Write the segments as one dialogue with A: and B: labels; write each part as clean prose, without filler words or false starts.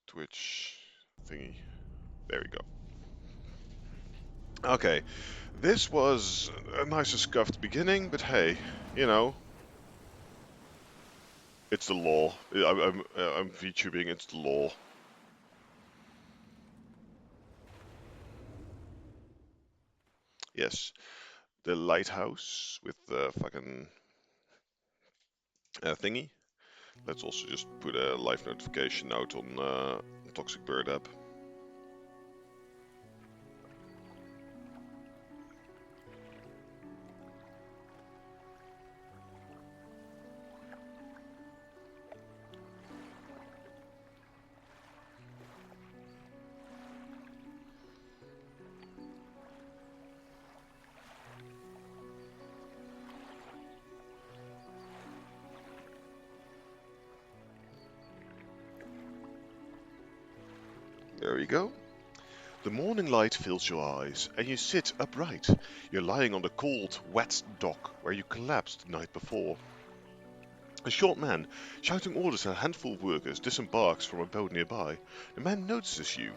A: Twitch thingy. There we go. Okay, this was a nice scuffed beginning, but hey, you know, it's the law. I'm VTubing. It's the law. Yes, the lighthouse with the fucking thingy. Let's also just put a live notification out on Toxic Bird app. There we go. The morning light fills your eyes, and you sit upright. You're lying on the cold, wet dock where you collapsed the night before. A short man, shouting orders at a handful of workers, disembarks from a boat nearby. The man notices you.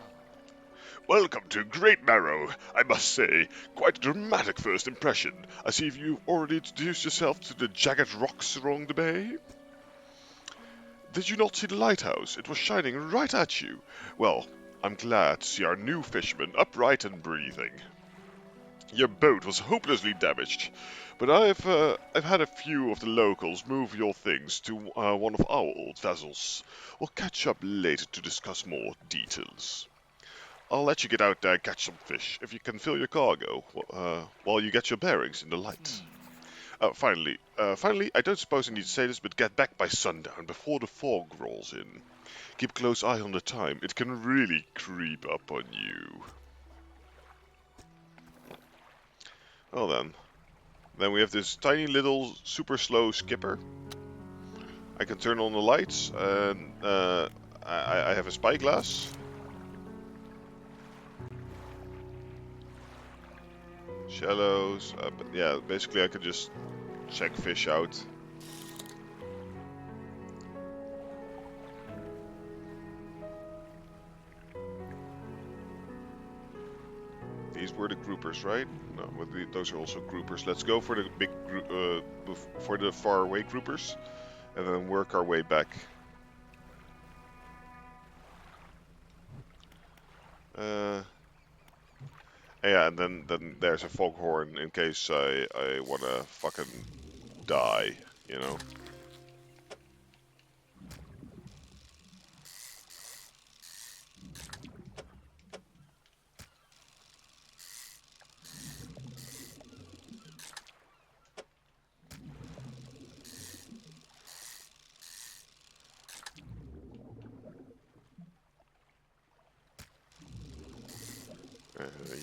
A: Welcome to Great Barrow. I must say, quite a dramatic first impression. I see you've already introduced yourself to the jagged rocks along the bay. Did you not see the lighthouse? It was shining right at you. Well, I'm glad to see our new fisherman upright and breathing. Your boat was hopelessly damaged, but I've had a few of the locals move your things to one of our old vessels. We'll catch up later to discuss more details. I'll let you get out there and catch some fish if you can fill your cargo while you get your bearings in the light. Finally, I don't suppose I need to say this, but get back by sundown before the fog rolls in. Keep a close eye on the time. It can really creep up on you. Well then. Then we have this tiny little super slow skipper. I can turn on the lights and I have a spyglass. Shallows. But yeah, basically I can just check fish out. These were the groupers, right? No, but those are also groupers. Let's go for the big for the far away groupers, and then work our way back. Yeah, and then there's a foghorn in case I wanna fucking die, you know.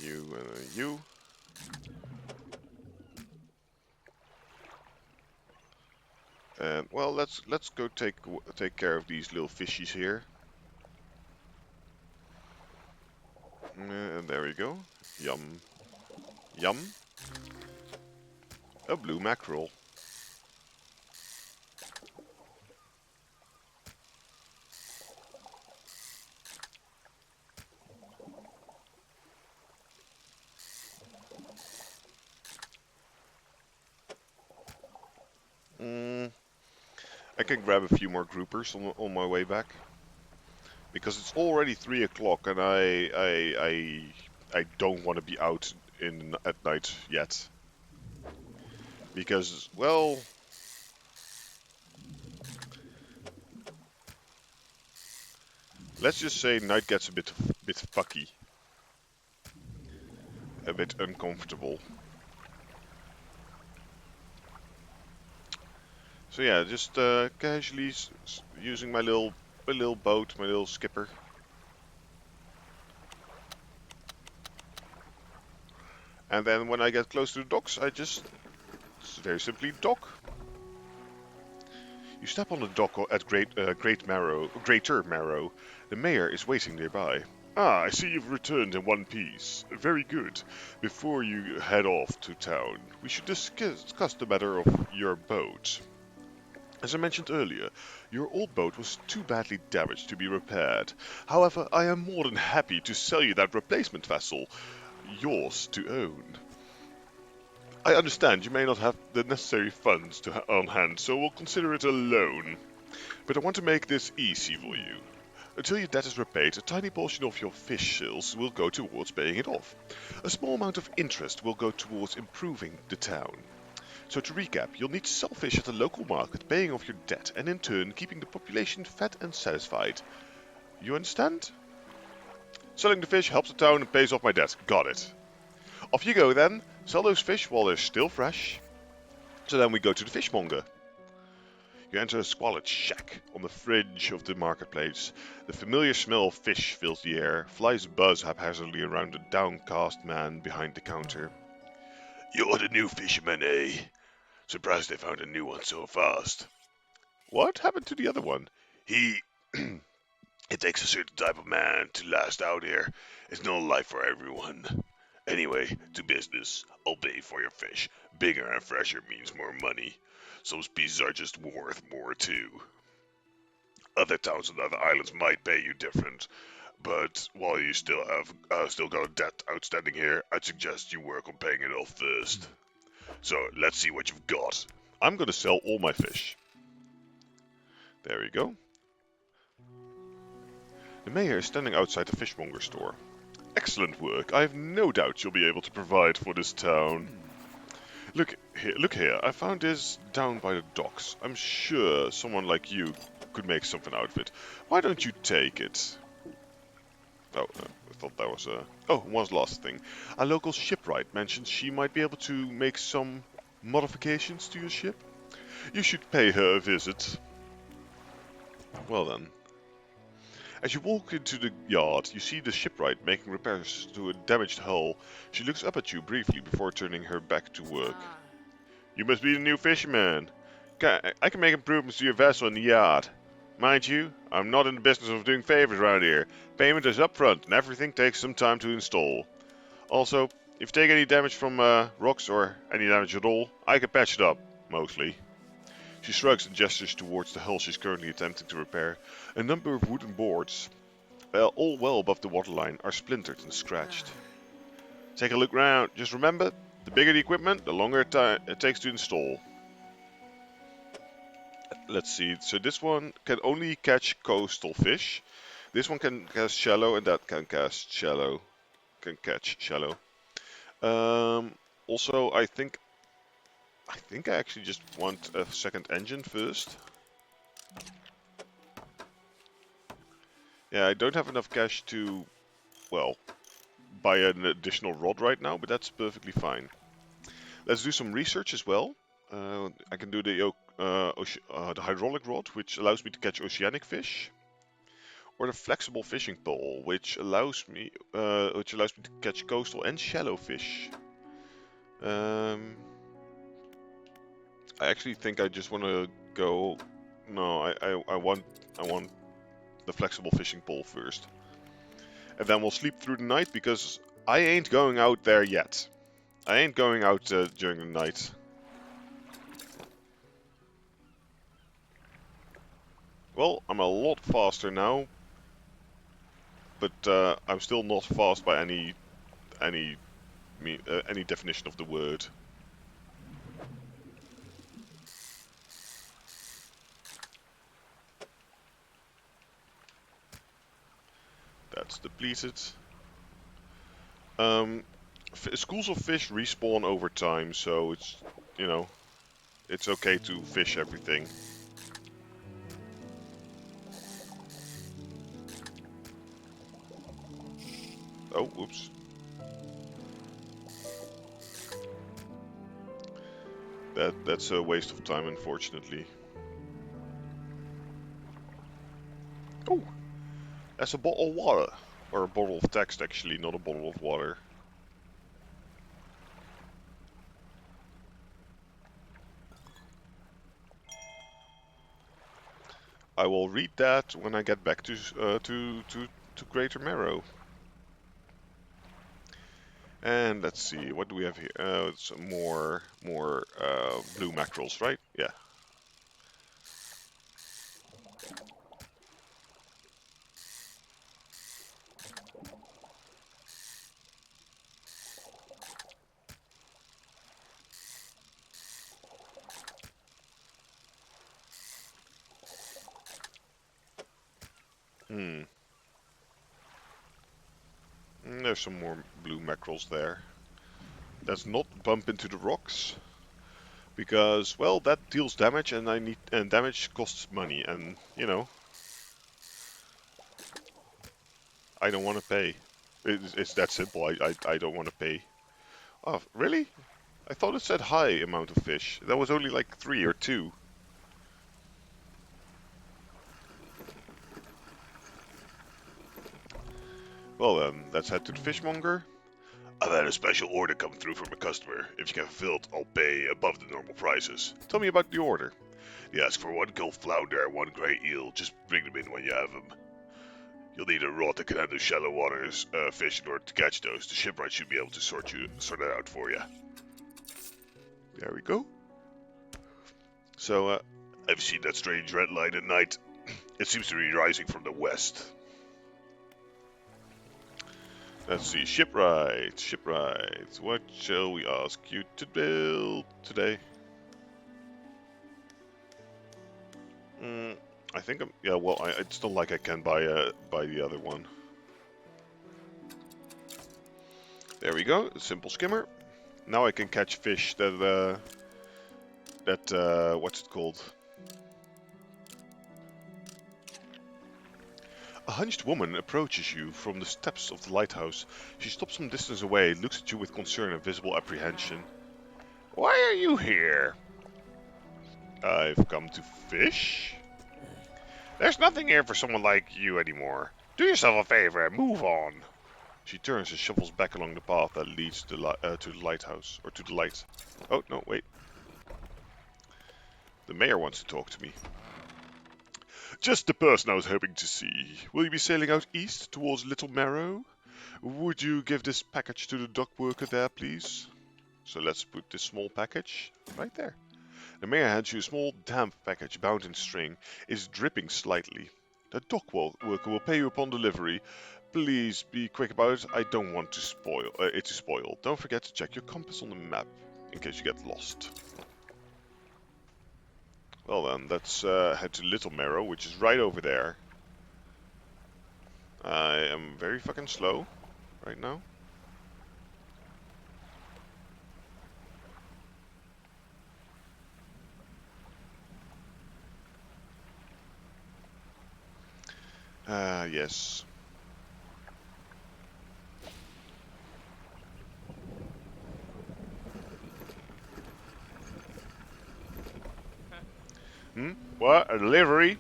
A: You and you. And well, let's go take care of these little fishies here. And there we go. Yum, yum. A blue mackerel. I can grab a few more groupers on my way back. Because it's already 3 o'clock and I don't want to be out at night yet. Because, well... let's just say night gets a bit fucky. A bit uncomfortable. So yeah, just casually using my little boat, my little skipper. And then when I get close to the docks, I just very simply dock. You step on the dock at Greater Marrow. The mayor is waiting nearby. Ah, I see you've returned in one piece. Very good. Before you head off to town, we should discuss the matter of your boat. As I mentioned earlier, your old boat was too badly damaged to be repaired. However, I am more than happy to sell you that replacement vessel, yours to own. I understand you may not have the necessary funds on hand, so we'll consider it a loan. But I want to make this easy for you. Until your debt is repaid, a tiny portion of your fish sales will go towards paying it off. A small amount of interest will go towards improving the town. So to recap, you'll need to sell fish at the local market, paying off your debt, and in turn keeping the population fed and satisfied. You understand? Selling the fish helps the town and pays off my debt. Got it. Off you go then. Sell those fish while they're still fresh. So then we go to the fishmonger. You enter a squalid shack on the fringe of the marketplace. The familiar smell of fish fills the air. Flies buzz haphazardly around the downcast man behind the counter. You're the new fisherman, eh? Surprised they found a new one so fast. What happened to the other one? He... It takes a certain type of man to last out here. It's no life for everyone. Anyway, to business. I'll pay for your fish. Bigger and fresher means more money. Some species are just worth more too. Other towns and other islands might pay you different, but while you still got a debt outstanding here, I'd suggest you work on paying it off first. So let's see what you've got. I'm gonna sell all my fish. There we go. The mayor is standing outside the fishmonger store. Excellent work. I have no doubt you'll be able to provide for this town. Look here. I found this down by the docks. I'm sure someone like you could make something out of it. Why don't you take it? Oh, I thought that was a... Oh, one last thing. A local shipwright mentioned she might be able to make some modifications to your ship. You should pay her a visit. Well then. As you walk into the yard, you see the shipwright making repairs to a damaged hull. She looks up at you briefly before turning her back to work. You must be the new fisherman. I can make improvements to your vessel in the yard. Mind you, I'm not in the business of doing favors around here. Payment is upfront and everything takes some time to install. Also, if you take any damage from rocks or any damage at all, I can patch it up, mostly. She shrugs and gestures towards the hull she's currently attempting to repair. A number of wooden boards, all well above the waterline, are splintered and scratched. Take a look round. Just remember, the bigger the equipment, the longer it takes to install. Let's see. So this one can only catch coastal fish. This one can cast shallow, and that can cast shallow. Can catch shallow. Also, I think I actually just want a second engine first. Yeah, I don't have enough cash to, well, buy an additional rod right now, but that's perfectly fine. Let's do some research as well. I can do the hydraulic rod, which allows me to catch oceanic fish, or the flexible fishing pole, which allows me to catch coastal and shallow fish. I actually think I just want to go. No, I want the flexible fishing pole first, and then we'll sleep through the night because I ain't going out there yet. I ain't going out during the night. Well, I'm a lot faster now, but I'm still not fast by any definition of the word. That's depleted. Schools of fish respawn over time, so it's, you know, it's okay to fish everything. Oh, whoops. That's a waste of time, unfortunately. Oh, that's a bottle of water. Or a bottle of text, actually, not a bottle of water. I will read that when I get back to Greater Marrow. And let's see, what do we have here? It's more blue mackerels, right? Yeah. Hmm. There's some more blue mackerels there. Let's not bump into the rocks because, well, that deals damage, and damage costs money, and you know, I don't want to pay. It's that simple. I don't want to pay. Oh, really? I thought it said high amount of fish. That was only like 3 or 2. Well then, let's head to the fishmonger. I've had a special order come through from a customer. If you can fulfill it, I'll pay above the normal prices. Tell me about the order. They ask for 1 gill flounder and 1 grey eel. Just bring them in when you have them. You'll need a rod that can handle shallow waters fish in order to catch those. The shipwright should be able to sort that out for you. There we go. So, I've seen that strange red light at night. It seems to be rising from the west. Let's see, shipwright. What shall we ask you to build today? I think yeah. Well, it's not like I can buy the other one. There we go. A simple skimmer. Now I can catch fish that what's it called? A hunched woman approaches you from the steps of the lighthouse. She stops some distance away, looks at you with concern and visible apprehension. Why are you here? I've come to fish. There's nothing here for someone like you anymore. Do yourself a favor and move on. She turns and shuffles back along the path that leads to the lighthouse, or to the light. Oh, no, wait. The mayor wants to talk to me. Just the person I was hoping to see. Will you be sailing out east towards Little Marrow? Would you give this package to the dock worker there, please? So let's put this small package right there. The mayor hands you a small damp package bound in string. It's dripping slightly. The dock worker will pay you upon delivery. Please be quick about it. I don't want to spoil it to spoil. Don't forget to check your compass on the map in case you get lost. Well then, let's head to Little Marrow, which is right over there. I am very fucking slow right now. Yes. What? A delivery?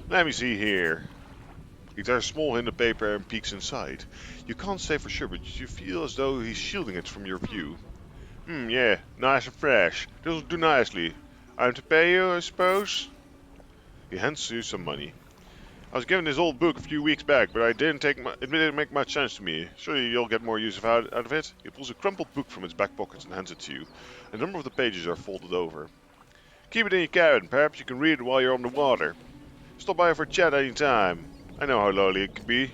A: Let me see here. He tears a small hint of paper and peeks inside. You can't say for sure, but you feel as though he's shielding it from your view. Yeah, nice and fresh. This'll do nicely. I'm to pay you, I suppose? He hands you some money. I was given this old book a few weeks back, but it didn't make much sense to me. Surely you'll get more use out of it. He pulls a crumpled book from its back pocket and hands it to you. A number of the pages are folded over. Keep it in your cabin. Perhaps you can read it while you're on the water. Stop by for a chat any time. I know how lonely it can be.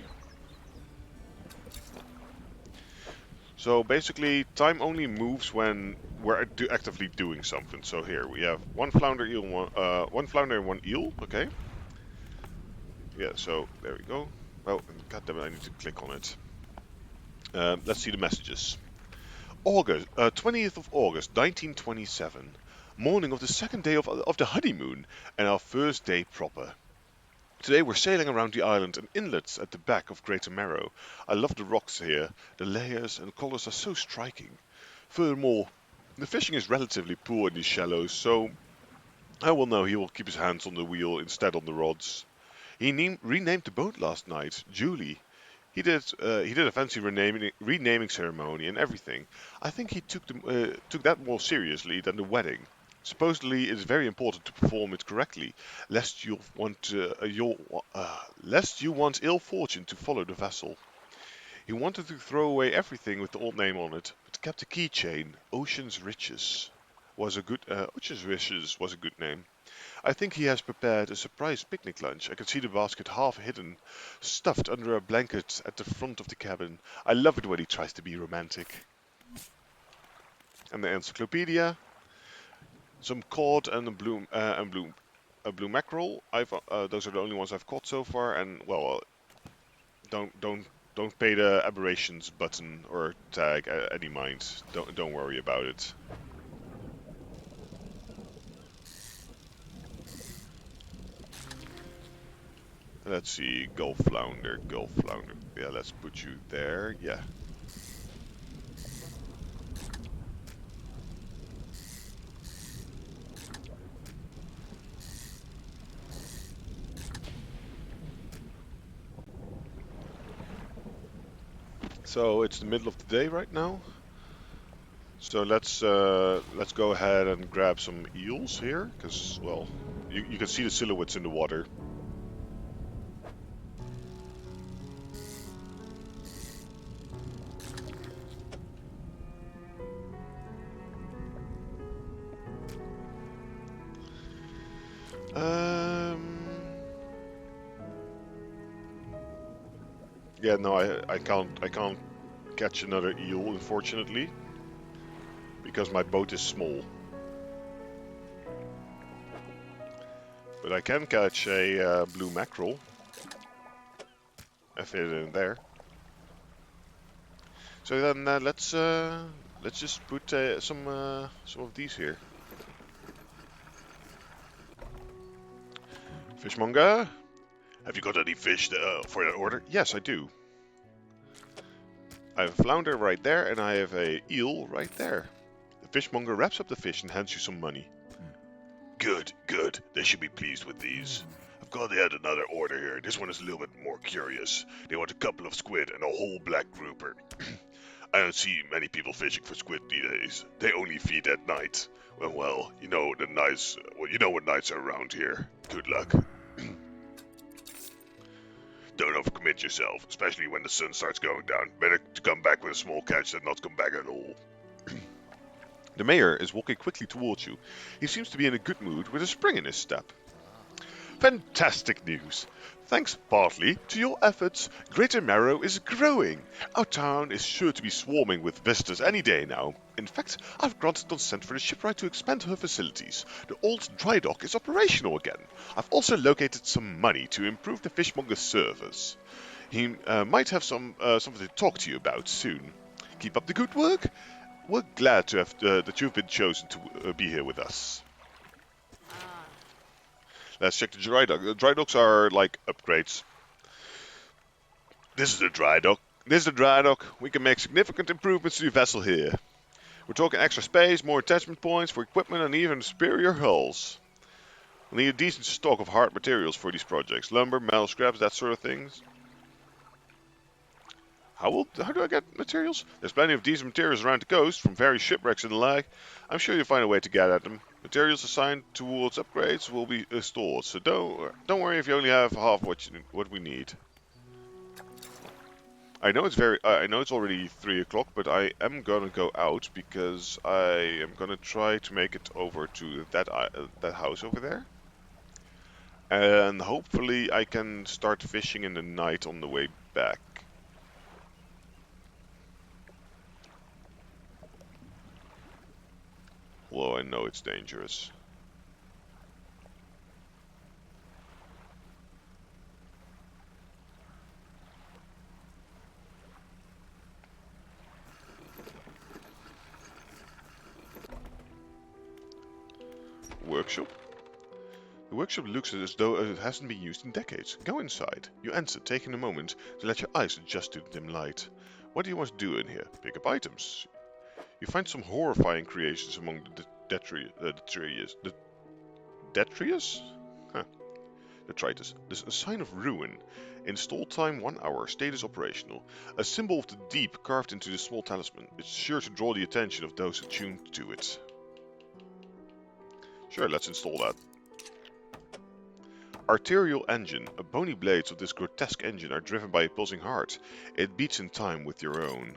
A: So basically, time only moves when we're actively doing something. So here we have 1 flounder eel, 1 flounder and 1 eel. Okay. Yeah. So there we go. Oh, goddammit, I need to click on it. Let's see the messages. August, 20th of August, 1927. Morning of the 2nd day of the honeymoon, and our first day proper. Today we're sailing around the island and inlets at the back of Greater Marrow. I love the rocks here. The layers and colors are so striking. Furthermore, the fishing is relatively poor in these shallows, so I will know he will keep his hands on the wheel instead on the rods. He renamed the boat last night, Julie. He did a fancy renaming ceremony and everything. I think he took that more seriously than the wedding. Supposedly, it is very important to perform it correctly, lest you want ill fortune to follow the vessel. He wanted to throw away everything with the old name on it, but kept a keychain. Ocean's Riches was a good name. I think he has prepared a surprise picnic lunch. I can see the basket half hidden, stuffed under a blanket at the front of the cabin. I love it when he tries to be romantic. And the encyclopedia. Some cod and bloom. a blue mackerel. Those are the only ones I've caught so far, and well, don't pay the aberrations button or tag any mind. Don't worry about it. Let's see, Gulf Flounder, Gulf Flounder. Yeah, let's put you there. Yeah. So it's the middle of the day right now. So let's go ahead and grab some eels here, because well, you can see the silhouettes in the water. Um, yeah, no, I can't catch another eel, unfortunately, because my boat is small. But I can catch a blue mackerel and fit it in there. So then let's just put some of these here. Fishmonger, have you got any fish for that order? Yes, I do. I have a flounder right there, and I have a eel right there. The fishmonger wraps up the fish and hands you some money. Good, good. They should be pleased with these. I've got to add another order here. This one is a little bit more curious. They want a couple of squid and a whole black grouper. I don't see many people fishing for squid these days. They only feed at night. Well, you know the nights. Well, you know what nights are around here. Good luck. Don't overcommit yourself, especially when the sun starts going down. Better to come back with a small catch than not come back at all. The mayor is walking quickly towards you. He seems to be in a good mood with a spring in his step. Fantastic news! Thanks partly to your efforts, Greater Marrow is growing. Our town is sure to be swarming with visitors any day now. In fact, I've granted consent for the shipwright to expand her facilities. The old dry dock is operational again. I've also located some money to improve the fishmonger's service. He might have something to talk to you about soon. Keep up the good work. We're glad to have that you've been chosen to be here with us. Let's check the dry dock. The dry docks are like upgrades. This is the dry dock. We can make significant improvements to the vessel here. We're talking extra space, more attachment points for equipment, and even superior hulls. We'll need a decent stock of hard materials for these projects. Lumber, metal scraps, that sort of things. How do I get materials? There's plenty of decent materials around the coast, from various shipwrecks and the like. I'm sure you'll find a way to get at them. Materials assigned towards upgrades will be stored, so don't worry if you only have half what we need. I know it's already 3 o'clock, but I am gonna go out because I am gonna try to make it over to that house over there, and hopefully I can start fishing in the night on the way back. Although I know it's dangerous. Workshop? The workshop looks as though it hasn't been used in decades. Go inside. You enter, taking a moment to let your eyes adjust to the dim light. What do you want to do in here? Pick up items. You find some horrifying creations among the detritus. The detritus? Huh. Detritus. There's a sign of ruin. Install time 1 hour. Status operational. A symbol of the deep carved into the small talisman. It's sure to draw the attention of those attuned to it. Sure, let's install that. Arterial engine. The bony blades of this grotesque engine are driven by a pulsing heart. It beats in time with your own.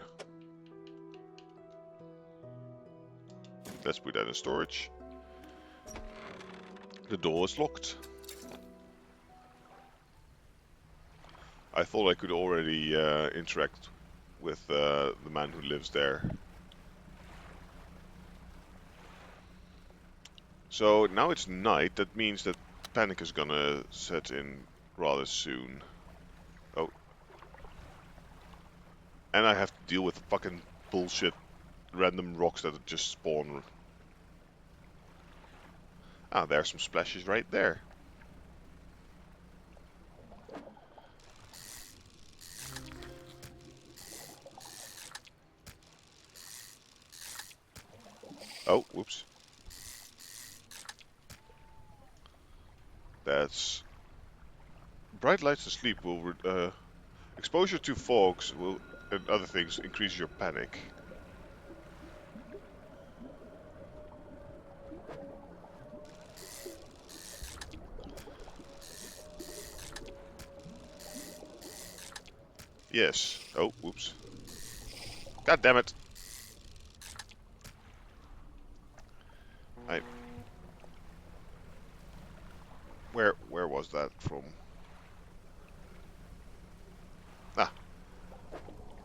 A: Let's put that in storage. The door is locked. I thought I could already interact with the man who lives there. So now it's night. That means that panic is gonna set in rather soon. Oh. And I have to deal with fucking bullshit random rocks that just spawn. Ah, there's some splashes right there. Oh, whoops. That's... Bright lights asleep will... exposure to fogs will and other things increase your panic. Yes. Oh, whoops. God damn it. Where was that from? Ah,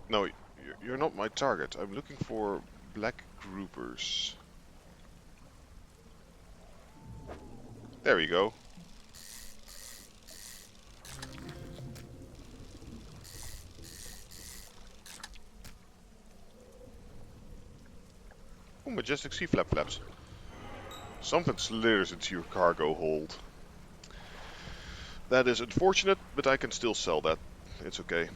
A: no, you're not my target. I'm looking for black groupers. There we go. Oh, majestic sea flaps. Something slithers into your cargo hold. That is unfortunate, but I can still sell that. It's okay.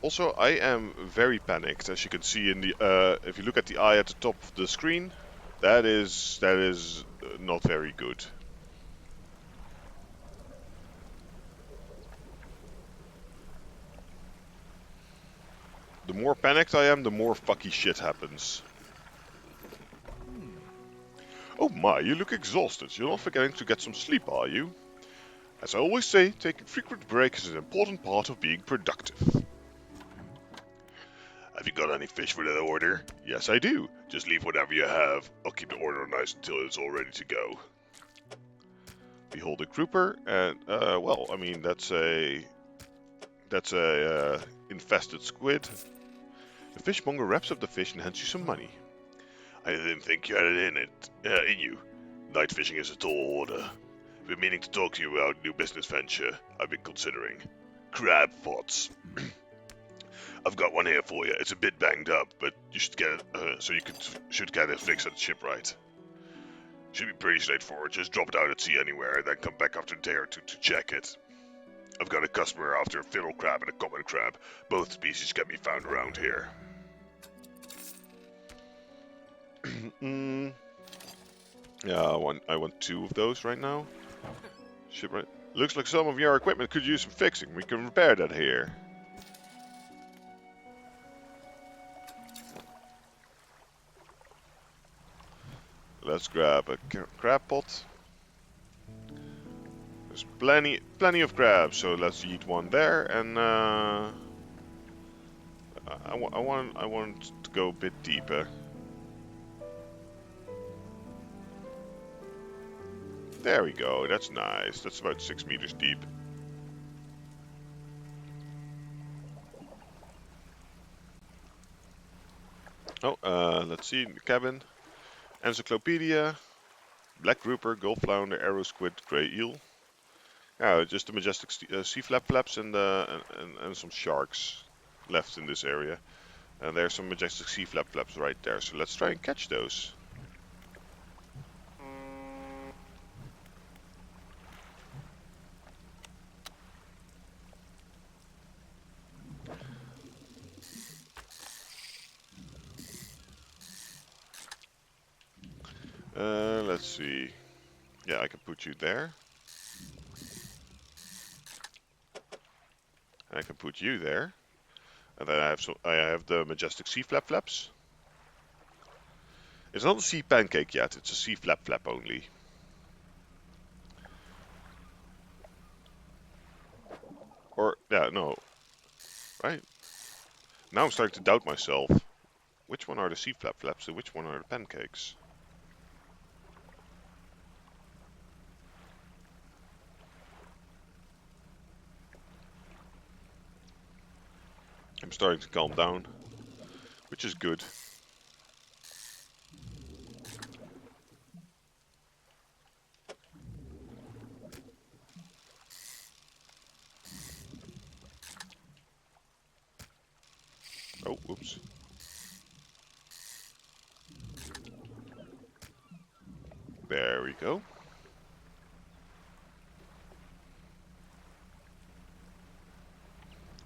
A: Also, I am very panicked, as you can see in the. If you look at the eye at the top of the screen, that is not very good. The more panicked I am, the more fucky shit happens. Oh my, you look exhausted. You're not forgetting to get some sleep, are you? As I always say, taking frequent breaks is an important part of being productive. Have you got any fish for that order? Yes, I do. Just leave whatever you have. I'll keep the order nice until it's all ready to go. Behold a grouper, and well, I mean that's a infested squid. The fishmonger wraps up the fish and hands you some money. I didn't think you had it in you. Night fishing is a tall order. I've been meaning to talk to you about a new business venture I've been considering. Crab pots. I've got one here for you. It's a bit banged up, but you should get it, should get it fixed at the shipwright. Should be pretty straightforward. Just drop it out at sea anywhere, and then come back after a day or two to check it. I've got a customer after a fiddle crab and a common crab. Both species can be found around here. Yeah, I want 2 of those right now. Shipwright. Looks like some of your equipment could use some fixing. We can repair that here. Let's grab a crab pot. There's plenty of crabs, so let's eat one there. And I want to go a bit deeper. There we go. That's nice. That's about 6 meters deep. Oh, let's see. In the cabin. Encyclopedia. Black grouper, gold flounder, arrow squid, grey eel. Yeah, just the majestic sea flaps and some sharks left in this area. And there's some majestic sea flaps right there. So let's try and catch those. Let's see. Yeah, I can put you there. I can put you there. And then I have the majestic sea flaps. It's not a sea pancake yet, it's a sea flap only. Or, yeah, no. Right? Now I'm starting to doubt myself. Which one are the sea flaps and which one are the pancakes? I'm starting to calm down, which is good. There we go.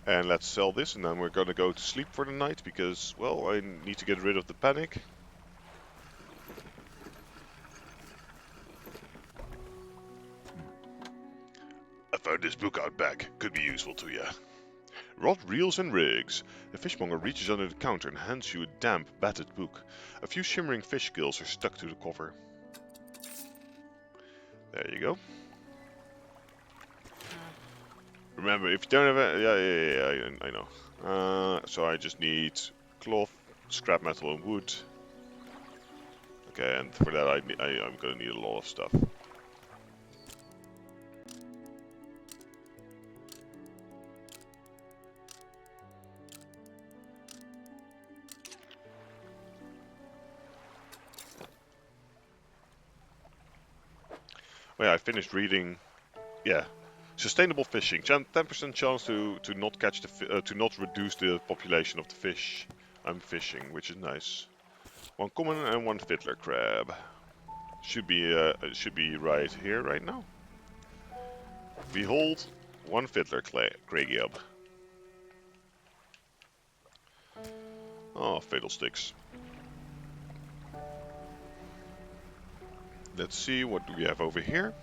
A: And let's sell this, and then we're gonna go to sleep for the night because, well, I need to get rid of the panic. I found this book out back. Could be useful to ya. Rod reels and rigs. The fishmonger reaches under the counter and hands you a damp, battered book. A few shimmering fish gills are stuck to the cover. There you go. Remember, if you don't have a... Yeah, I know. So I just need cloth, scrap metal and wood. Okay, and for that I'm gonna need a lot of stuff. Well, yeah, I finished reading. Yeah, sustainable fishing. 10% chance to not catch the to not reduce the population of the fish I'm fishing, which is nice. One common and one fiddler crab. Should be right here right now. Behold, one fiddler crab. Oh, fiddlesticks. Let's see, what do we have over here?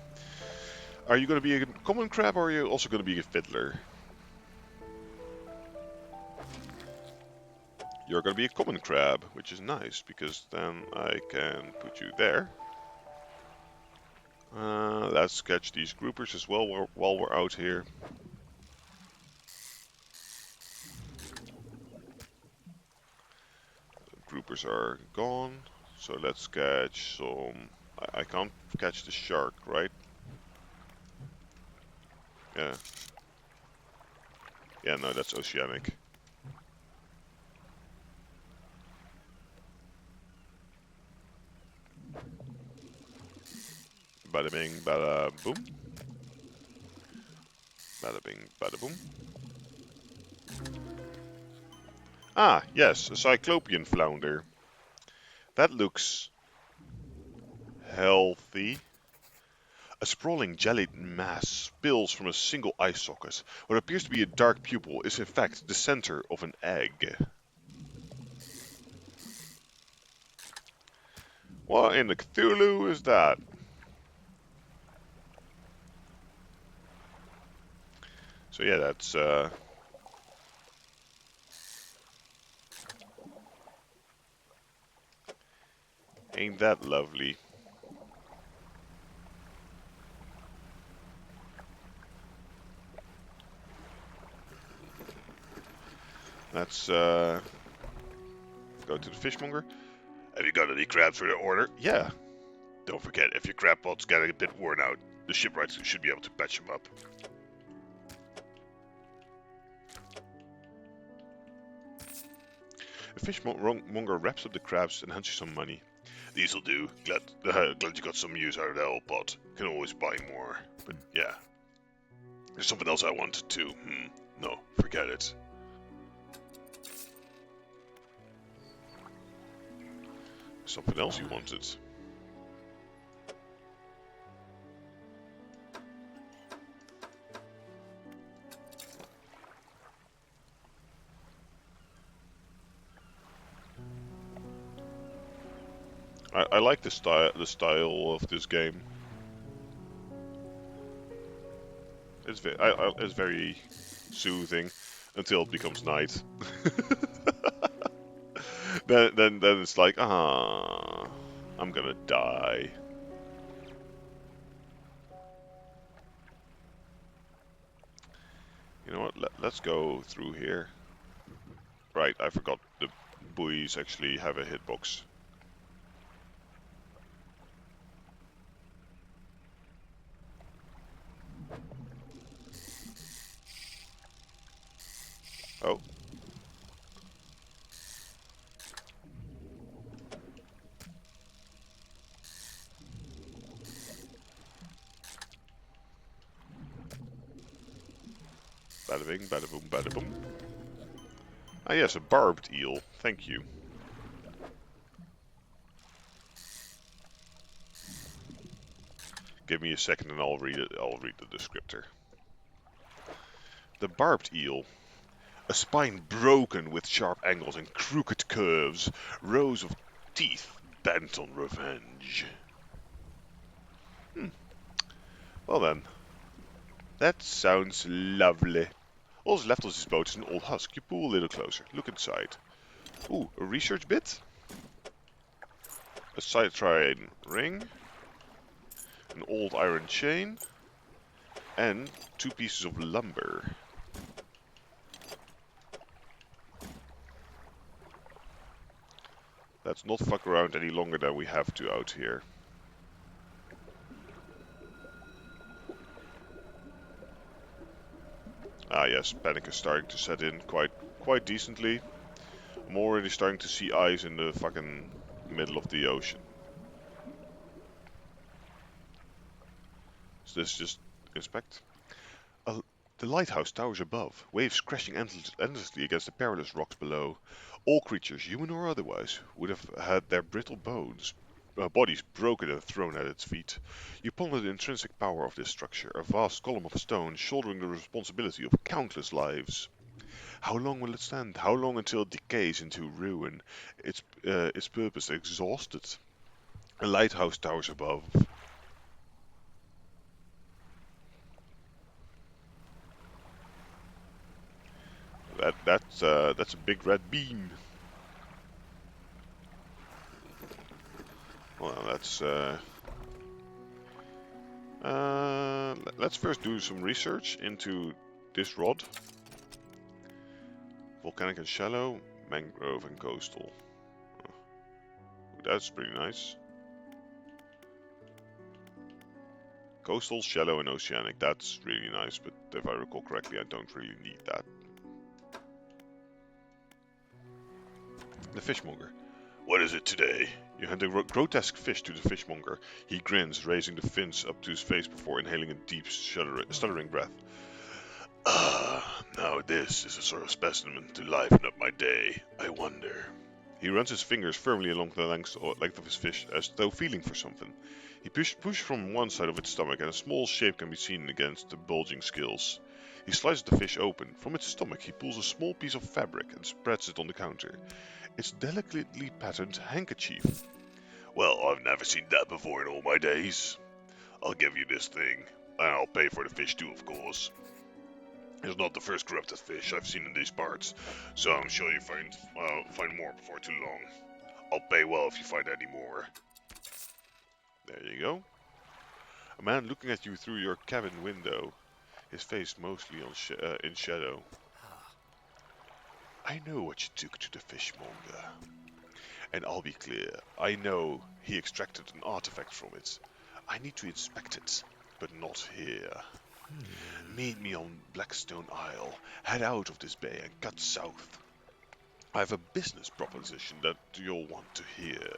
A: Are you going to be a common crab or are you also going to be a fiddler? You're going to be a common crab, which is nice, because then I can put you there. Let's catch these groupers as well while we're out here. Groupers are gone, so let's catch some... I can't catch the shark, right? Yeah. Yeah, no, that's oceanic. Bada bing, bada boom. Bada bing, bada boom. Ah, yes, a cyclopean flounder. That looks healthy. A sprawling jellied mass spills from a single eye socket. What appears to be a dark pupil is in fact the center of an egg. What in the Cthulhu is that? So yeah, that's ain't that lovely? Let's go to the fishmonger. Have you got any crabs for the order? Yeah. Don't forget, if your crab pot's getting a bit worn out, the shipwrights should be able to patch them up. The fishmonger wraps up the crabs and hands you some money. These'll do. Glad you got some use out of that old pot. Can always buy more. But yeah. There's something else I wanted too. No, forget it. Something else you wanted. I like the style of this game. It's very soothing until it becomes night. then it's like, I'm gonna die. You know what? Let's go through here. Right, I forgot the buoys actually have a hitbox. Oh. Bada bing, bada boom, bada boom. Ah yes, a barbed eel. Thank you. Give me a second and I'll read it. I'll read the descriptor. The barbed eel. A spine broken with sharp angles and crooked curves. Rows of teeth bent on revenge. Well then. That sounds lovely. All that's left of this boat is an old husk. You pull a little closer. Look inside. Ooh, a research bit. A sidetrain ring. An old iron chain. And 2 pieces of lumber. Let's not fuck around any longer than we have to out here. Ah yes, panic is starting to set in quite decently. I'm already starting to see eyes in the fucking middle of the ocean. So this just inspect. The lighthouse towers above, waves crashing endlessly against the perilous rocks below. All creatures, human or otherwise, would have had their brittle bodies broken and thrown at its feet. You ponder the intrinsic power of this structure, a vast column of stone shouldering the responsibility of countless lives. How long will it stand? How long until it decays into ruin, its purpose exhausted? A lighthouse towers above. That's a big red beam. Well, let's first do some research into this rod. Volcanic and shallow, mangrove and coastal. Oh, that's pretty nice. Coastal, shallow and oceanic, that's really nice, but if I recall correctly, I don't really need that. The fishmonger. What is it today? You hand a grotesque fish to the fishmonger. He grins, raising the fins up to his face before inhaling a deep, stuttering breath. Now this is a sort of specimen to liven up my day. I wonder. He runs his fingers firmly along the length of his fish, as though feeling for something. He pushes from one side of its stomach, and a small shape can be seen against the bulging scales. He slices the fish open. From its stomach he pulls a small piece of fabric and spreads it on the counter. It's delicately patterned handkerchief. Well, I've never seen that before in all my days. I'll give you this thing, and I'll pay for the fish too, of course. It's not the first corrupted fish I've seen in these parts, so I'm sure you find more before too long. I'll pay well if you find any more. There you go. A man looking at you through your cabin window, his face mostly in shadow. I know what you took to the fishmonger. And I'll be clear, I know he extracted an artifact from it. I need to inspect it, but not here. Meet me on Blackstone Isle, head out of this bay and cut south. I have a business proposition that you'll want to hear.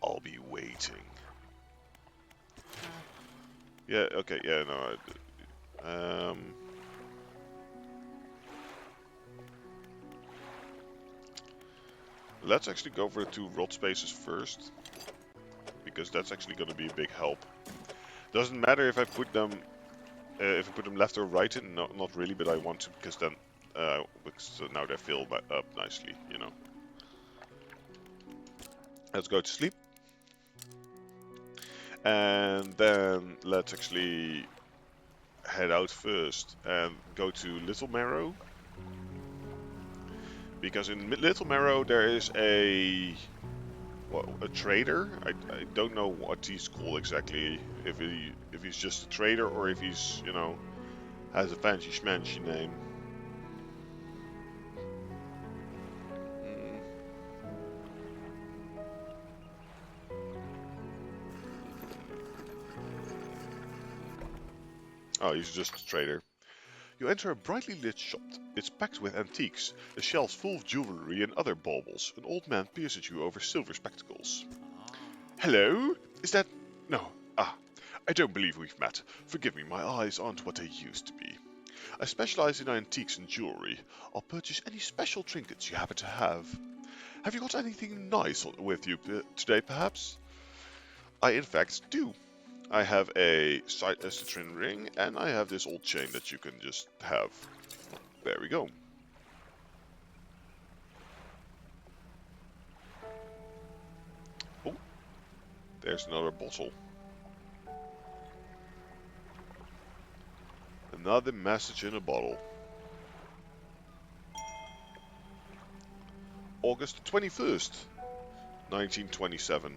A: I'll be waiting. Yeah, okay, yeah, no, let's actually go for the 2 rod spaces first, because that's actually going to be a big help. Doesn't matter if I put them left or right in, no, not really, but I want to, because then because now they fill up nicely, you know. Let's go to sleep, and then let's actually head out first and go to Little Marrow. Because in Little Marrow there is a trader. I don't know what he's called exactly. If he's just a trader or if he's, you know, has a fancy schmancy name. Oh, he's just a trader. You enter a brightly lit shop. It's packed with antiques, the shelves full of jewelry and other baubles. An old man peers at you over silver spectacles. Hello? Is that... No. I don't believe we've met. Forgive me, my eyes aren't what they used to be. I specialize in antiques and jewelry. I'll purchase any special trinkets you happen to have. Have you got anything nice with you today, perhaps? I, in fact, do. I have a citrine ring, and I have this old chain that you can just have. There we go. Oh, there's another bottle. Another message in a bottle. August 21st, 1927.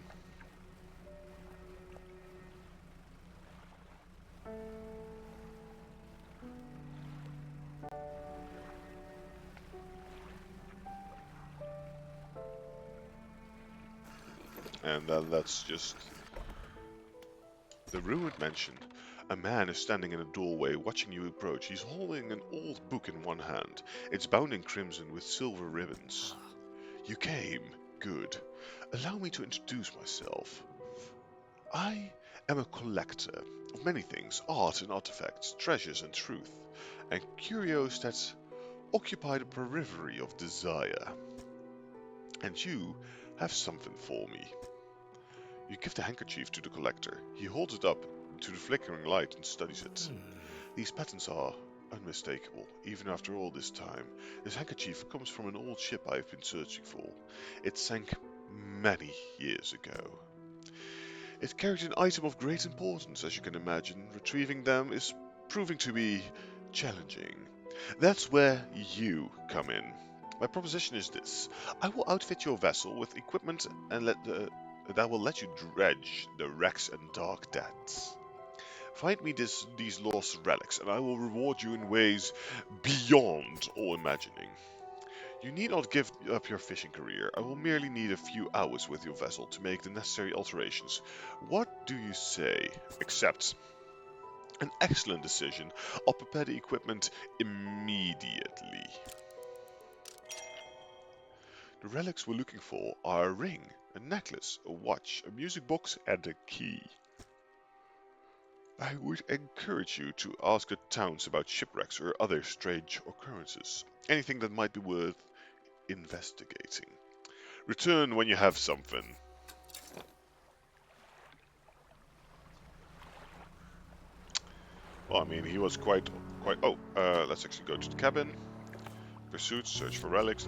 A: And then that's just the ruined mansion. A man is standing in a doorway watching you approach. He's holding an old book in one hand. It's bound in crimson with silver ribbons. You came. Good. Allow me to introduce myself. I am a collector of many things, art and artifacts, treasures and truth, and curios that occupy the periphery of desire. And you have something for me. You give the handkerchief to the collector. He holds it up to the flickering light and studies it. These patterns are unmistakable, even after all this time. This handkerchief comes from an old ship I've been searching for. It sank many years ago. It carried an item of great importance, as you can imagine. Retrieving them is proving to be challenging. That's where you come in. My proposition is this. I will outfit your vessel with equipment and that will let you dredge the wrecks and dark depths. Find me these lost relics, and I will reward you in ways beyond all imagining. You need not give up your fishing career. I will merely need a few hours with your vessel to make the necessary alterations. What do you say? Accept. An excellent decision. I'll prepare the equipment immediately. The relics we're looking for are a ring, a necklace, a watch, a music box, and a key. I would encourage you to ask the towns about shipwrecks or other strange occurrences. Anything that might be worth investigating. Return when you have something. Well, I mean, he was quite. Oh, let's actually go to the cabin. Pursuit, search for relics.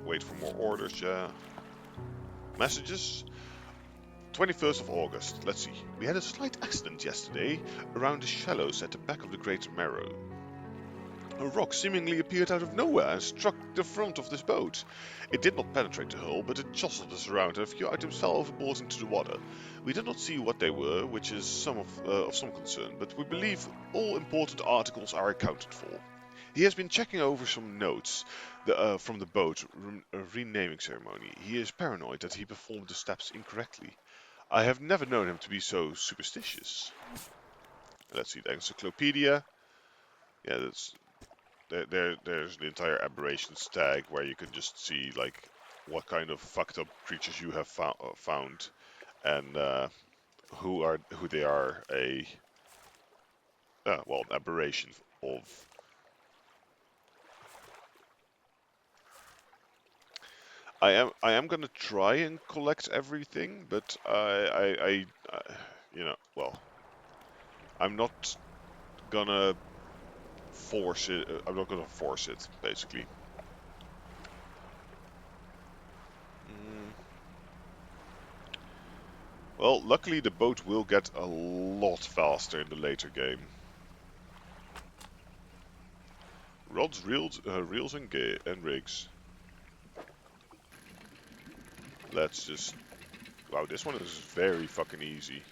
A: Wait for more orders. Yeah. Messages. 21st of August. Let's see. We had a slight accident yesterday around the shallows at the back of the Great Marrow. A rock seemingly appeared out of nowhere and struck the front of this boat. It did not penetrate the hull, but it jostled us around and a few items fell overboard into the water. We did not see what they were, which is of some concern, but we believe all important articles are accounted for. He has been checking over some notes from the boat renaming ceremony. He is paranoid that he performed the steps incorrectly. I have never known him to be so superstitious. Let's see the encyclopedia. Yeah, there's the entire aberrations tag where you can just see like what kind of fucked up creatures you have found and who they are well, an aberration of. I am gonna try and collect everything, but well, I'm not gonna force it. I'm not gonna force it, basically. Well, luckily the boat will get a lot faster in the later game. Rods, reels and rigs. Let's just... Wow, this one is very fucking easy.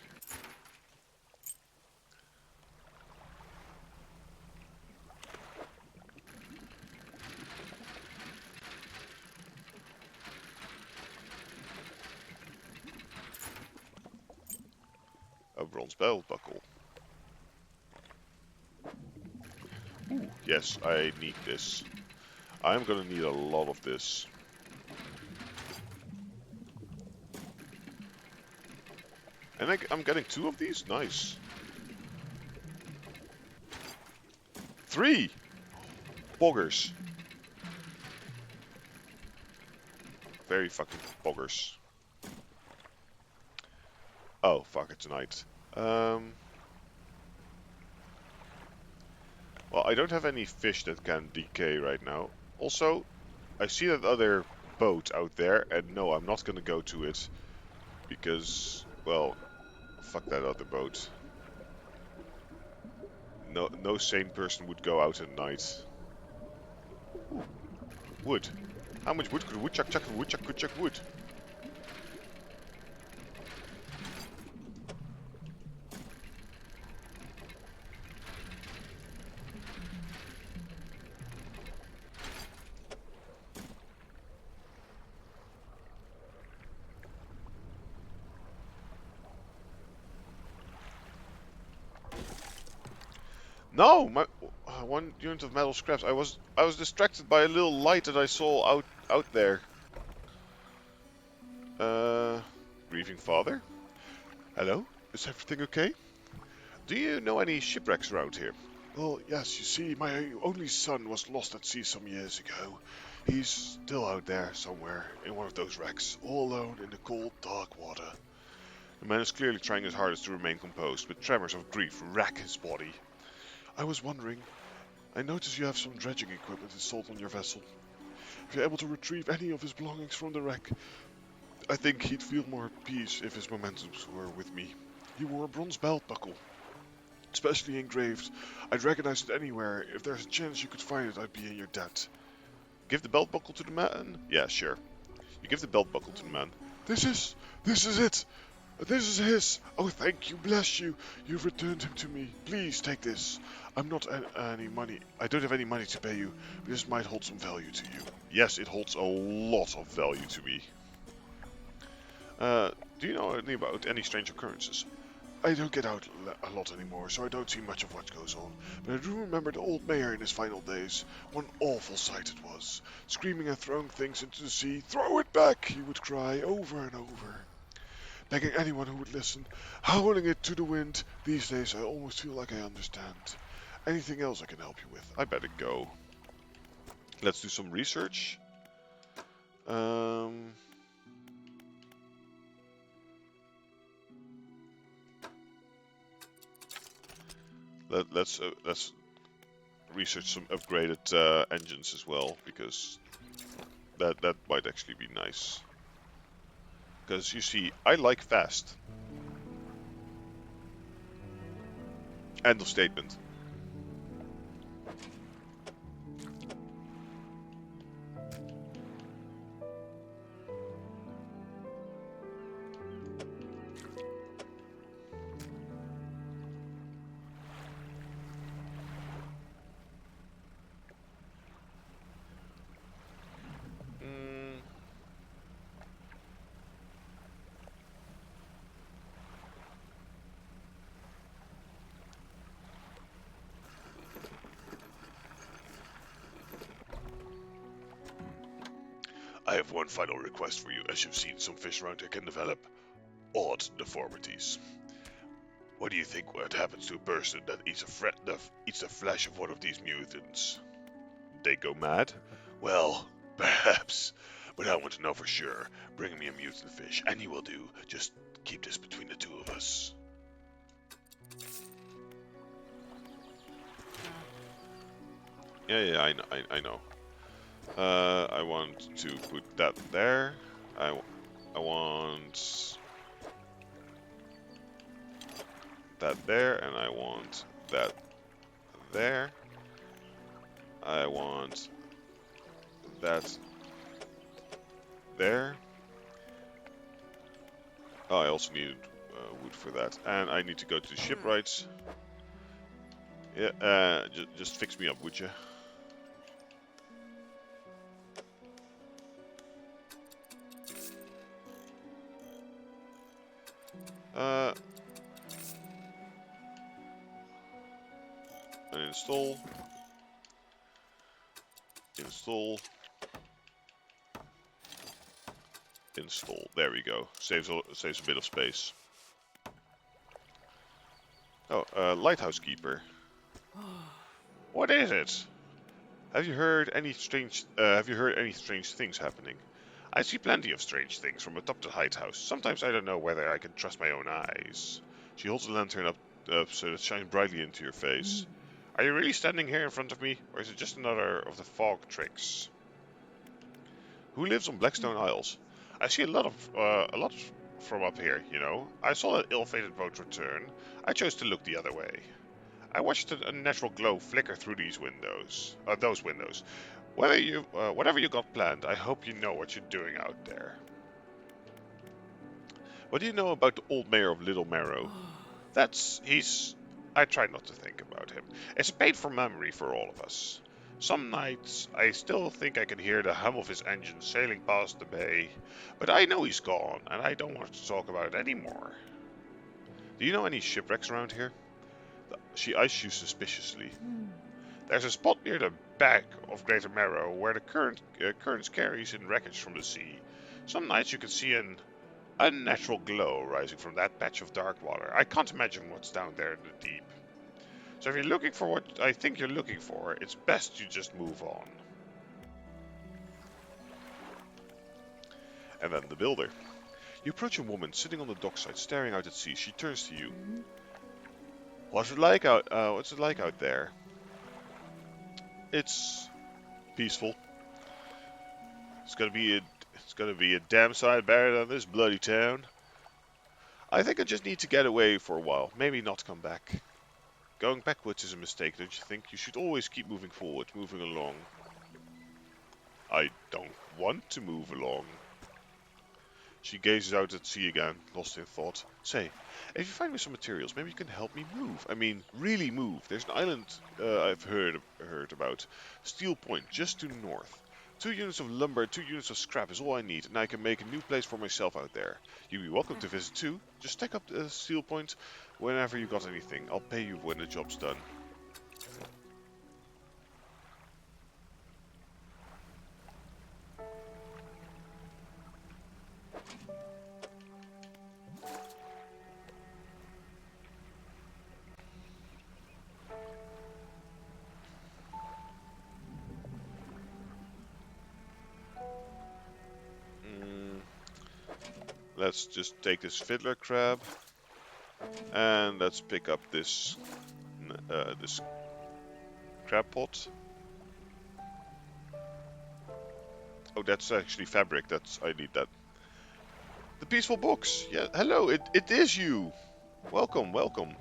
A: A bronze belt buckle. Ooh, yes, I need this. I'm gonna need a lot of this. And I'm getting 2 of these? Nice. 3! Boggers. Very fucking boggers. Oh, fuck it tonight. Um, well, I don't have any fish that can decay right now. Also, I see that other boat out there, and no, I'm not gonna go to it because, well, fuck that other boat. No, no sane person would go out at night. Ooh, wood. How much wood could a woodchuck chuck if a woodchuck could chuck wood? No, my 1 unit of metal scraps. I was distracted by a little light that I saw out there. Uh, grieving father. Hello, is everything okay? Do you know any shipwrecks around here? Well, yes, you see, my only son was lost at sea some years ago. He's still out there somewhere in one of those wrecks, all alone in the cold, dark water. The man is clearly trying his hardest to remain composed, but tremors of grief rack his body. I was wondering, I notice you have some dredging equipment installed on your vessel. If you're able to retrieve any of his belongings from the wreck, I think he'd feel more at peace if his mementos were with me. He wore a bronze belt buckle, specially engraved. I'd recognize it anywhere. If there's a chance you could find it, I'd be in your debt. Give the belt buckle to the man? Yeah, sure. You give the belt buckle to the man. This is it. This is his. Oh, thank you, bless you. You've returned him to me. Please take this. I'm not any money. I don't have any money to pay you, but this might hold some value to you. Yes, it holds a lot of value to me. Do you know anything about any strange occurrences? I don't get out a lot anymore, so I don't see much of what goes on. But I do remember the old mayor in his final days. What an awful sight it was. Screaming and throwing things into the sea. Throw it back, he would cry over and over. Begging anyone who would listen. Howling it to the wind. These days I almost feel like I understand. Anything else I can help you with? I better go. Let's do some research. Let's research some upgraded engines as well, because that might actually be nice. Because you see, I like fast. End of statement. I have one final request for you. As you've seen, some fish around here can develop odd deformities. What do you think what happens to a person that eats the flesh of one of these mutants? They go mad? Well, perhaps. But I want to know for sure. Bring me a mutant fish, and you will do. Just keep this between the two of us. Yeah, I know. I want to put that there. I want that there, and I want that there. I want that there. Oh, I also need wood for that, and I need to go to the shipwrights. Yeah, just fix me up, would you? And install. There we go. Saves a bit of space. Oh, lighthouse keeper. What is it? Have you heard any strange things happening? I see plenty of strange things from atop the lighthouse. Sometimes I don't know whether I can trust my own eyes. She holds the lantern up so that it shines brightly into your face. Are you really standing here in front of me, or is it just another of the fog tricks? Who lives on Blackstone Isles? I see a lot from up here, you know. I saw that ill-fated boat return. I chose to look the other way. I watched a natural glow flicker through those windows. Whatever you got planned, I hope you know what you're doing out there. What do you know about the old mayor of Little Marrow? I try not to think about him. It's a painful memory for all of us. Some nights I still think I can hear the hum of his engine sailing past the bay, but I know he's gone, and I don't want to talk about it anymore. Do you know any shipwrecks around here? She eyes you suspiciously. There's a spot near the back of Greater Marrow where the currents carries in wreckage from the sea. Some nights you can see an unnatural glow rising from that patch of dark water. I can't imagine what's down there in the deep. So if you're looking for what I think you're looking for, it's best you just move on. And then the builder. You approach a woman sitting on the dockside, staring out at sea. She turns to you. What's it like out there? It's peaceful. It's gonna be a damn sight better than this bloody town. I think I just need to get away for a while. Maybe not come back. Going backwards is a mistake, don't you think? You should always keep moving forward, moving along. I don't want to move along. She gazes out at sea again, lost in thought. Say, if you find me some materials, maybe you can help me move. I mean, really move. There's an island I've heard about. Steel Point, just to the north. 2 units of lumber and 2 units of scrap is all I need, and I can make a new place for myself out there. You'd be welcome to visit too. Just stack up the Steel Point whenever you got anything. I'll pay you when the job's done. Let's just take this fiddler crab, and let's pick up this crab pot. Oh, that's actually fabric. I need that. The peaceful box. Yeah, hello. It is you. Welcome, welcome.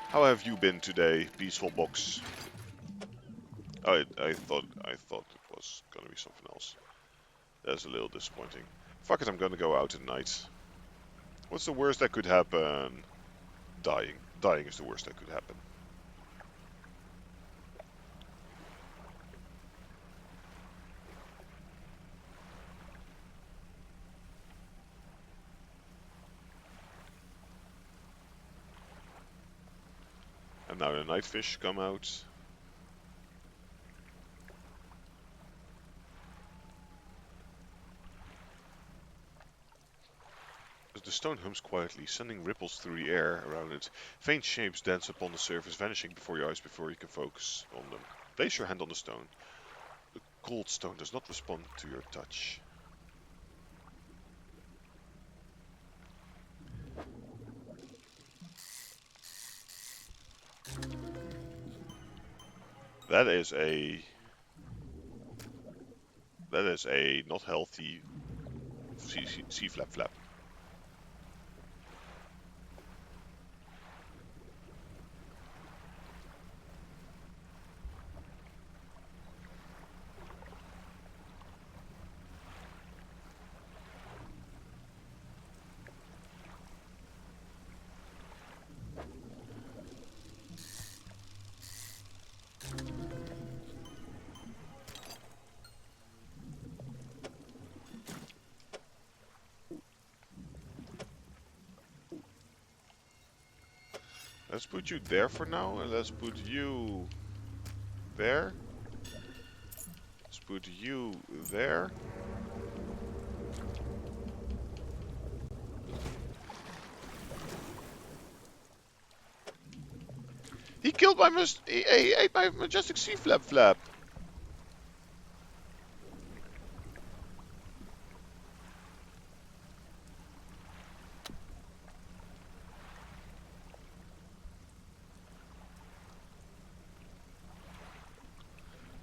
A: How have you been today, peaceful box? Oh, I thought it was gonna be something else. That's a little disappointing. Fuck it, I'm gonna go out at night. What's the worst that could happen? Dying. Dying is the worst that could happen. And now the nightfish come out. The stone hums quietly, sending ripples through the air around it. Faint shapes dance upon the surface, vanishing before your eyes before you can focus on them. Place your hand on the stone. The cold stone does not respond to your touch. That is a not healthy sea flap flap. Let's put you there for now, and let's put you there. Let's put you there. He killed my he ate my majestic sea flap flap.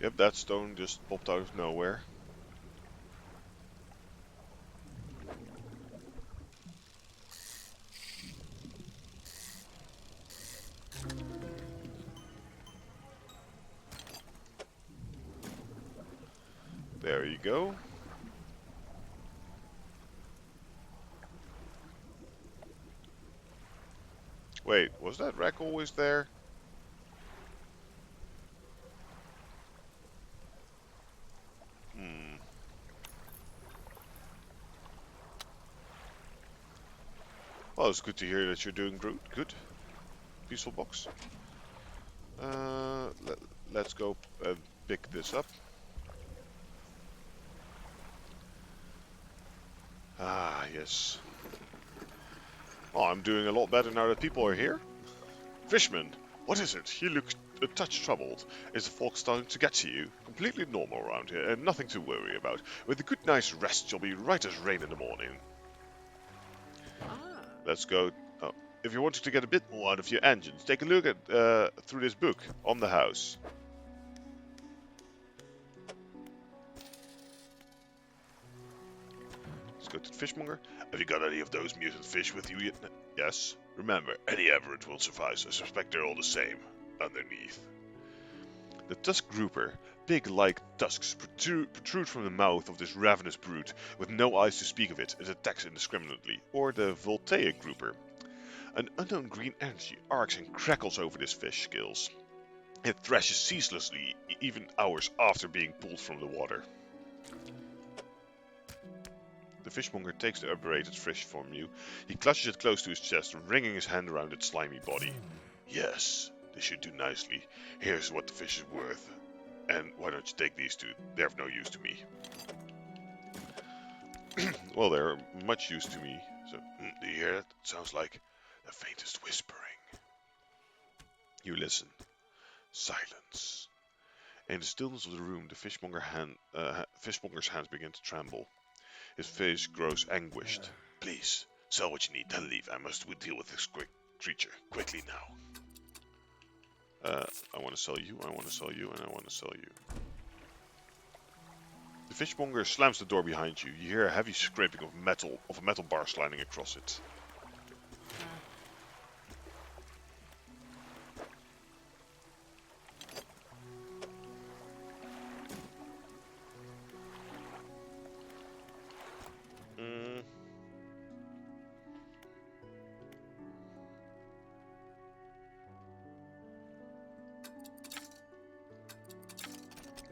A: Yep, that stone just popped out of nowhere. There you go. Wait, was that wreck always there? Hmm. Well, it's good to hear that you're doing good. Peaceful box. Let's go pick this up. Ah, yes. Oh, I'm doing a lot better now that people are here. Fishman, what is it? You look a touch troubled. Is the fog starting to get to you? Completely normal around here, and nothing to worry about. With a good night's rest, you'll be right as rain in the morning. Let's go. Oh, if you wanted to get a bit more out of your engines, take a look at through this book on the house. Let's go to the fishmonger. Have you got any of those mutant fish with you yet? Yes. Remember, any average will suffice. I suspect they're all the same underneath. The tusk grouper, pig-like tusks protrude from the mouth of this ravenous brute. With no eyes to speak of it attacks indiscriminately. Or the voltaic grouper. An unknown green energy arcs and crackles over this fish scales. It thrashes ceaselessly, even hours after being pulled from the water. The fishmonger takes the aberrated fish from you. He clutches it close to his chest, wringing his hand around its slimy body. Yes, this should do nicely. Here's what the fish is worth. And why don't you take these two? They're of no use to me. Well, they're much use to me. So, do you hear that? It sounds like the faintest whispering. You listen. Silence. In the stillness of the room, the fishmonger's hands begin to tremble. His face grows anguished. Please, sell what you need, then leave. I must deal with this creature quickly now. I want to sell you, I want to sell you, and I want to sell you. The fishmonger slams the door behind you. You hear a heavy scraping of a metal bar sliding across it.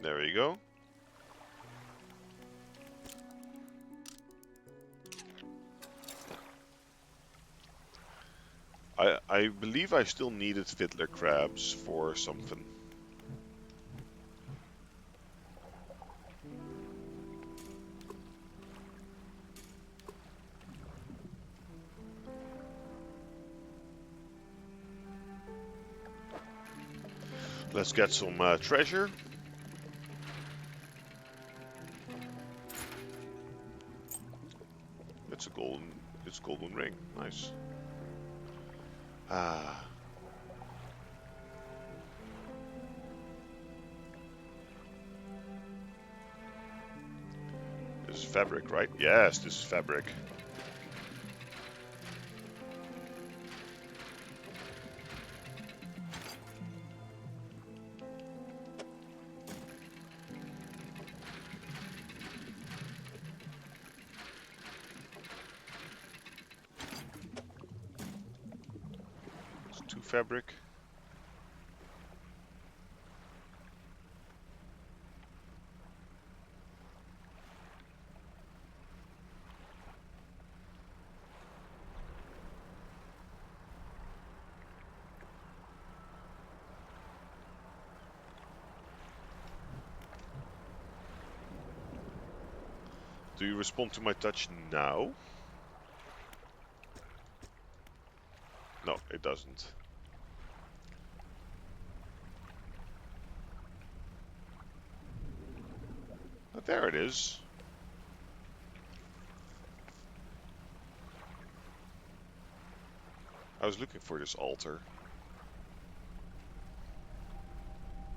A: There you go. I believe I still needed fiddler crabs for something. Let's get some treasure. It's a golden ring. Nice. Ah. This is fabric, right? Yes, this is fabric. It's 2 fabric. Do you respond to my touch now? No, it doesn't. But there it is. I was looking for this altar.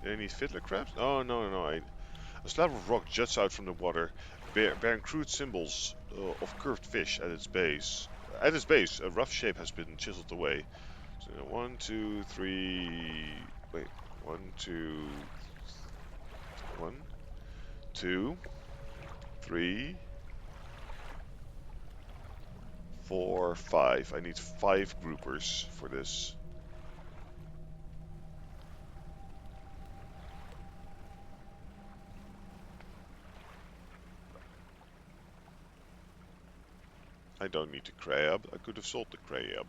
A: Any fiddler crabs? Oh, no, no, no. A slab of rock juts out from the water, bearing crude symbols of curved fish at its base. At its base, a rough shape has been chiseled away. So, 1, 2, 3... Wait. 1, 2... 1, 2, 3, 4, 5. I need 5 groupers for this. I don't need the crab. I could have sold the crab.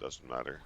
A: Doesn't matter.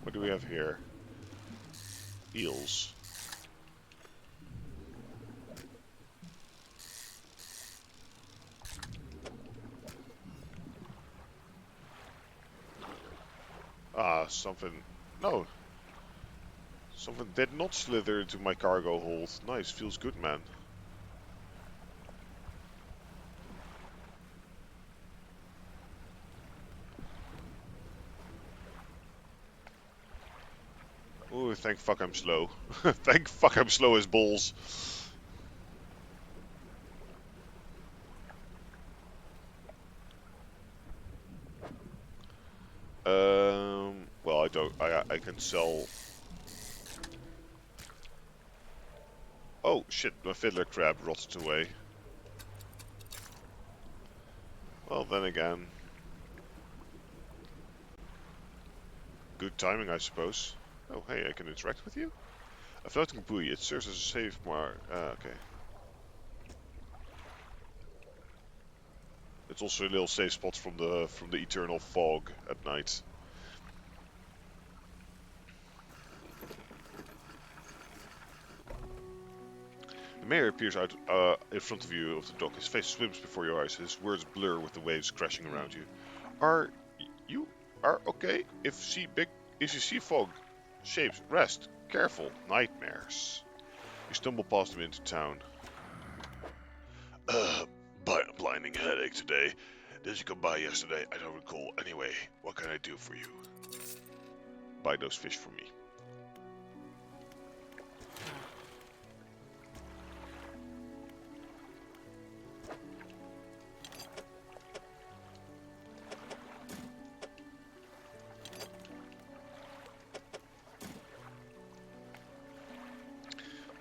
A: What do we have here? Eels. Ah, something... No! Something did not slither into my cargo hold. Nice, feels good, man. Ooh, thank fuck I'm slow. Thank fuck I'm slow as balls. Well, I don't... I can sell... Oh, shit, my fiddler crab rotted away. Well, then again... Good timing, I suppose. Oh, hey, I can interact with you? A floating buoy. It serves as a safe mark. Okay. It's also a little safe spot from the eternal fog at night. The mayor appears out in front of you of the dock. His face swims before your eyes. His words blur with the waves crashing around you. You are okay? If you see fog shapes, rest. Careful. Nightmares. You stumble past him into town. Blinding headache today. Did you come by yesterday? I don't recall. Anyway, what can I do for you? Buy those fish for me.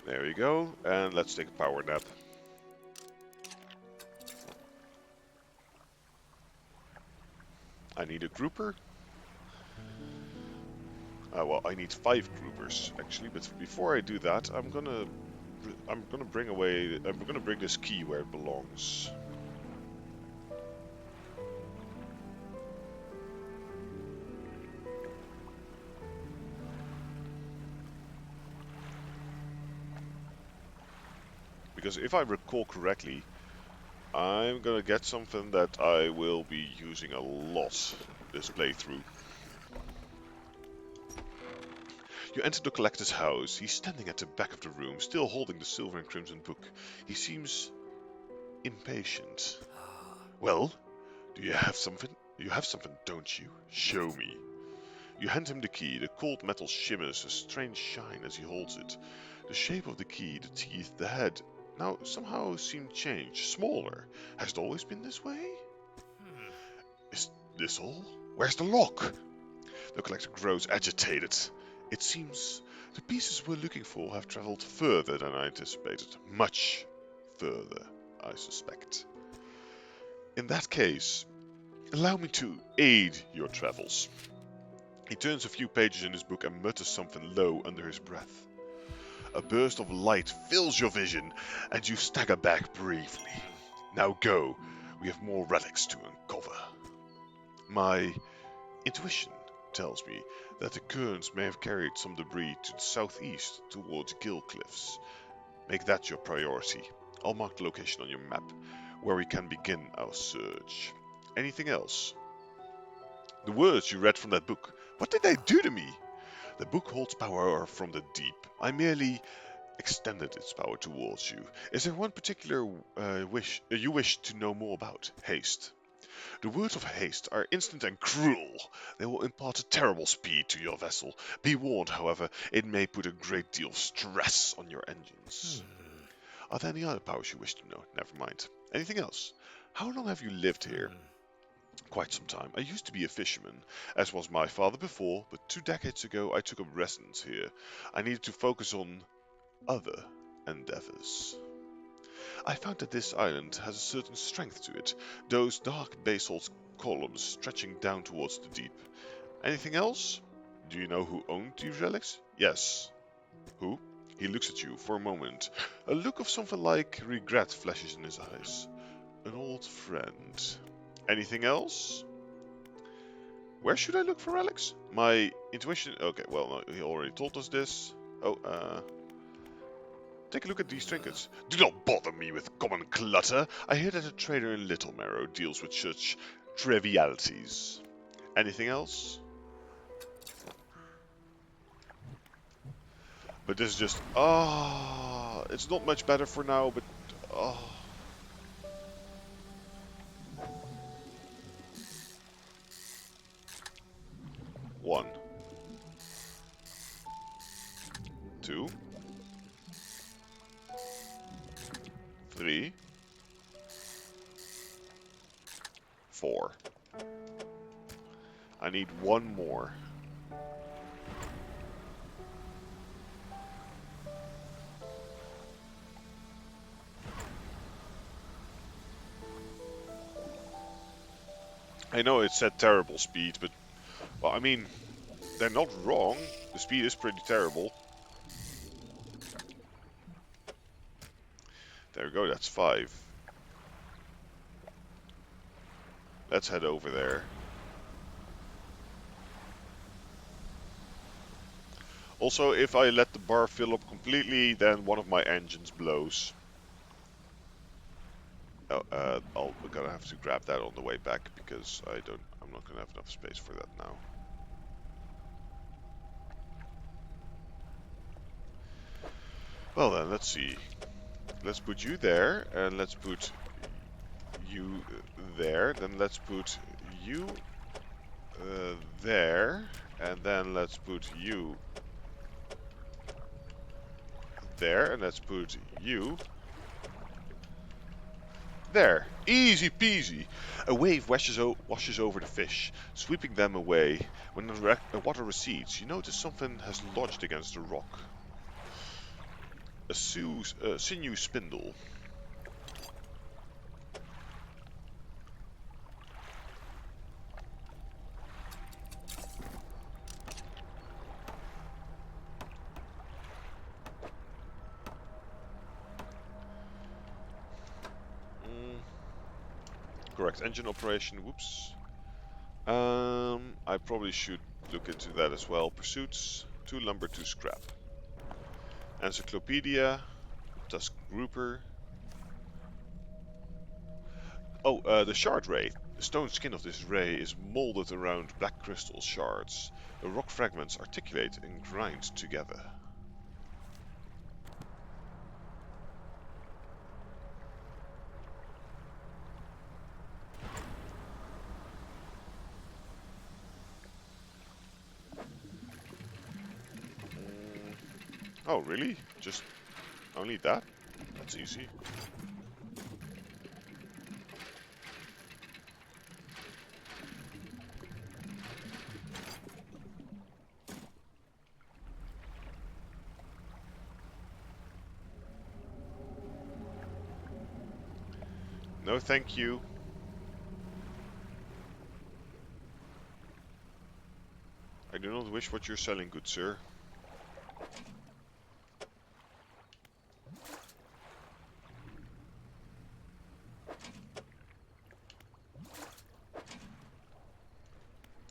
A: There we go, and let's take a power nap. I need a grouper. Well, I need 5 groupers actually, but before I do that, I'm gonna bring this key where it belongs. Because if I recall correctly, I'm gonna get something that I will be using a lot this playthrough. You enter the collector's house. He's standing at the back of the room, still holding the silver and crimson book. He seems impatient. Well, do you have something? You have something, don't you? Show me. You hand him the key. The cold metal shimmers a strange shine as he holds it. The shape of the key, the teeth, the head, now somehow seem changed, smaller. Has it always been this way? Is this all? Where's the lock? The collector grows agitated. It seems the pieces we're looking for have traveled further than I anticipated. Much further, I suspect. In that case, allow me to aid your travels. He turns a few pages in his book and mutters something low under his breath. A burst of light fills your vision, and you stagger back briefly. Now go, we have more relics to uncover. My intuition tells me that the currents may have carried some debris to the southeast towards Gill Cliffs. Make that your priority. I'll mark the location on your map, where we can begin our search. Anything else? The words you read from that book, what did they do to me? The book holds power from the deep. I merely extended its power towards you. Is there one particular wish you wish to know more about? Haste. The words of haste are instant and cruel. They will impart a terrible speed to your vessel. Be warned, however, it may put a great deal of stress on your engines. Are there any other powers you wish to know? Never mind. Anything else? How long have you lived here? Quite some time. I used to be a fisherman, as was my father before, but 2 decades ago I took up residence here. I needed to focus on other endeavors. I found that this island has a certain strength to it, those dark basalt columns stretching down towards the deep. Anything else? Do you know who owned these relics? Yes. Who? He looks at you for a moment. A look of something like regret flashes in his eyes. An old friend. Anything else? Where should I look for relics? My intuition... Okay, well, no, he already told us this. Take a look at these trinkets. Do not bother me with common clutter. I hear that a trader in Little Marrow deals with such trivialities. Anything else? But this is just... it's not much better for now, but... 1, 2, 3, 4. I need 1 more. I know it said terrible speed, but, well, I mean, they're not wrong. The speed is pretty terrible. There we go, that's 5. Let's head over there. Also, if I let the bar fill up completely, then one of my engines blows. I'm gonna have to grab that on the way back because I'm not gonna have enough space for that now. Well then, let's see. Let's put you there, and let's put you there. Then let's put you there, and then let's put you there, and let's put you there. Easy peasy. A wave washes over the fish, sweeping them away. When the water recedes, you notice something has lodged against the rock. A sinew spindle. Correct. Engine operation. Whoops. I probably should look into that as well. Pursuits. 2 lumber, 2 scrap. Encyclopedia. Tusk grouper. Oh, the shard ray. The stone skin of this ray is molded around black crystal shards. The rock fragments articulate and grind together. Oh, really? Just only that? That's easy. No, thank you. I do not wish what you're selling, good sir.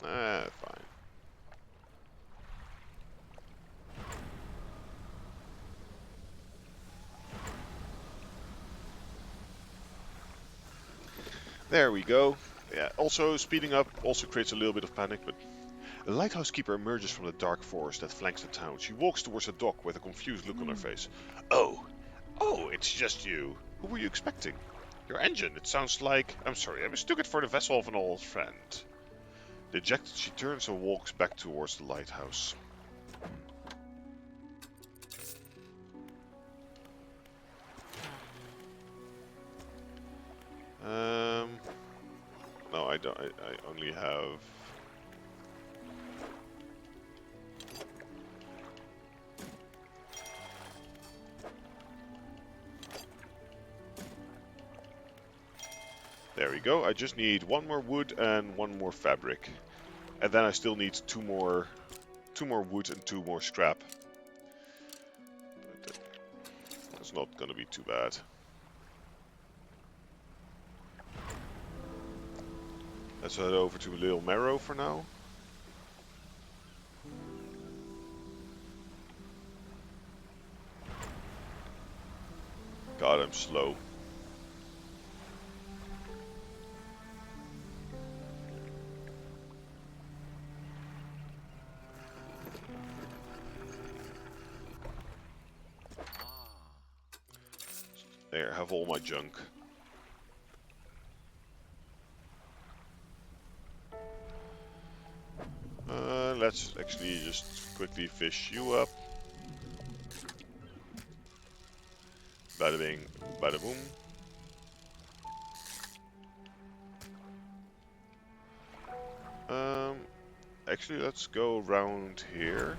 A: Ah, fine. There we go. Yeah, also speeding up also creates a little bit of panic, but a lighthouse keeper emerges from the dark forest that flanks the town. She walks towards the dock with a confused look on her face. Oh, it's just you. Who were you expecting? Your engine, it sounds like... I'm sorry, I mistook it for the vessel of an old friend. Dejected, she turns and walks back towards the lighthouse. No, I don't. I only have... There we go. I just need one more wood and one more fabric. And then I still need two more wood and two more scrap. But that's not gonna be too bad. Let's head over to Little Marrow for now. God, I'm slow. There, have all my junk. Let's actually just quickly fish you up. Bada bing, bada boom. Actually, let's go around here.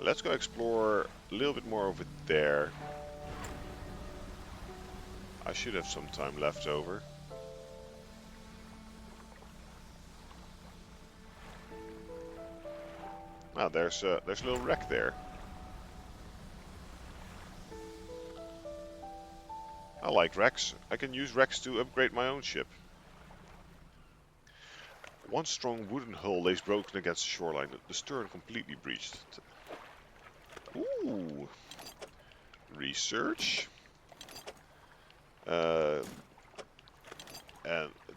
A: Let's go explore a little bit more over there. I should have some time left over. Ah, there's a little wreck there. I like wrecks. I can use wrecks to upgrade my own ship. One strong wooden hull lays broken against the shoreline, the stern completely breached. Ooh. Research. And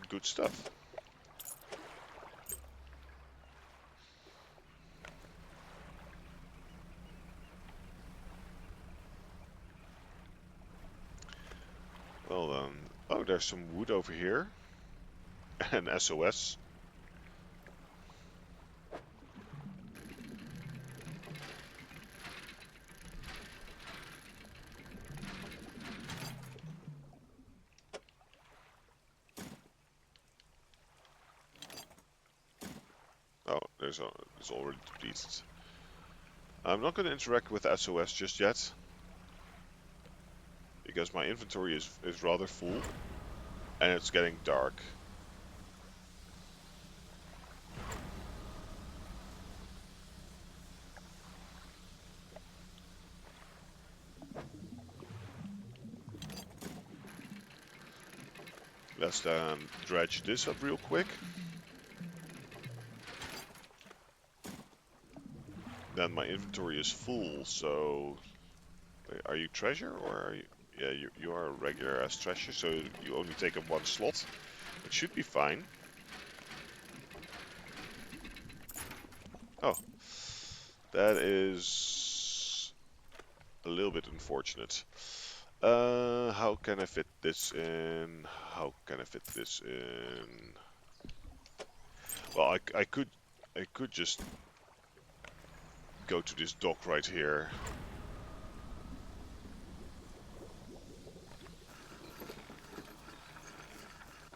A: good stuff. Well then. Oh, there's some wood over here. And SOS. Oh, it's already depleted. I'm not going to interact with SOS just yet. Because my inventory is rather full. And it's getting dark. Let's then dredge this up real quick. Then my inventory is full, so... Are you treasure or are you... Yeah, you are a regular as treasure, so you only take up one slot. It should be fine. Oh. That is... a little bit unfortunate. How can I fit this in? How can I fit this in? Well, I could just go to this dock right here.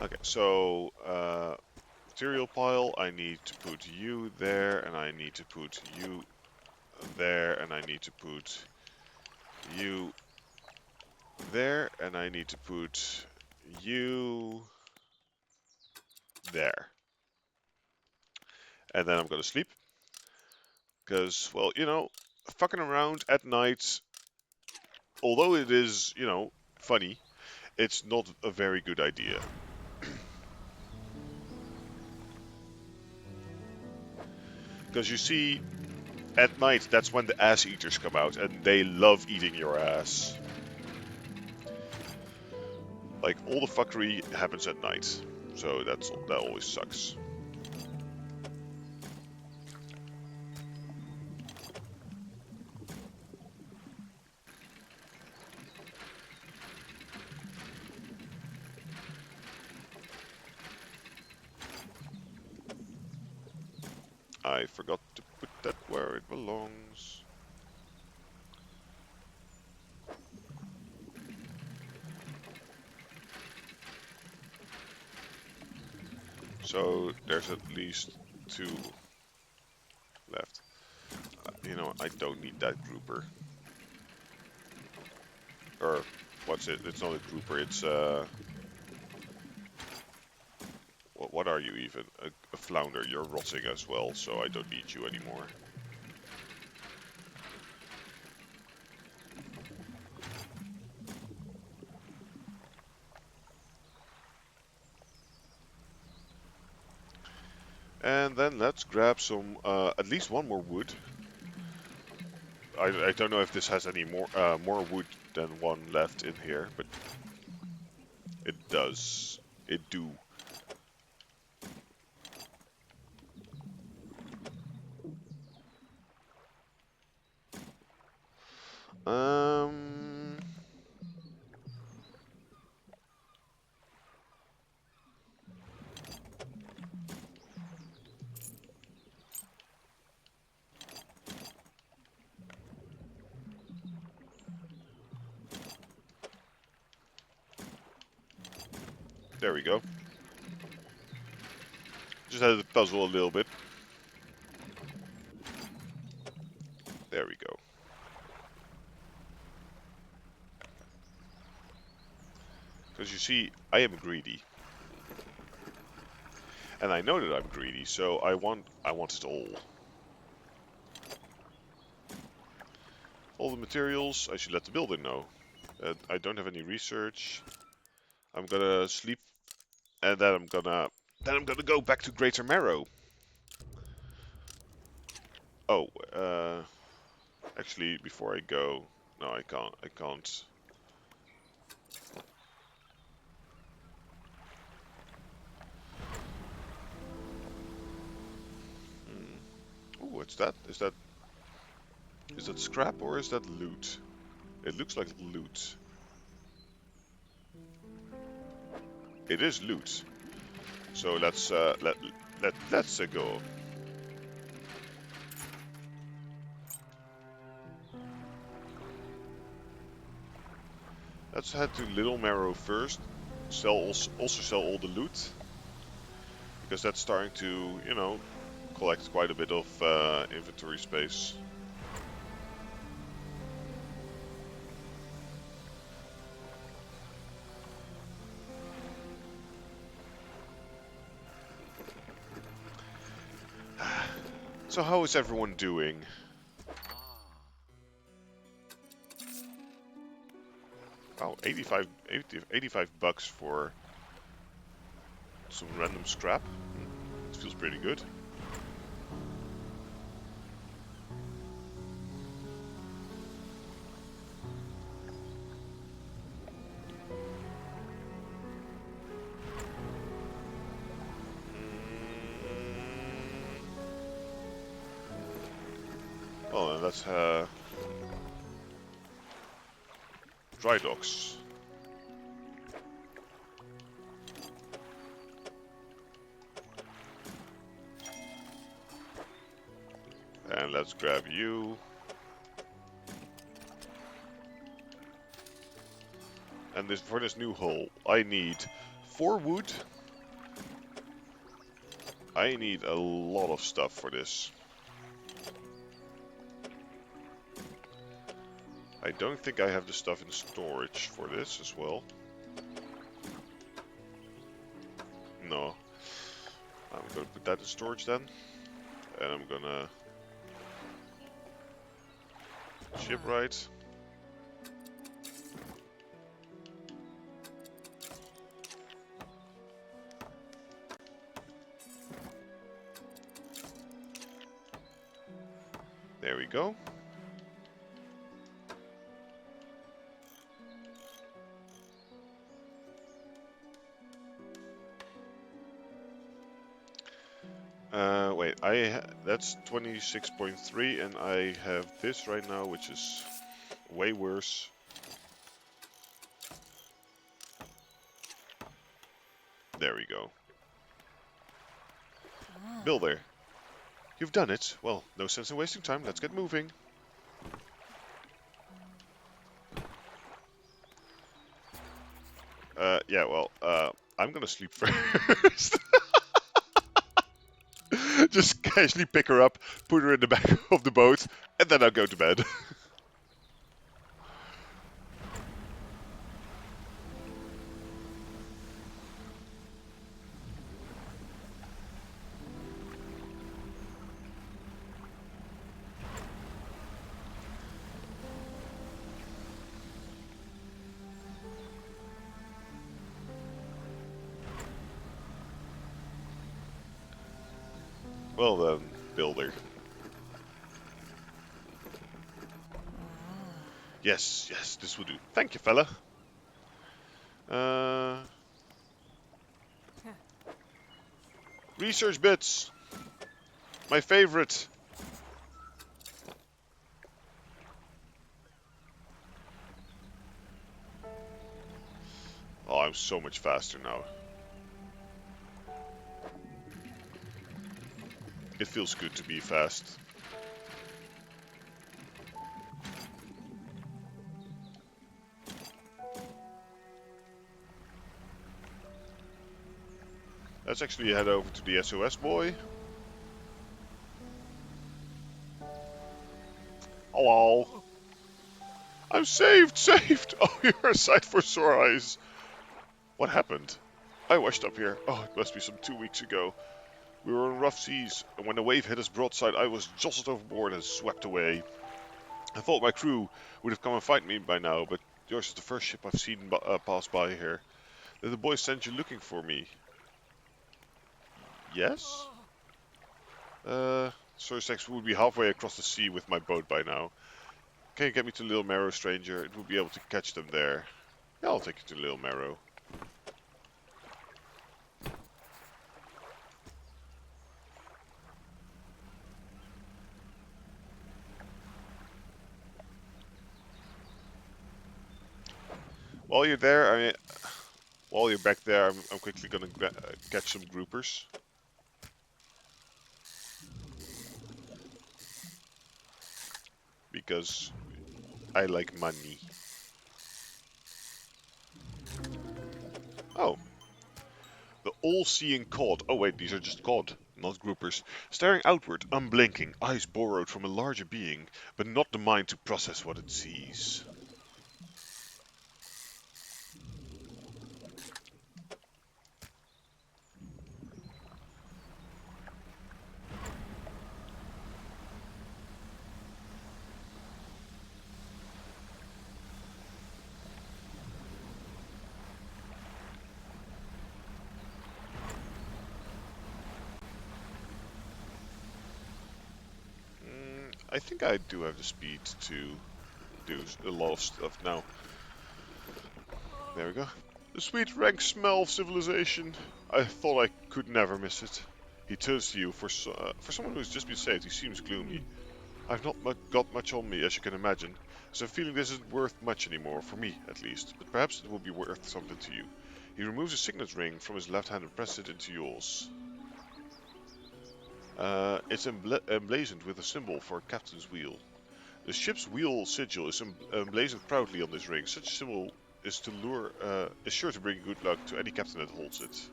A: Okay, so material pile, I need to put you there, and I need to put you there, and I need to put you there, and I need to put you there. And then I'm gonna sleep. Because, well, you know, fucking around at night, although it is, you know, funny, it's not a very good idea. Because you see, at night, that's when the ass eaters come out, and they love eating your ass. Like, all the fuckery happens at night. So that always sucks. I forgot to put that where it belongs. So there's at least 2 left. You know, I don't need that grouper. Or, what's it? It's not a grouper, it's what are you even? A flounder. You're rotting as well, so I don't need you anymore. And then let's grab some, at least 1 more wood. I don't know if this has any more wood than 1 left in here, but it does. It do. Um, there we go. Just had to puzzle a little bit. There we go. Because you see, I am greedy. And I know that I'm greedy, so I want it all. All the materials, I should let the builder know. I don't have any research. I'm gonna sleep, and then I'm gonna go back to Greater Marrow. Oh, actually, before I go, no, I can't. I can't. Oh, what's that? Is that scrap or is that loot? It looks like loot. It is loot. So let's let's go. Let's head to Little Marrow first. Also sell all the loot, because that's starting to, you know, collect quite a bit of inventory space. So how is everyone doing? Wow, 85 bucks for some random scrap. It feels pretty good. Well, and that's dry docks. And let's grab you. And this for this new hull, I need 4 wood. I need a lot of stuff for this. I don't think I have the stuff in storage for this as well. No. I'm going to put that in storage then. and I'm gonna shipwright. There we go. Wait, that's 26.3 and I have this right now, which is way worse. There we go. Builder, you've done it. Well, no sense in wasting time. Let's get moving. Yeah, well, I'm gonna sleep first. Just casually pick her up, put her in the back of the boat, and then I'll go to bed. Well then, builder. Yes, yes, this will do. Thank you, fella. Research bits. My favorite. Oh, I'm so much faster now. It feels good to be fast. Let's actually head over to the SOS boy. Hello. I'm saved, saved! Oh, you're a sight for sore eyes. What happened? I washed up here. Oh, it must be some 2 weeks ago. We were on rough seas, and when the wave hit us broadside, I was jostled overboard and swept away. I thought my crew would have come and find me by now, but yours is the first ship I've seen pass by here. Did the boys send you looking for me? Yes? Sursex would be halfway across the sea with my boat by now. Can you get me to Little Marrow, stranger? It would be able to catch them there. Yeah, I'll take you to Little Marrow. While you're there, while you're back there, I'm quickly gonna catch some groupers. Because I like money. Oh. The all-seeing cod. Oh wait, these are just cod, not groupers. Staring outward, unblinking, eyes borrowed from a larger being, but not the mind to process what it sees. I think I do have the speed to do a lot of stuff now. There we go. The sweet rank smell of civilization. I thought I could never miss it. He turns to you. For someone who's just been saved, he seems gloomy. I've not got much on me, as you can imagine, so I'm feeling this isn't worth much anymore, for me at least, but perhaps it will be worth something to you. He removes a signet ring from his left hand and presses it into yours. It's emblazoned with a symbol for a captain's wheel. The ship's wheel sigil is emblazoned proudly on this ring. Such a symbol is sure to bring good luck to any captain that holds it.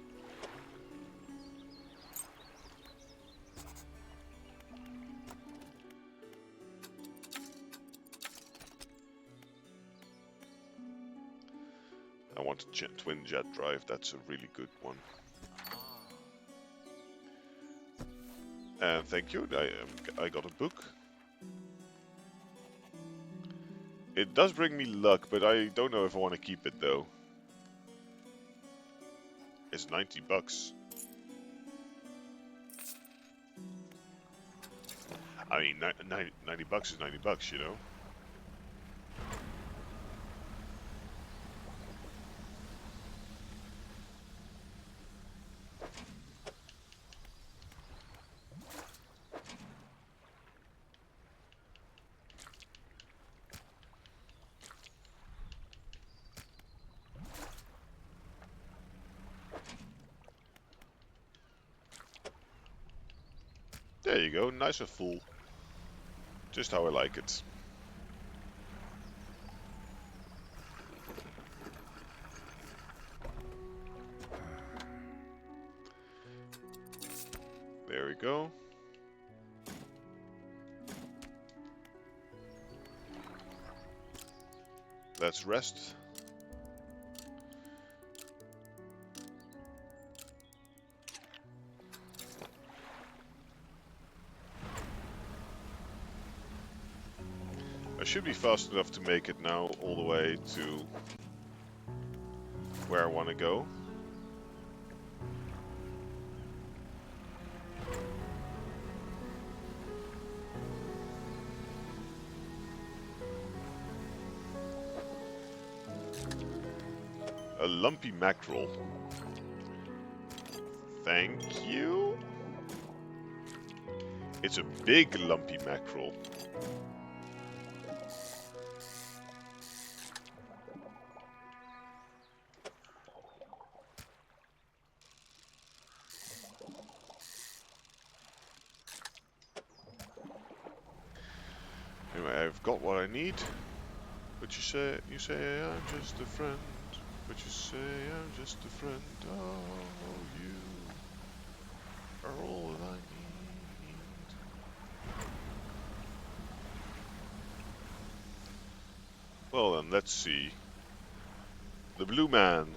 A: I want a twin jet drive, that's a really good one. And thank you, I got a book. It does bring me luck, but I don't know if I want to keep it though. It's 90 bucks. I mean, 90 bucks is 90 bucks, you know? There you go, nice and full. Just how I like it. There we go. Let's rest. I should be fast enough to make it now all the way to where I want to go. A lumpy mackerel. Thank you. It's a big lumpy mackerel. Anyway, I've got what I need. But you say I'm just a friend. But you say I'm just a friend. Oh, you are all that I need. Well then, let's see. The Blue Man.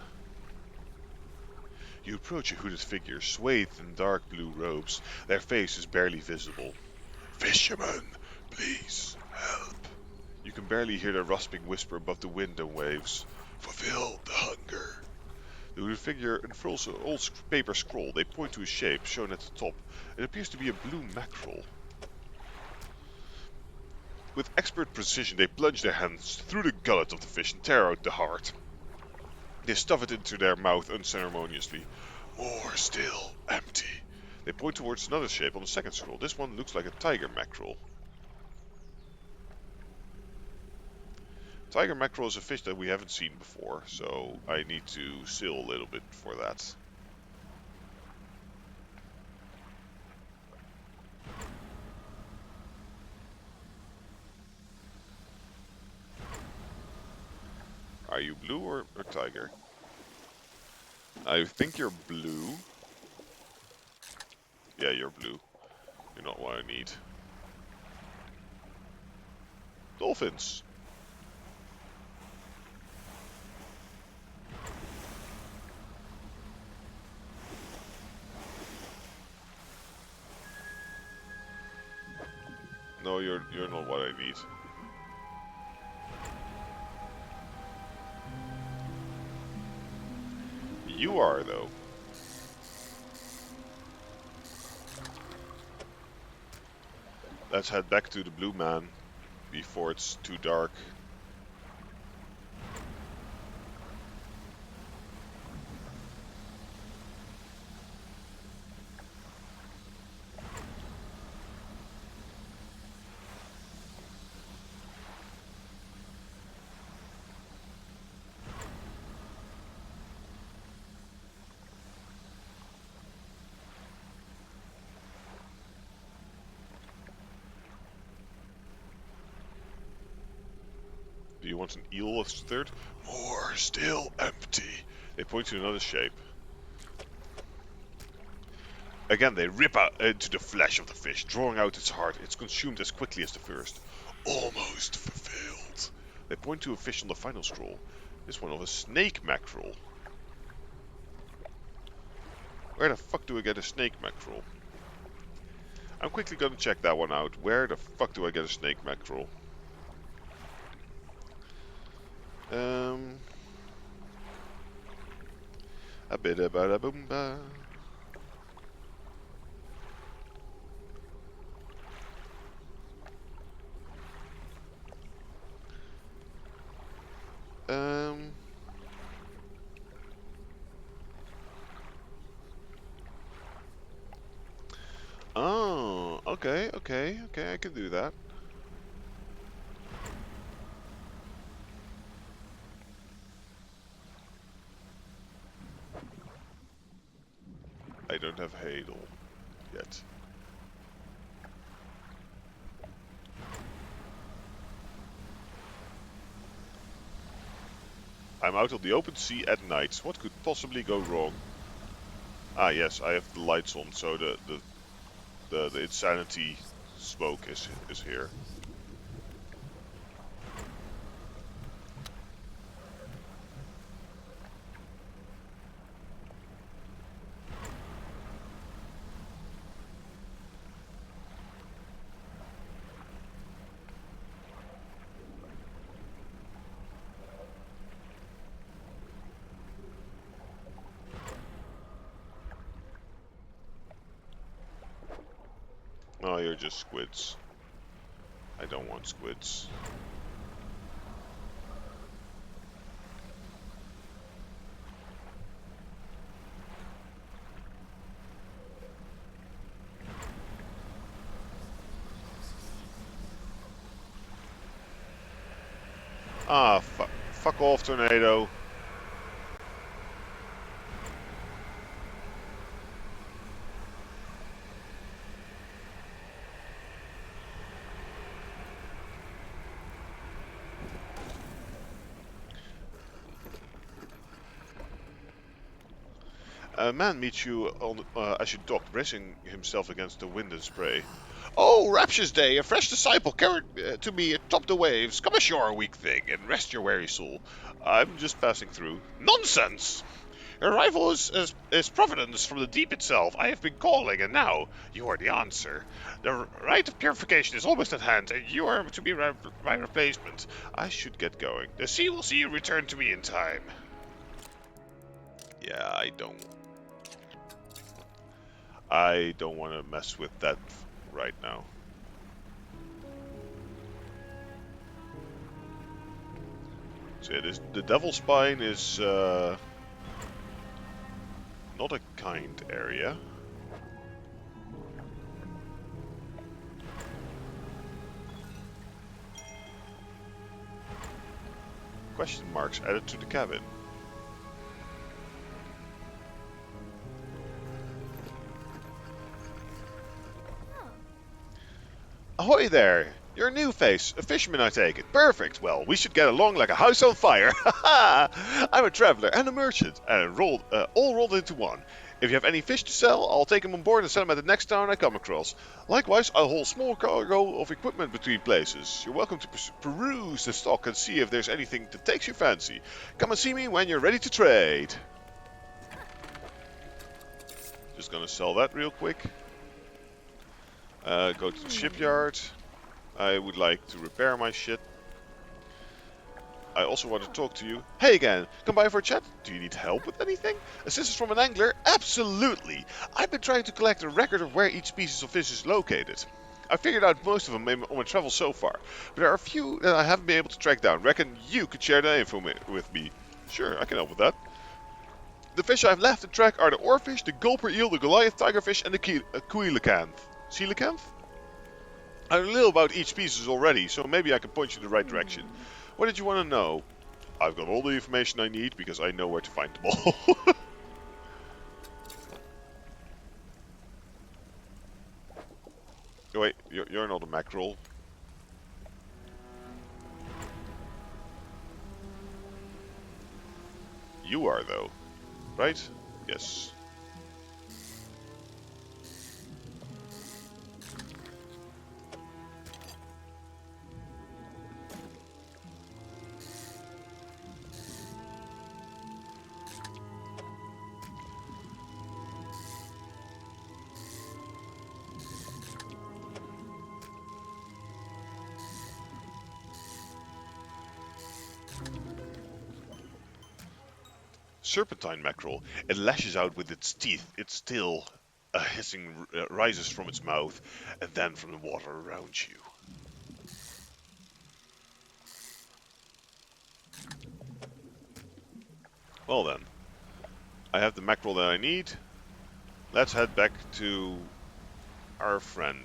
A: You approach a hooded figure, swathed in dark blue robes. Their face is barely visible. Fisherman, please help. You can barely hear the rasping whisper above the wind and waves. Fulfill the hunger. The hooded figure unfurls an old paper scroll. They point to a shape shown at the top. It appears to be a blue mackerel. With expert precision, they plunge their hands through the gullet of the fish and tear out the heart. They stuff it into their mouth unceremoniously. More still, empty. They point towards another shape on the second scroll. This one looks like a tiger mackerel. Tiger mackerel is a fish that we haven't seen before, so I need to sail a little bit for that. Are you blue or tiger? I think you're blue. Yeah, you're blue. You're not what I need. Dolphins! No, you're not what I need. You are, though. Let's head back to the Blue Man before it's too dark. Do you want an eel as third? More still empty. They point to another shape. Again, they rip out into the flesh of the fish, drawing out its heart. It's consumed as quickly as the first. Almost fulfilled. They point to a fish on the final scroll. This one of a snake mackerel. Where the fuck do I get a snake mackerel? I'm quickly gonna check that one out. Where the fuck do I get a snake mackerel? A bit about a boomba. Oh, okay, I can do that. I don't have Hadel yet. I'm out on the open sea at night. What could possibly go wrong? Ah, yes, I have the lights on, so the insanity smoke is here. Oh, you're just squids. I don't want squids. Ah, fuck off, tornado. A man meets you on, as you dock, bracing himself against the wind and spray. Oh, rapturous day! A fresh disciple carried to me atop the waves. Come ashore, weak thing, and rest your weary soul. I'm just passing through. Nonsense! Your arrival is providence from the deep itself. I have been calling, and now you are the answer. The rite of purification is almost at hand, and you are to be my replacement. I should get going. The sea will see you return to me in time. Yeah, I don't want to mess with that right now. So yeah, the Devil's Spine is not a kind area. Question marks added to the cabin. Ahoy there! You're a new face, a fisherman I take it. Perfect, well, we should get along like a house on fire. I'm a traveler and a merchant, and all rolled into one. If you have any fish to sell, I'll take them on board and sell them at the next town I come across. Likewise, I'll haul small cargo of equipment between places. You're welcome to peruse the stock and see if there's anything that takes your fancy. Come and see me when you're ready to trade. Just gonna sell that real quick. Go to the shipyard. I would like to repair my shit. I also want to talk to you. Hey again, come by for a chat? Do you need help with anything? Assistance from an angler? Absolutely! I've been trying to collect a record of where each species of fish is located. I figured out most of them on my travels so far, but there are a few that I haven't been able to track down. Reckon you could share the info with me. Sure, I can help with that. The fish I've left to track are the oarfish, the gulper eel, the Goliath tigerfish, and the coelacanth. Coelacanth? I know a little about each species already, so maybe I can point you in the right direction. What did you want to know? I've got all the information I need because I know where to find them all. Wait, you're not a mackerel. You are, though. Right? Yes. serpentine mackerel. It lashes out with its teeth. Its tail, a hissing, rises from its mouth, and then from the water around you. Well then, I have the mackerel that I need. Let's head back to our friend.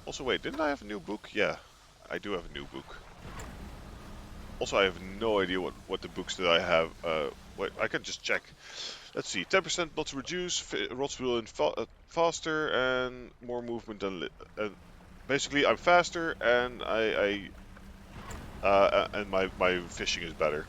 A: Also, wait, didn't I have a new book? Yeah, I do have a new book. Also, I have no idea what the books that I have. Wait, I can just check. Let's see, 10% not to reduce, rods will in faster, and more movement than. Basically, I'm faster, and and my fishing is better.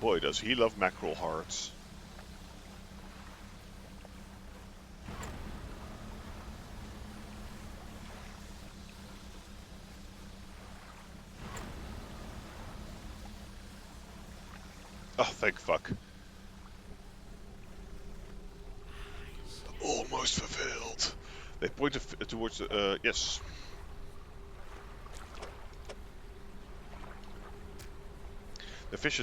A: Boy, does he love mackerel hearts. Oh, thank fuck. Almost fulfilled. They point towards the, yes. The fish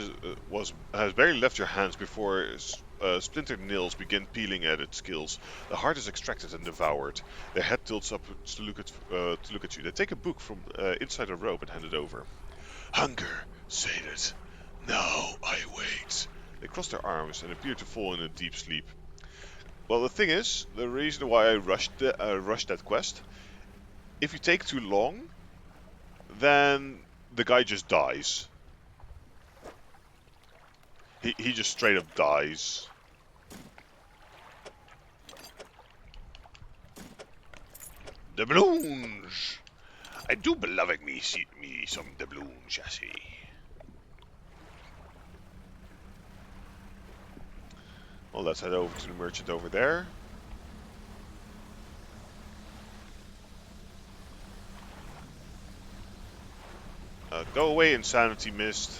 A: has barely left your hands before splintered nails begin peeling at its gills. The heart is extracted and devoured. Their head tilts up to look at you. They take a book from inside a robe and hand it over. Hunger, sated. Now I wait. They cross their arms and appear to fall in a deep sleep. Well, the thing is, the reason why I rushed that quest, if you take too long, then the guy just dies. He just straight up dies. Doubloons! I do beloved me some doubloons, Jesse. Well, let's head over to the merchant over there. Go away, insanity mist.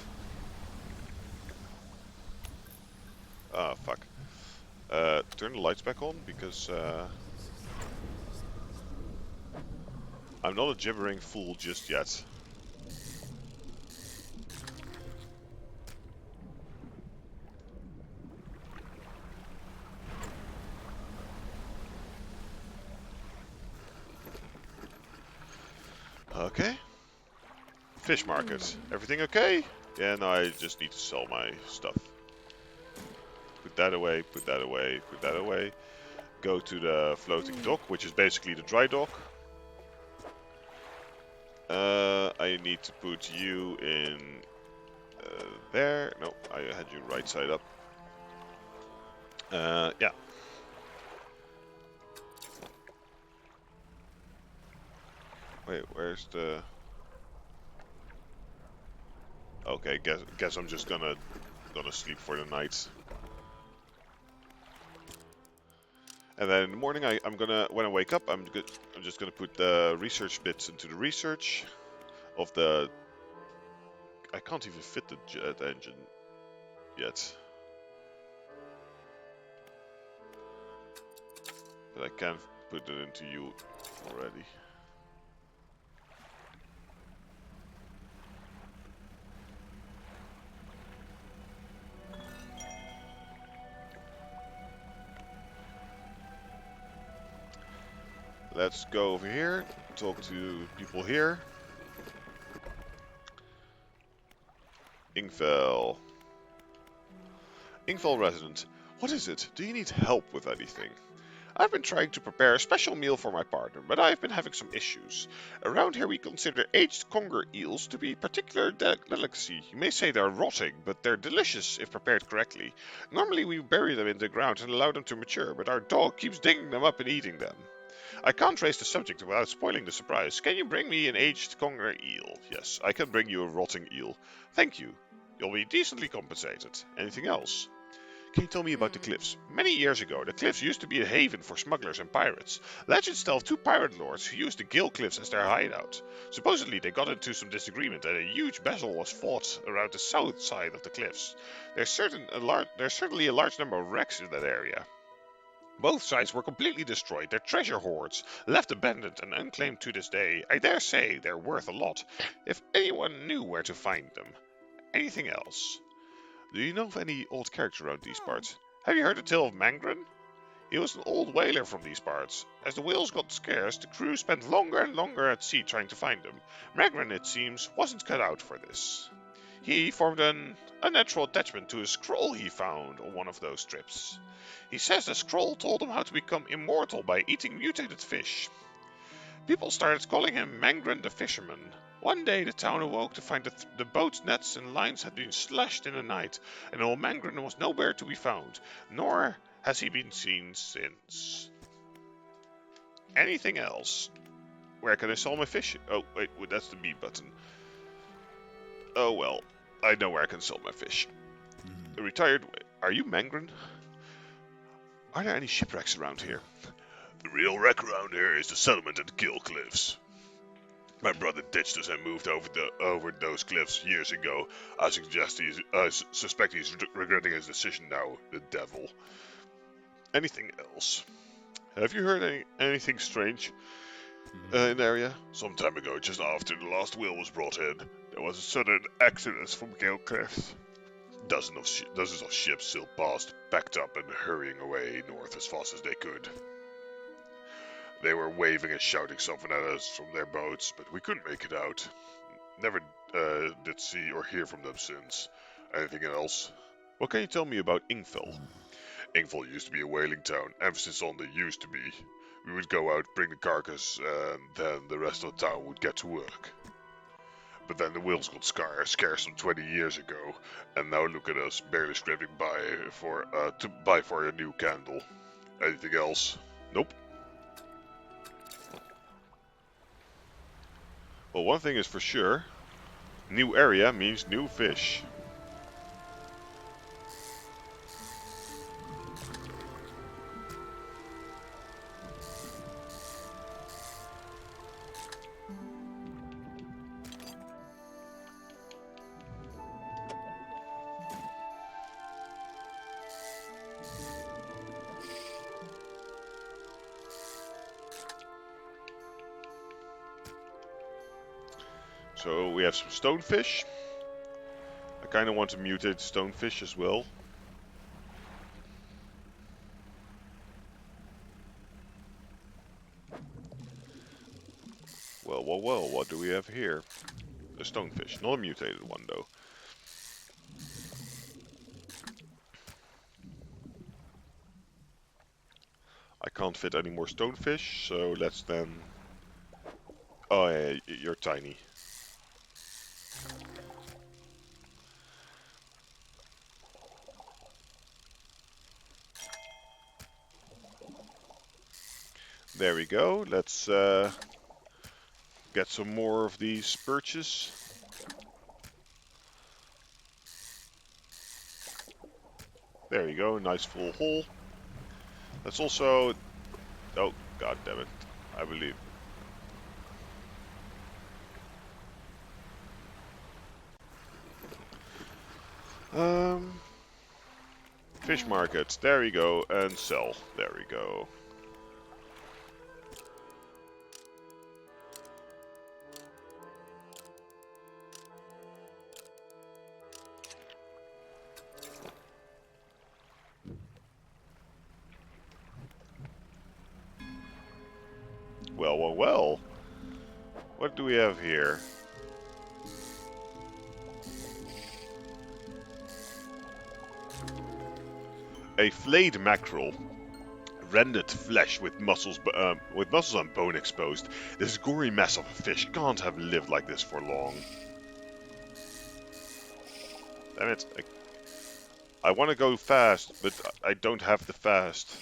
A: Ah, fuck. Turn the lights back on, because I'm not a gibbering fool just yet. Okay. Fish market. Everything okay? Yeah, no, I just need to sell my stuff. Put that away, put that away, put that away. Go to the floating dock, which is basically the dry dock. I need to put you in there. No, I had you right side up. Yeah. Wait, where's the... Okay, guess I'm just gonna sleep for the night. And then in the morning, I'm gonna, when I wake up, I'm just gonna put the research bits into the research of the... I can't even fit the jet engine yet. But I can put it into you already. Let's go over here, talk to people here. Ingvel. Ingvel resident. What is it? Do you need help with anything? I've been trying to prepare a special meal for my partner, but I've been having some issues. Around here we consider aged conger eels to be a particular delicacy. You may say they're rotting, but they're delicious if prepared correctly. Normally we bury them in the ground and allow them to mature, but our dog keeps digging them up and eating them. I can't raise the subject without spoiling the surprise. Can you bring me an aged conger eel? Yes, I can bring you a rotting eel. Thank you. You'll be decently compensated. Anything else? Can you tell me about the cliffs? Many years ago, the cliffs used to be a haven for smugglers and pirates. Legends tell of two pirate lords who used the Gale Cliffs as their hideout. Supposedly, they got into some disagreement and a huge battle was fought around the south side of the cliffs. There's certainly a large number of wrecks in that area. Both sides were completely destroyed, their treasure hoards left abandoned and unclaimed to this day. I dare say they're worth a lot, if anyone knew where to find them. Anything else? Do you know of any old character around these parts? Have you heard the tale of Mangren? He was an old whaler from these parts. As the whales got scarce, the crew spent longer and longer at sea trying to find them. Mangren, it seems, wasn't cut out for this. He formed an unnatural attachment to a scroll he found on one of those trips. He says the scroll told him how to become immortal by eating mutated fish. People started calling him Mangren the Fisherman. One day the town awoke to find that the boat's nets and lines had been slashed in the night, and old Mangren was nowhere to be found, nor has he been seen since. Anything else? Where can I sell my fish? Oh, wait, that's the B button. Oh well, I know where I can sell my fish. The retired... Are you Mangren? Are there any shipwrecks around here? The real wreck around here is the settlement at the Gill Cliffs. My brother ditched us and moved over those cliffs years ago. I suspect he's regretting his decision now, the devil. Anything else? Have you heard anything strange in the area? Some time ago, just after the last wheel was brought in, there was a sudden exodus from Gale Cliffs. Dozens of ships sailed past, packed up and hurrying away north as fast as they could. They were waving and shouting something at us from their boats, but we couldn't make it out. Never did see or hear from them since. Anything else? What can you tell me about Ingfell? Ingfell used to be a whaling town, emphasis on the used to be. We would go out, bring the carcass, and then the rest of the town would get to work. But then the whales got scarce some 20 years ago, and now look at us, barely scraping by for a new candle. Anything else? Nope. Well, one thing is for sure, new area means new fish. So we have some stonefish. I kind of want to mutate stonefish as well. Well, what do we have here? A stonefish, not a mutated one though. I can't fit any more stonefish, so let's then... Oh yeah, you're tiny. There we go, let's get some more of these perches. There you go, nice full hole. Let's also... Oh, god damn it, I believe. Fish market, there we go, and sell, there we go. Well. What do we have here? A flayed mackerel. Rendered flesh with muscles and bone exposed. This gory mess of a fish can't have lived like this for long. Damn it. I want to go fast, but I don't have the fast.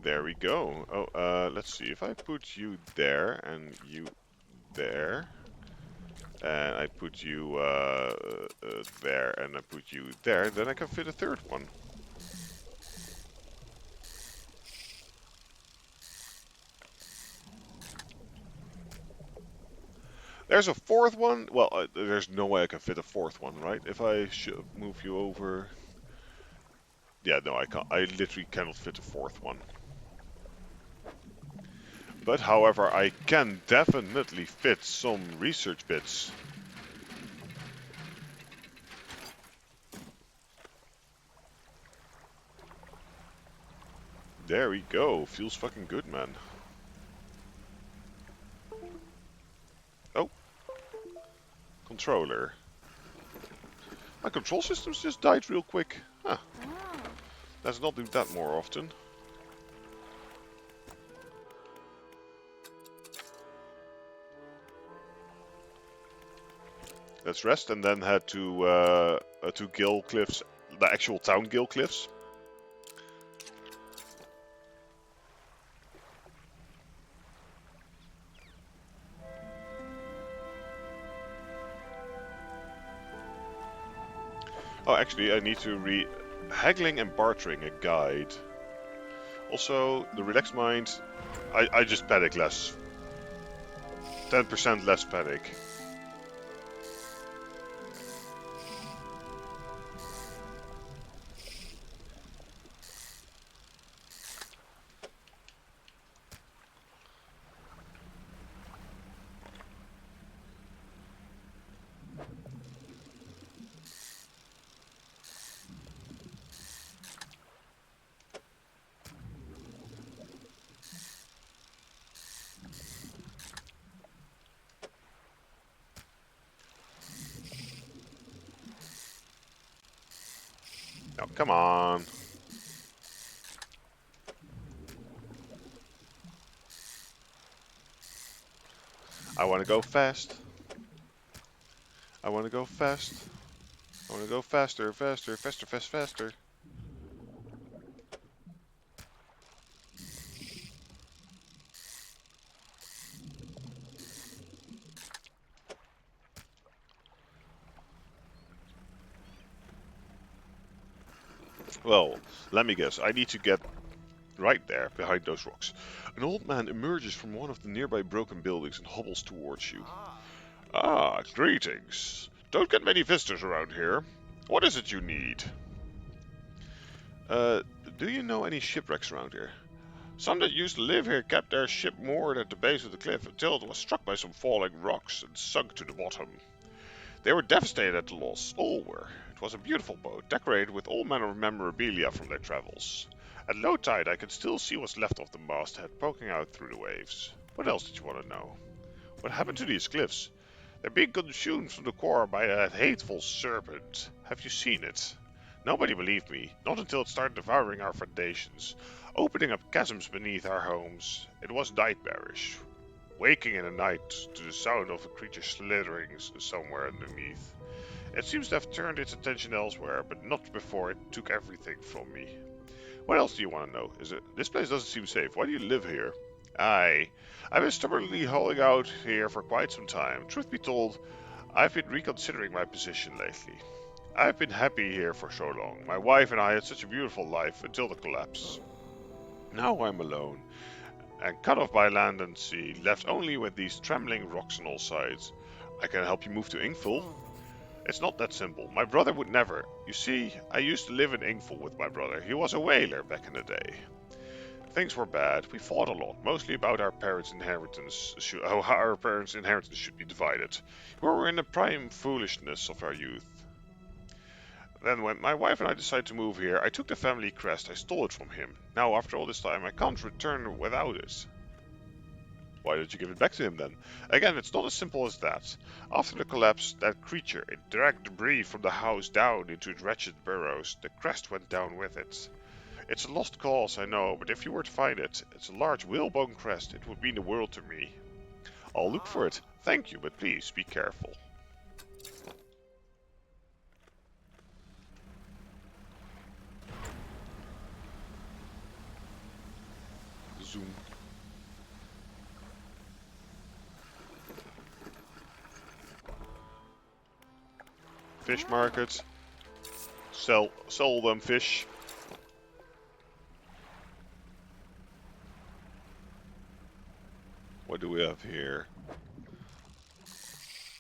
A: There we go. Oh, let's see. If I put you there and you there, and I put you there and I put you there, then I can fit a third one. There's a fourth one. Well, there's no way I can fit a fourth one, right? If I should move you over. Yeah, no, I can't. I literally cannot fit a fourth one. But however, I can definitely fit some research bits. There we go. Feels fucking good, man. Oh, controller. My control systems just died real quick. Huh. Let's not do that more often. Let's rest and then head to Gill Cliffs, the actual town Gill Cliffs. Oh, actually, I need to read Haggling and Bartering, a guide. Also, the Relaxed Mind, I just panic less. 10% less panic. Now, come on. I want to go fast. I want to go fast. I want to go faster, faster, faster, fast, faster. Well, let me guess. I need to get right there, behind those rocks. An old man emerges from one of the nearby broken buildings and hobbles towards you. Ah, greetings. Don't get many visitors around here. What is it you need? Uh, do you know any shipwrecks around here? Some that used to live here kept their ship moored at the base of the cliff until it was struck by some falling rocks and sunk to the bottom. They were devastated at the loss, all were. It was a beautiful boat, decorated with all manner of memorabilia from their travels. At low tide, I could still see what's left of the masthead poking out through the waves. What else did you want to know? What happened to these cliffs? They're being consumed from the core by a hateful serpent. Have you seen it? Nobody believed me, not until it started devouring our foundations, opening up chasms beneath our homes. It was nightmarish. Waking in the night to the sound of a creature slithering somewhere underneath. It seems to have turned its attention elsewhere, but not before it took everything from me. What else do you want to know? This place doesn't seem safe. Why do you live here? I've been stubbornly holding out here for quite some time. Truth be told, I've been reconsidering my position lately. I've been happy here for so long. My wife and I had such a beautiful life until the collapse. Now I'm alone, and cut off by land and sea, left only with these trembling rocks on all sides. I can help you move to Ingful. It's not that simple. My brother would never. You see, I used to live in Ingful with my brother. He was a whaler back in the day. Things were bad. We fought a lot, mostly about our parents' inheritance, how our parents' inheritance should be divided. We were in the prime foolishness of our youth. Then when my wife and I decided to move here, I took the family crest. I stole it from him. Now, after all this time, I can't return without it. Why don't you give it back to him then? Again, it's not as simple as that. After the collapse, that creature, it dragged debris from the house down into its wretched burrows. The crest went down with it. It's a lost cause, I know, but if you were to find it, it's a large whalebone crest. It would mean the world to me. I'll look for it. Thank you, but please be careful. Zoom. Fish market. Sell them fish. What do we have here?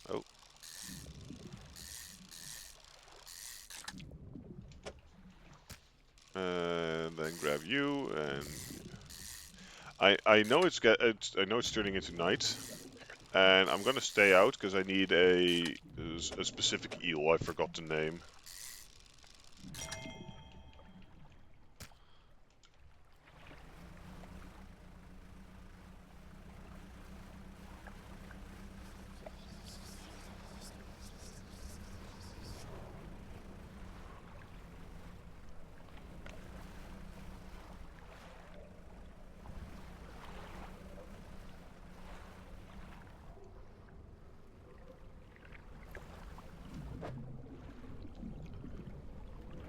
A: Oh. And then grab you, and I know I know it's turning into night, and I'm gonna stay out because I need a specific eel. I forgot the name.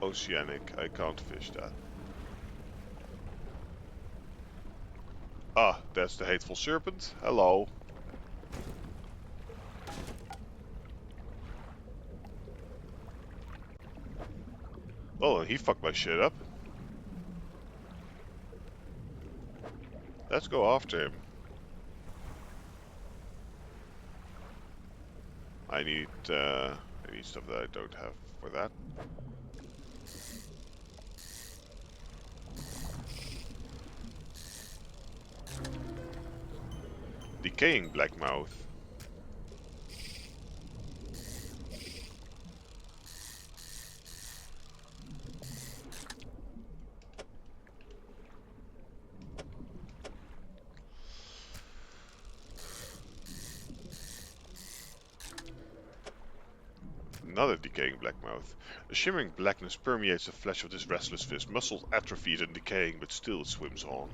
A: Oceanic. I can't fish that. Ah, that's the hateful serpent. Hello. Oh, and he fucked my shit up. Let's go after him. I need stuff that I don't have for that. Decaying blackmouth. Another decaying blackmouth. A shimmering blackness permeates the flesh of this restless fish, muscles atrophied and decaying, but still it swims on.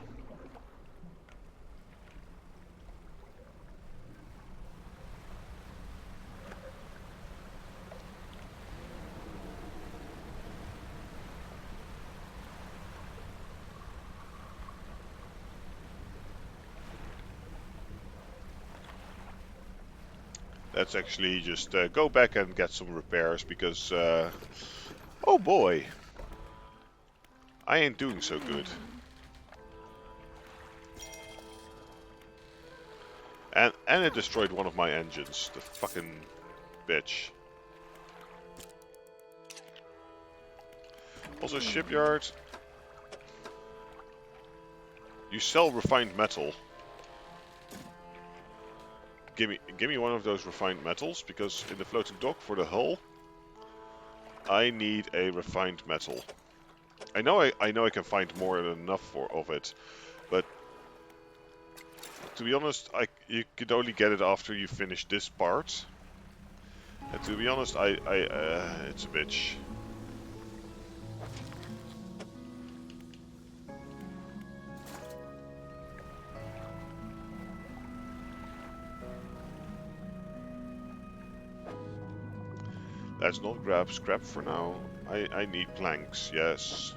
A: Let's actually just go back and get some repairs because, oh boy, I ain't doing so good. And it destroyed one of my engines, the fucking bitch. Also, shipyard. You sell refined metal. Give me one of those refined metals, because in the floating dock for the hull, I need a refined metal. I know I can find more than enough of it, but to be honest, you could only get it after you finish this part. And to be honest, it's a bitch. Let's not grab scrap for now. I need planks, yes.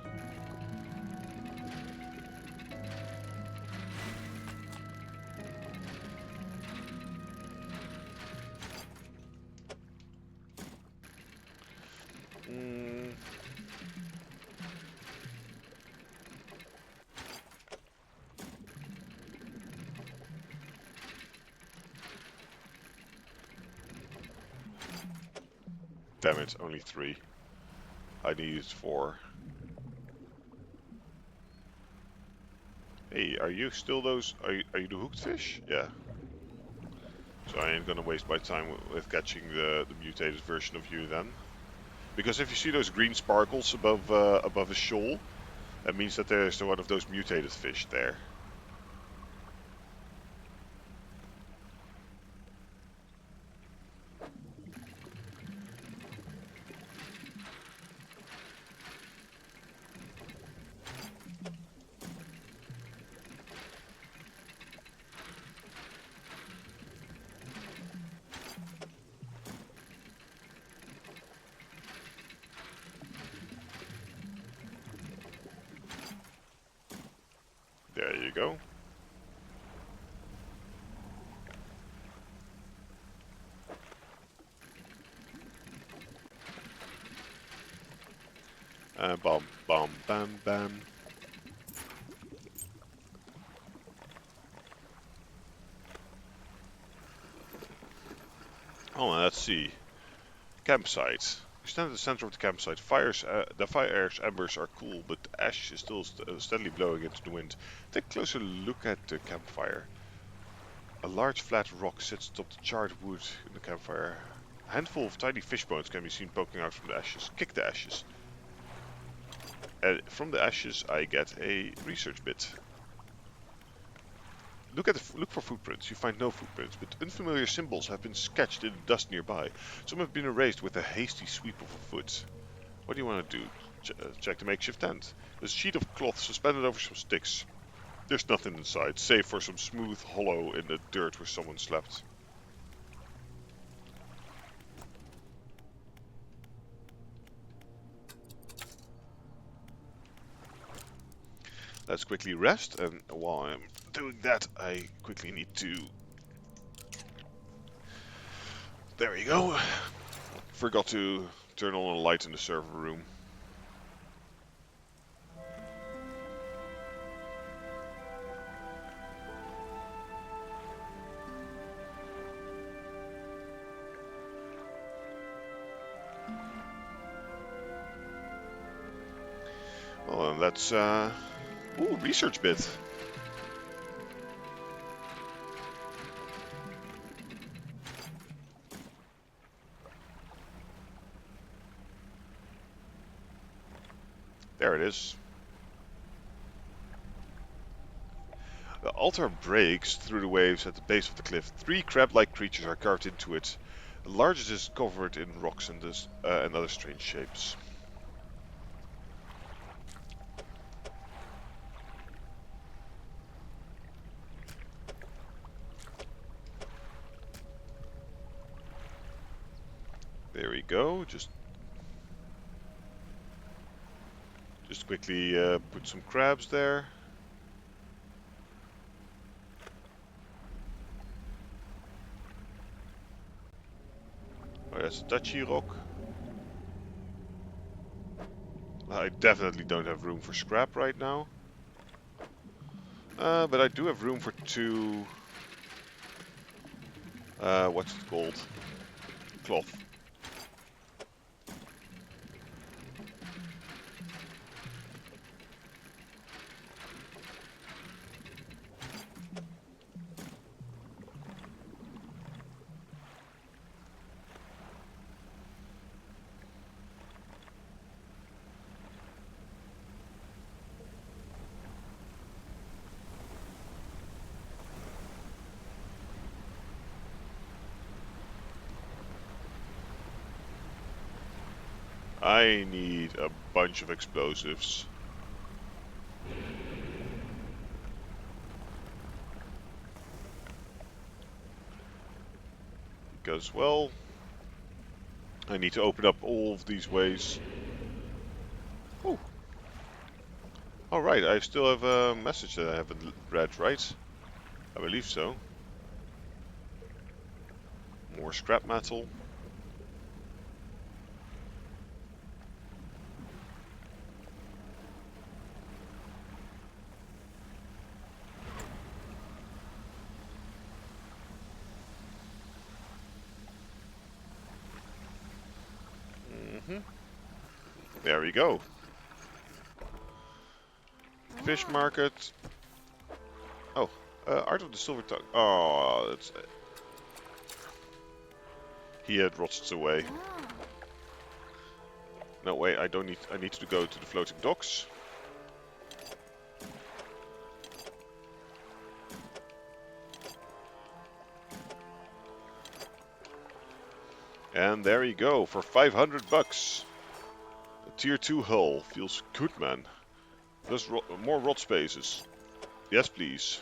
A: Damn it, only 3. I needed 4. Hey, are you still those? Are you the hooked fish? Yeah. So I ain't gonna waste my time with catching the mutated version of you then. Because if you see those green sparkles above a shoal, that means that there's one of those mutated fish there. There you go. Bam, bam, bam, bam. Oh, let's see. Campsite. You stand at the center of the campsite. The fire's embers are cool, but the ash is still steadily blowing into the wind. Take a closer look at the campfire. A large flat rock sits atop the charred wood in the campfire. A handful of tiny fish bones can be seen poking out from the ashes. Kick the ashes. And from the ashes, I get a research bit. Look for footprints. You find no footprints, but unfamiliar symbols have been sketched in the dust nearby. Some have been erased with a hasty sweep of a foot. What do you want to do? Check the makeshift tent. There's a sheet of cloth suspended over some sticks. There's nothing inside, save for some smooth hollow in the dirt where someone slept. Let's quickly rest, and while I'm doing that, I quickly need to... There we go. Forgot to turn on a light in the server room. Well, then let's... Ooh, research bit. There it is. The altar breaks through the waves at the base of the cliff. 3 crab-like creatures are carved into it. The largest is covered in rocks and other strange shapes. There we go. Just quickly put some crabs there. Oh, that's a touchy rock. I definitely don't have room for scrap right now. But I do have room for 2... what's it called? Cloth. I need a bunch of explosives. Because, well, I need to open up all of these ways. Oh. Alright, I still have a message that I haven't read, right? I believe so. More scrap metal. There we go. Fish market. Oh, Art of the Silver Tongue. Oh, that's... He had rots away. No, wait, I don't need... I need to go to the floating docks. And there you go, for 500 bucks. A tier 2 hull. Feels good, man. There's more rot spaces. Yes, please.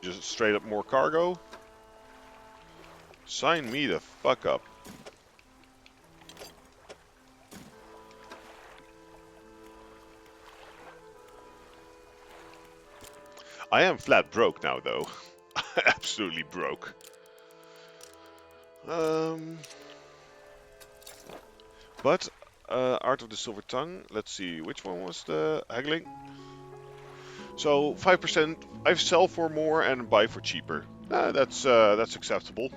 A: Just straight up more cargo. Sign me the fuck up. I am flat broke now, though. Absolutely broke. But Art of the Silver Tongue. Let's see, which one was the haggling? So 5%. I sell for more and buy for cheaper. That's acceptable.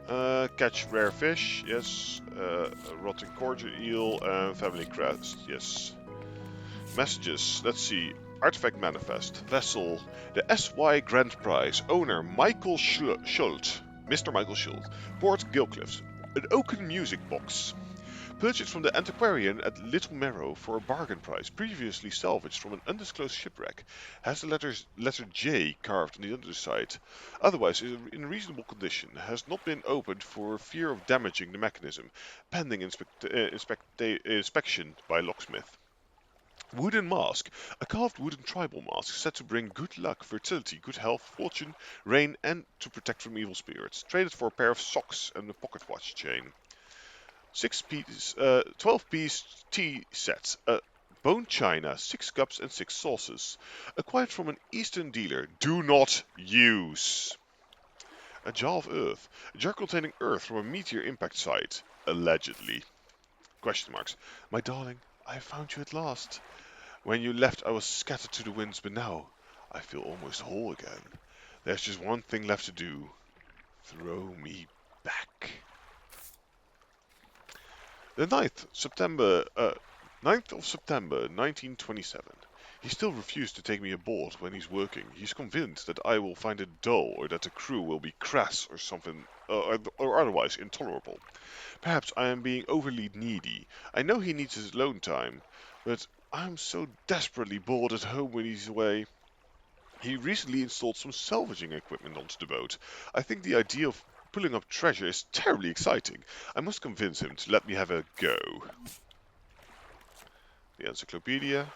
A: Catch rare fish, yes. Rotting cordial eel and family crest, yes. Messages, let's see. Artifact Manifest, Vessel, the SY Grand Prize, owner Michael Schult, Mr. Michael Schult, Port Gilcliffs, an oaken music box. Purchased from the antiquarian at Little Merrow for a bargain price, previously salvaged from an undisclosed shipwreck. Has the letter J carved on the underside. Otherwise in reasonable condition. Has not been opened for fear of damaging the mechanism. Pending inspection by locksmith. Wooden mask. A carved wooden tribal mask said to bring good luck, fertility, good health, fortune, rain, and to protect from evil spirits. Traded for a pair of socks and a pocket watch chain. 12-piece tea set. Bone china, 6 cups and 6 saucers. Acquired from an Eastern dealer. Do not use. A jar of earth. A jar containing earth from a meteor impact site. Allegedly. Question marks. My darling, I have found you at last. When you left, I was scattered to the winds, but now I feel almost whole again. There's just one thing left to do. Throw me back. The 9th of September 1927. He still refused to take me aboard when he's working. He's convinced that I will find it dull or that the crew will be crass or something or otherwise intolerable. Perhaps I am being overly needy. I know he needs his alone time, but I'm so desperately bored at home when he's away. He recently installed some salvaging equipment onto the boat. I think the idea of pulling up treasure is terribly exciting. I must convince him to let me have a go. The encyclopedia.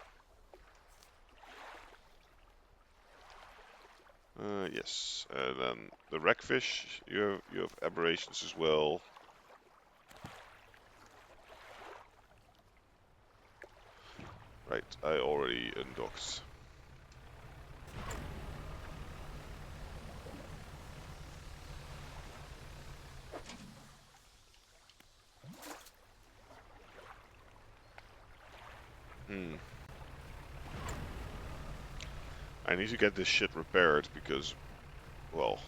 A: Yes, and then the wreckfish. You have aberrations as well. Right, I already undocked. I need to get this shit repaired because, well...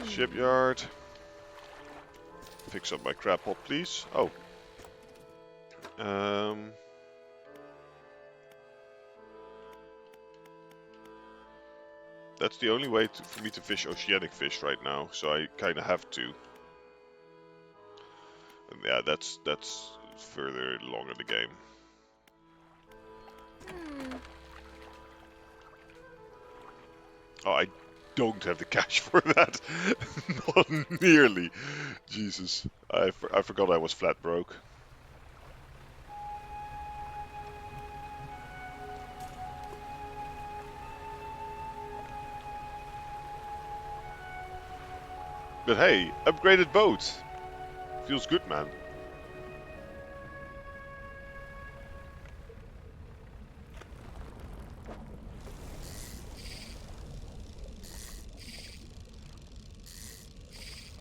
A: Shipyard. Fix up my crab pot, please. Oh. That's the only way for me to fish oceanic fish right now, so I kind of have to. And yeah, that's further along in the game. Oh, I don't have the cash for that. Not nearly. Jesus, I forgot I was flat broke. But hey, upgraded boat. Feels good, man.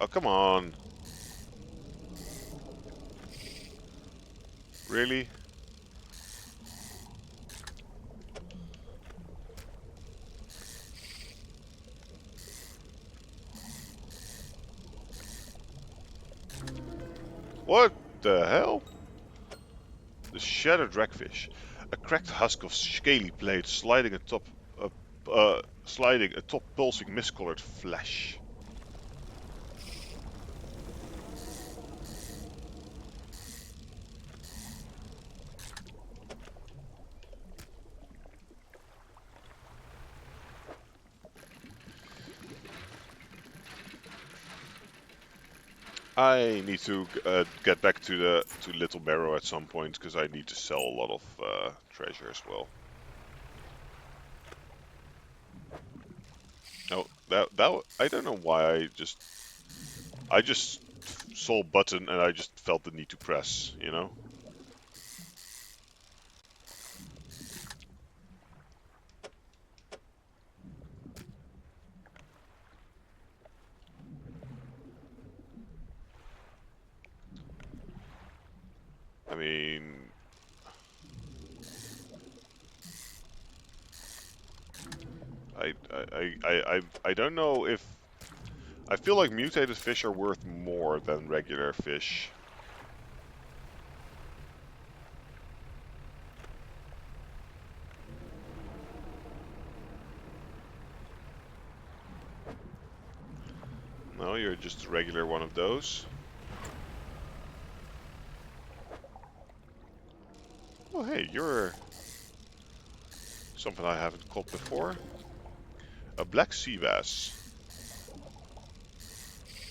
A: Oh, come on. Really? What the hell? The shattered wreckfish. A cracked husk of scaly blade sliding atop pulsing mist-colored flesh. I need to get back to Little Barrow at some point because I need to sell a lot of treasure as well. Oh, I don't know why I just saw button and I just felt the need to press, you know? I mean, I don't know if I feel like mutated fish are worth more than regular fish. No, you're just a regular one of those. Well, hey, you're something I haven't caught before. A black sea bass.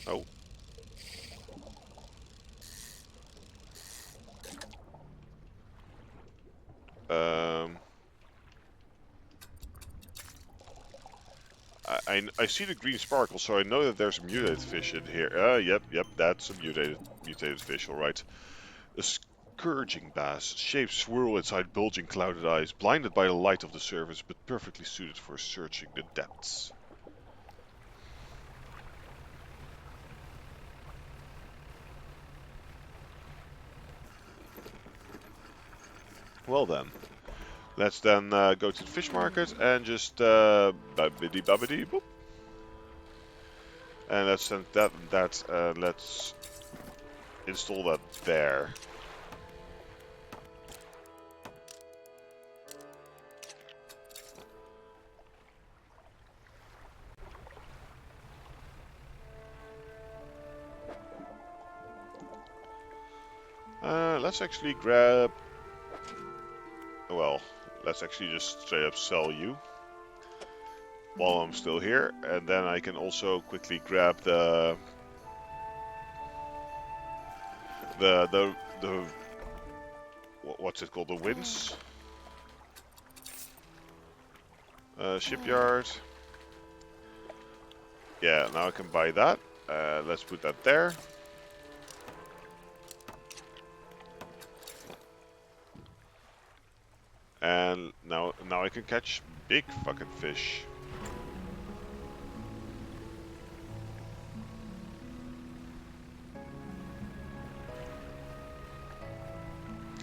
A: Oh, um, I see the green sparkle, so I know that there's a mutated fish in here. Yep, that's a mutated fish, all right. A scourging bass, shaped swirl inside bulging clouded eyes, blinded by the light of the surface, but perfectly suited for searching the depths. Well then, let's then go to the fish market and just babbidi babbidi boop. And let's send let's install that there. Let's actually grab. Well, let's actually just straight up sell you while I'm still here, and then I can also quickly grab the what's it called? The winds shipyard. Yeah, now I can buy that. Let's put that there. And now I can catch big fucking fish.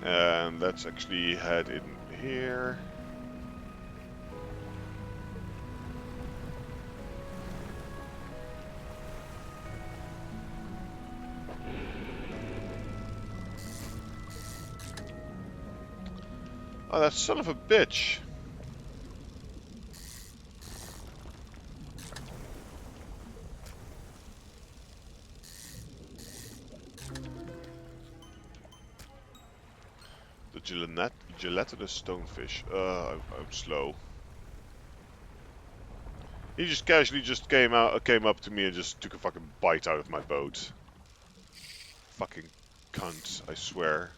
A: And let's actually head in here. Oh, that son of a bitch! The gelatinous stonefish. I'm slow. He just casually just came up to me and just took a fucking bite out of my boat. Fucking cunt, I swear.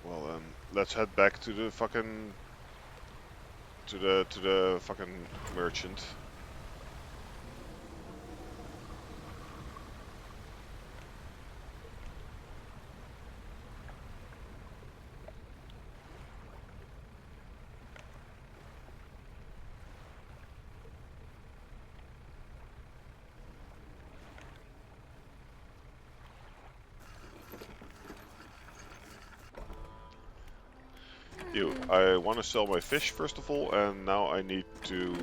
A: Well then, let's head back to the fucking to the fucking merchant. I want to sell my fish first of all, and now I need to,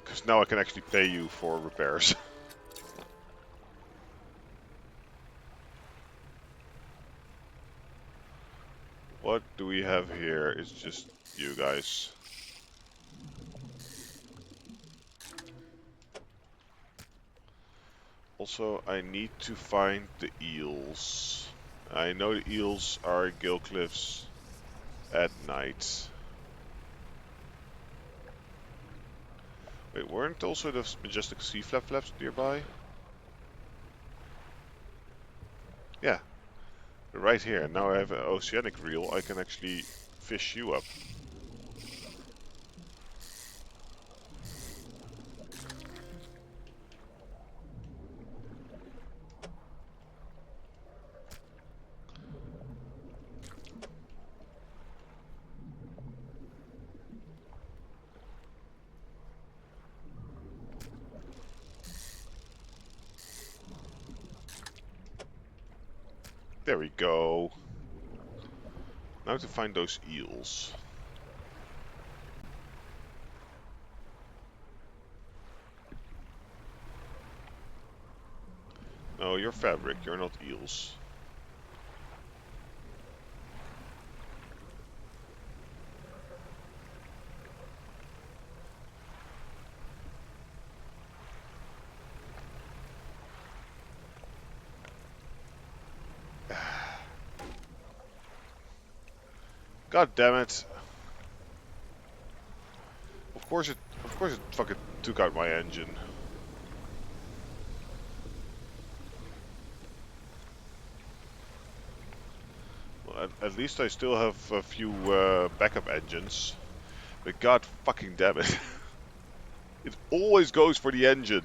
A: because now I can actually pay you for repairs. What do we have here? It's just you guys. Also, I need to find the eels. I know the eels are in Gill Cliffs at night. Wait, weren't also the majestic sea flaps nearby? Yeah, right here. Now I have an oceanic reel. I can actually fish you up. There we go. Now to find those eels. No, you're fabric. You're not eels. God damn it! Of course it fucking took out my engine. Well, at least I still have a few backup engines. But god fucking damn it. It always goes for the engine.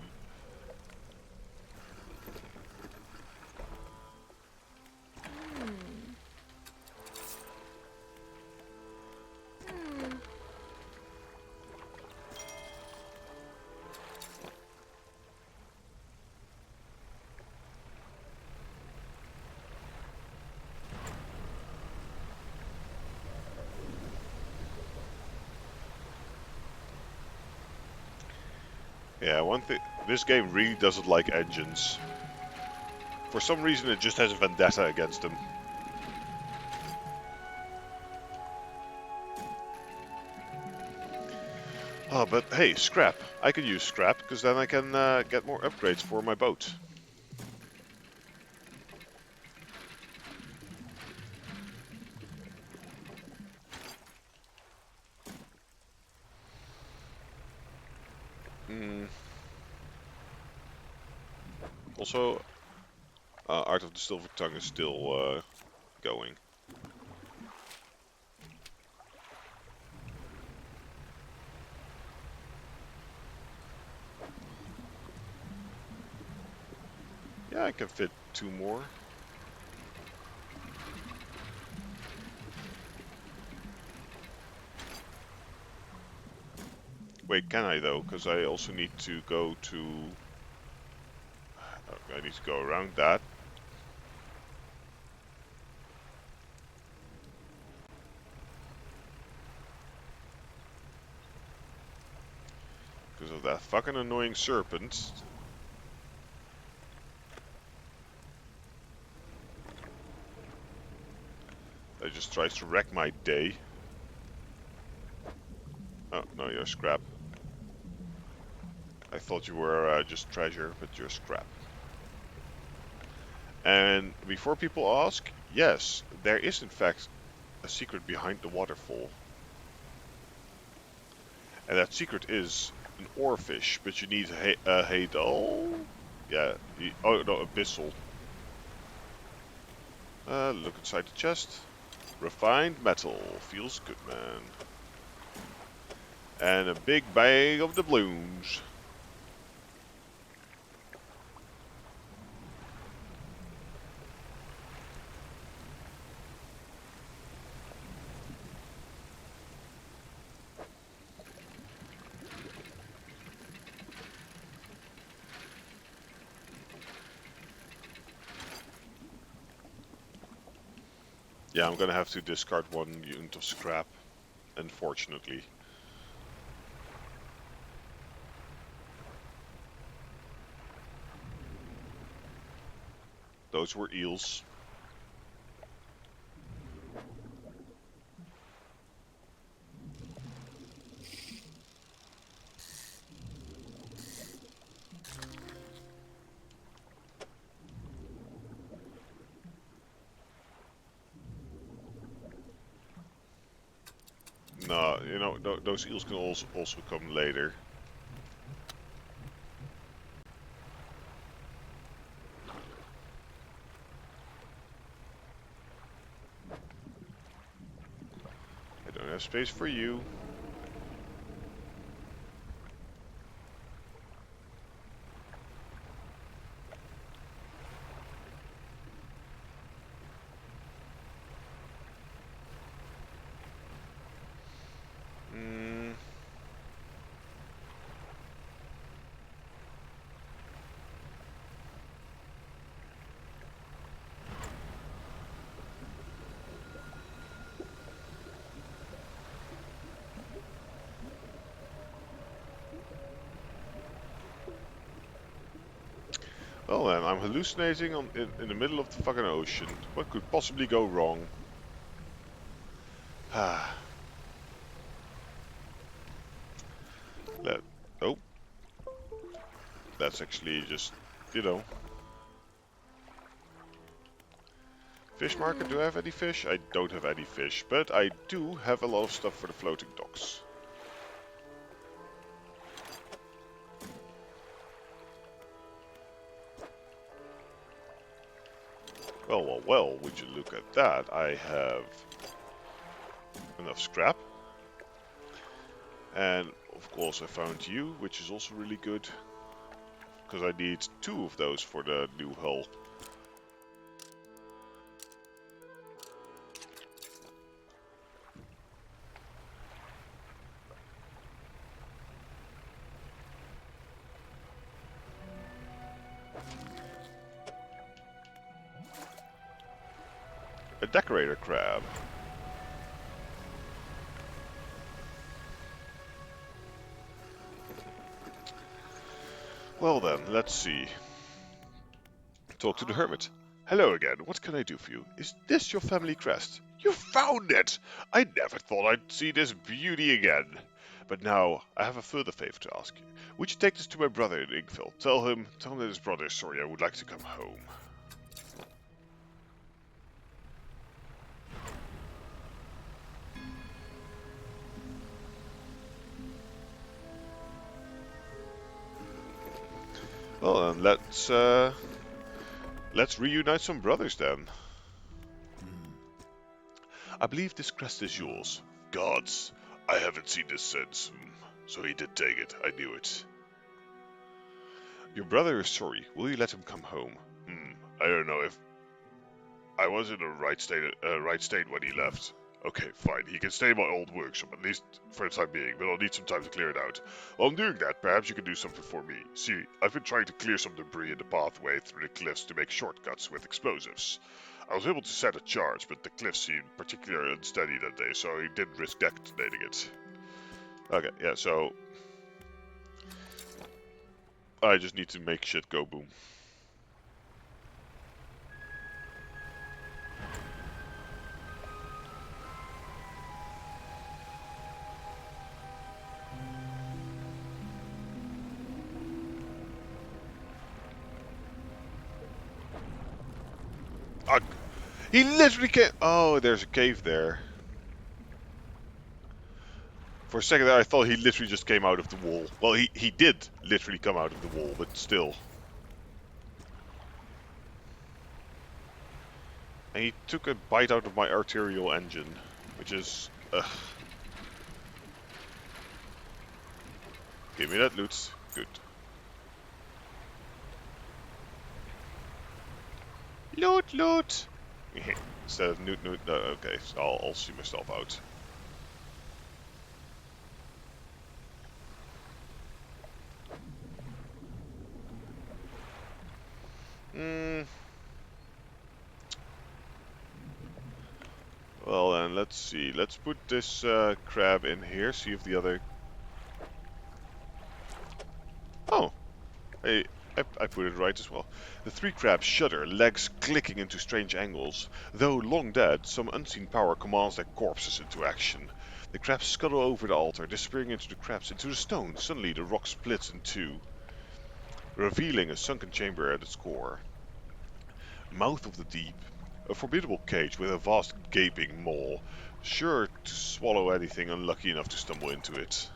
A: Yeah, one thing, this game really doesn't like engines. For some reason it just has a vendetta against them. Oh, but hey, scrap. I can use scrap, because then I can get more upgrades for my boat. Mm. Also, Art of the Silver Tongue is still going. Yeah, I can fit 2 more. Wait, can I though? Because I also need to go to... I need to go around that. Because of that fucking annoying serpent. That just tries to wreck my day. Oh, no, you're scrap. I thought you were just treasure, but you're scrap. And before people ask, yes, there is in fact a secret behind the waterfall. And that secret is an oarfish, but you need a Hadal? Yeah, oh no, abyssal. Look inside the chest. Refined metal, feels good, man. And a big bag of doubloons. Yeah, I'm gonna have to discard 1 unit of scrap, unfortunately. Those were eels. No, you know, those eels can also come later. have space for you. Well then, I'm hallucinating in the middle of the fucking ocean. What could possibly go wrong? Ah. Oh. That's actually just, you know. Fish market, do I have any fish? I don't have any fish, but I do have a lot of stuff for the floating docks. Well, would you look at that? I have enough scrap. And of course I found you, which is also really good. Because I need 2 of those for the new hull. A decorator crab. Well then, let's see. Talk to the hermit. Hello again, what can I do for you? Is this your family crest? You found it! I never thought I'd see this beauty again. But now, I have a further favor to ask you. Would you take this to my brother in Inkville? Tell him that his brother is sorry, I would like to come home. Well, then let's reunite some brothers then. I believe this crest is yours. Gods, I haven't seen this since. So he did take it, I knew it. Your brother is sorry. Will you let him come home? I don't know if I was in the right state when he left. Okay, fine. He can stay in my old workshop, at least for the time being, but I'll need some time to clear it out. While I'm doing that, perhaps you can do something for me. See, I've been trying to clear some debris in the pathway through the cliffs to make shortcuts with explosives. I was able to set a charge, but the cliffs seemed particularly unsteady that day, so I didn't risk detonating it. Okay, yeah, so I just need to make shit go boom. He literally came. Oh, there's a cave there. For a second there, I thought he literally just came out of the wall. Well, he did literally come out of the wall, but still. And he took a bite out of my arterial engine, which is... Give me that loot. Good. Loot, loot! Instead of loot, loot. No, okay, so I'll see myself out. Well then, let's see. Let's put this crab in here, see if the other... Oh! I put it right as well. The 3 crabs shudder, legs clicking into strange angles. Though long dead, some unseen power commands their corpses into action. The crabs scuttle over the altar, disappearing into the crabs, into the stone. Suddenly the rock splits in 2, revealing a sunken chamber at its core. Mouth of the deep. A formidable cage with a vast gaping maw, sure to swallow anything unlucky enough to stumble into it.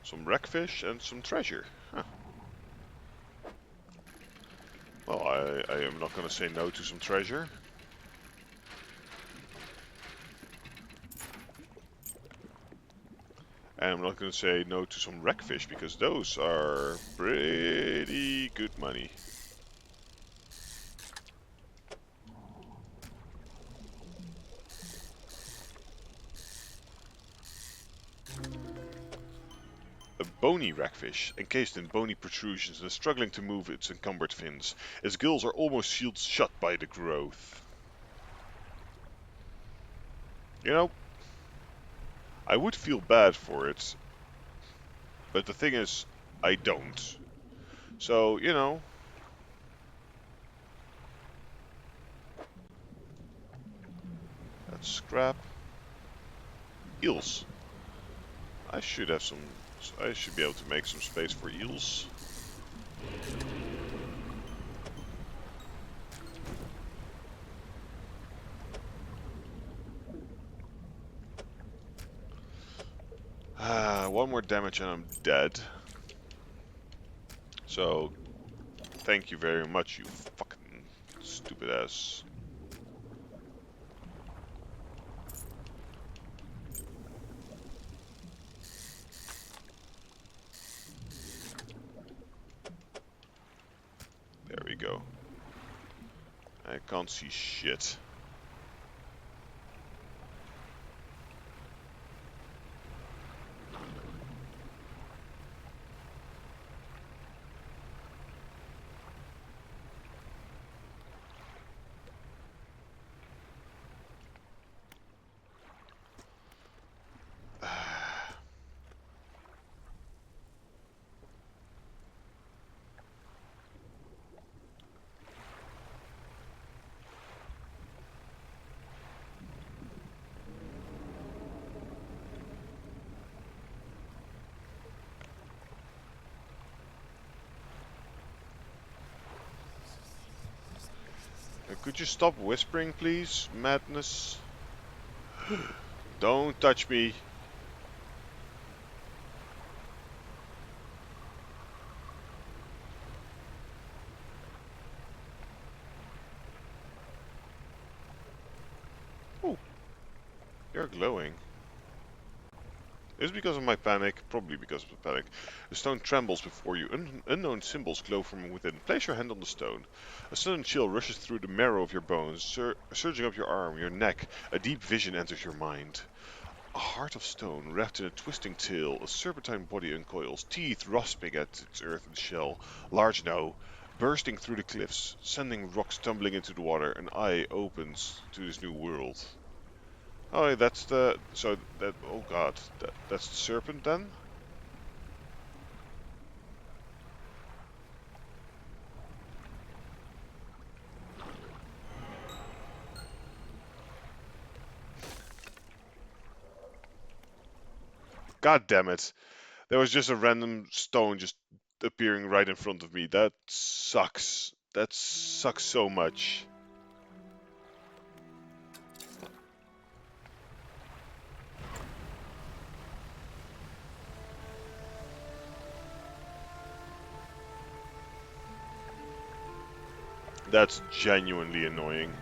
A: Some wreckfish and some treasure. Huh. Well, I am not gonna say no to some treasure. And I'm not gonna say no to some wreckfish, because those are pretty good money. A bony wreckfish, encased in bony protrusions and struggling to move its encumbered fins. Its gills are almost sealed shut by the growth. You know, I would feel bad for it, but the thing is, I don't. So, you know, that's scrap. Eels. I should have some. I should be able to make some space for eels. One more damage and I'm dead. So, thank you very much, you fucking stupid ass. There we go. I can't see shit. Could you stop whispering, please? Madness. Don't touch me. Oh, you're glowing. Is it because of my panic? Probably because of the panic. The stone trembles before you. Unknown symbols glow from within. Place your hand on the stone. A sudden chill rushes through the marrow of your bones, surging up your arm, your neck. A deep vision enters your mind. A heart of stone, wrapped in a twisting tail, a serpentine body uncoils, teeth rasping at its earthen shell. Large now, bursting through the cliffs, sending rocks tumbling into the water. An eye opens to this new world. Oh, that's the... So, that... Oh god. That's the serpent then? God damn it. There was just a random stone just appearing right in front of me. That sucks. That sucks so much. That's genuinely annoying.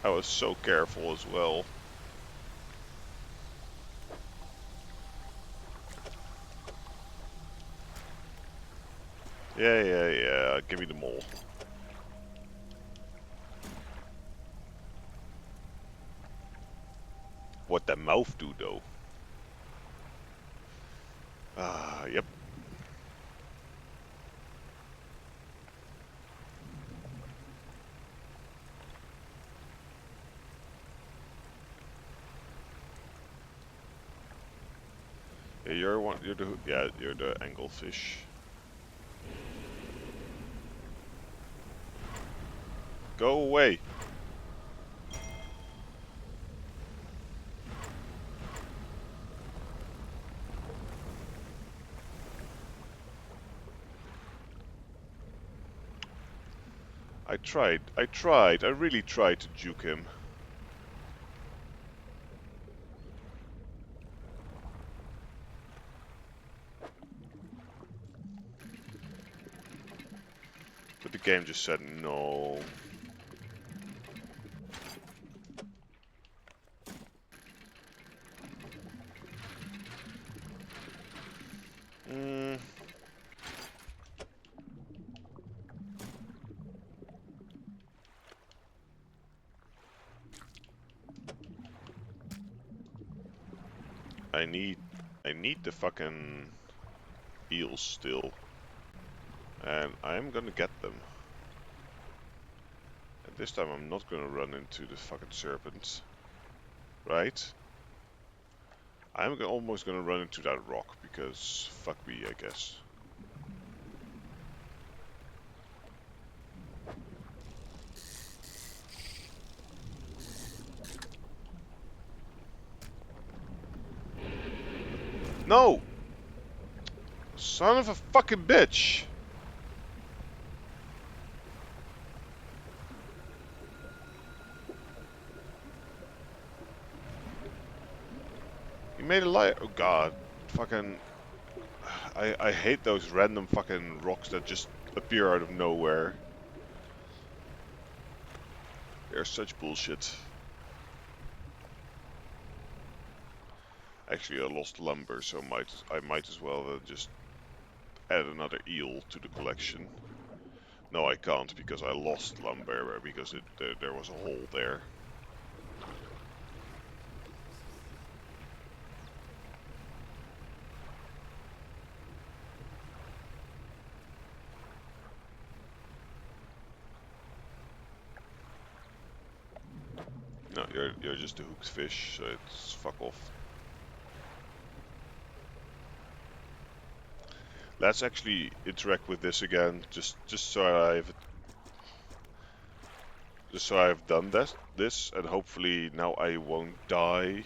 A: I was so careful as well. Yeah. Give me them all. what the mouth do though. Yep. Yeah, you're the anglefish. Go away. I really tried to juke him. But the game just said no. Mm. I need the fucking eels still. And I'm gonna get them. And this time I'm not gonna run into the fucking serpent. Right? Almost gonna run into that rock because fuck me, I guess. No! Son of a fucking bitch! He made a lie. Oh god. Fucking. I hate those random fucking rocks that just appear out of nowhere. They're such bullshit. Actually, I lost lumber, so I might as well just add another eel to the collection. No, I can't because I lost lumber because there was a hole there. No, you're just a hooked fish, so it's fuck off. Let's actually interact with this again, just so I've done this, and hopefully now I won't die.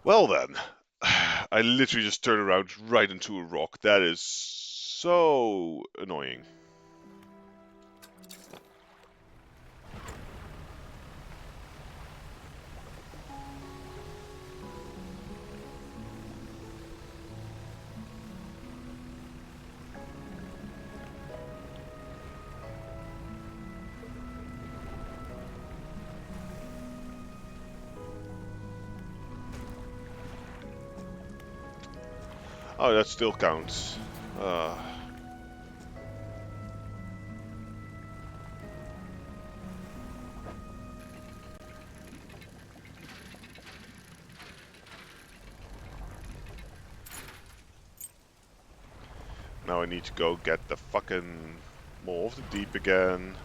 A: Well then, I literally just turned around right into a rock. That is so annoying. Oh, that still counts. Now I need to go get the fucking Maw of the Deep again.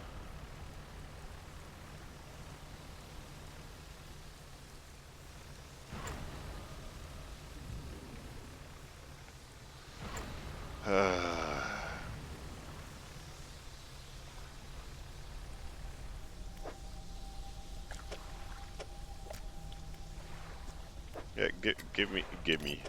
A: Yeah, give me.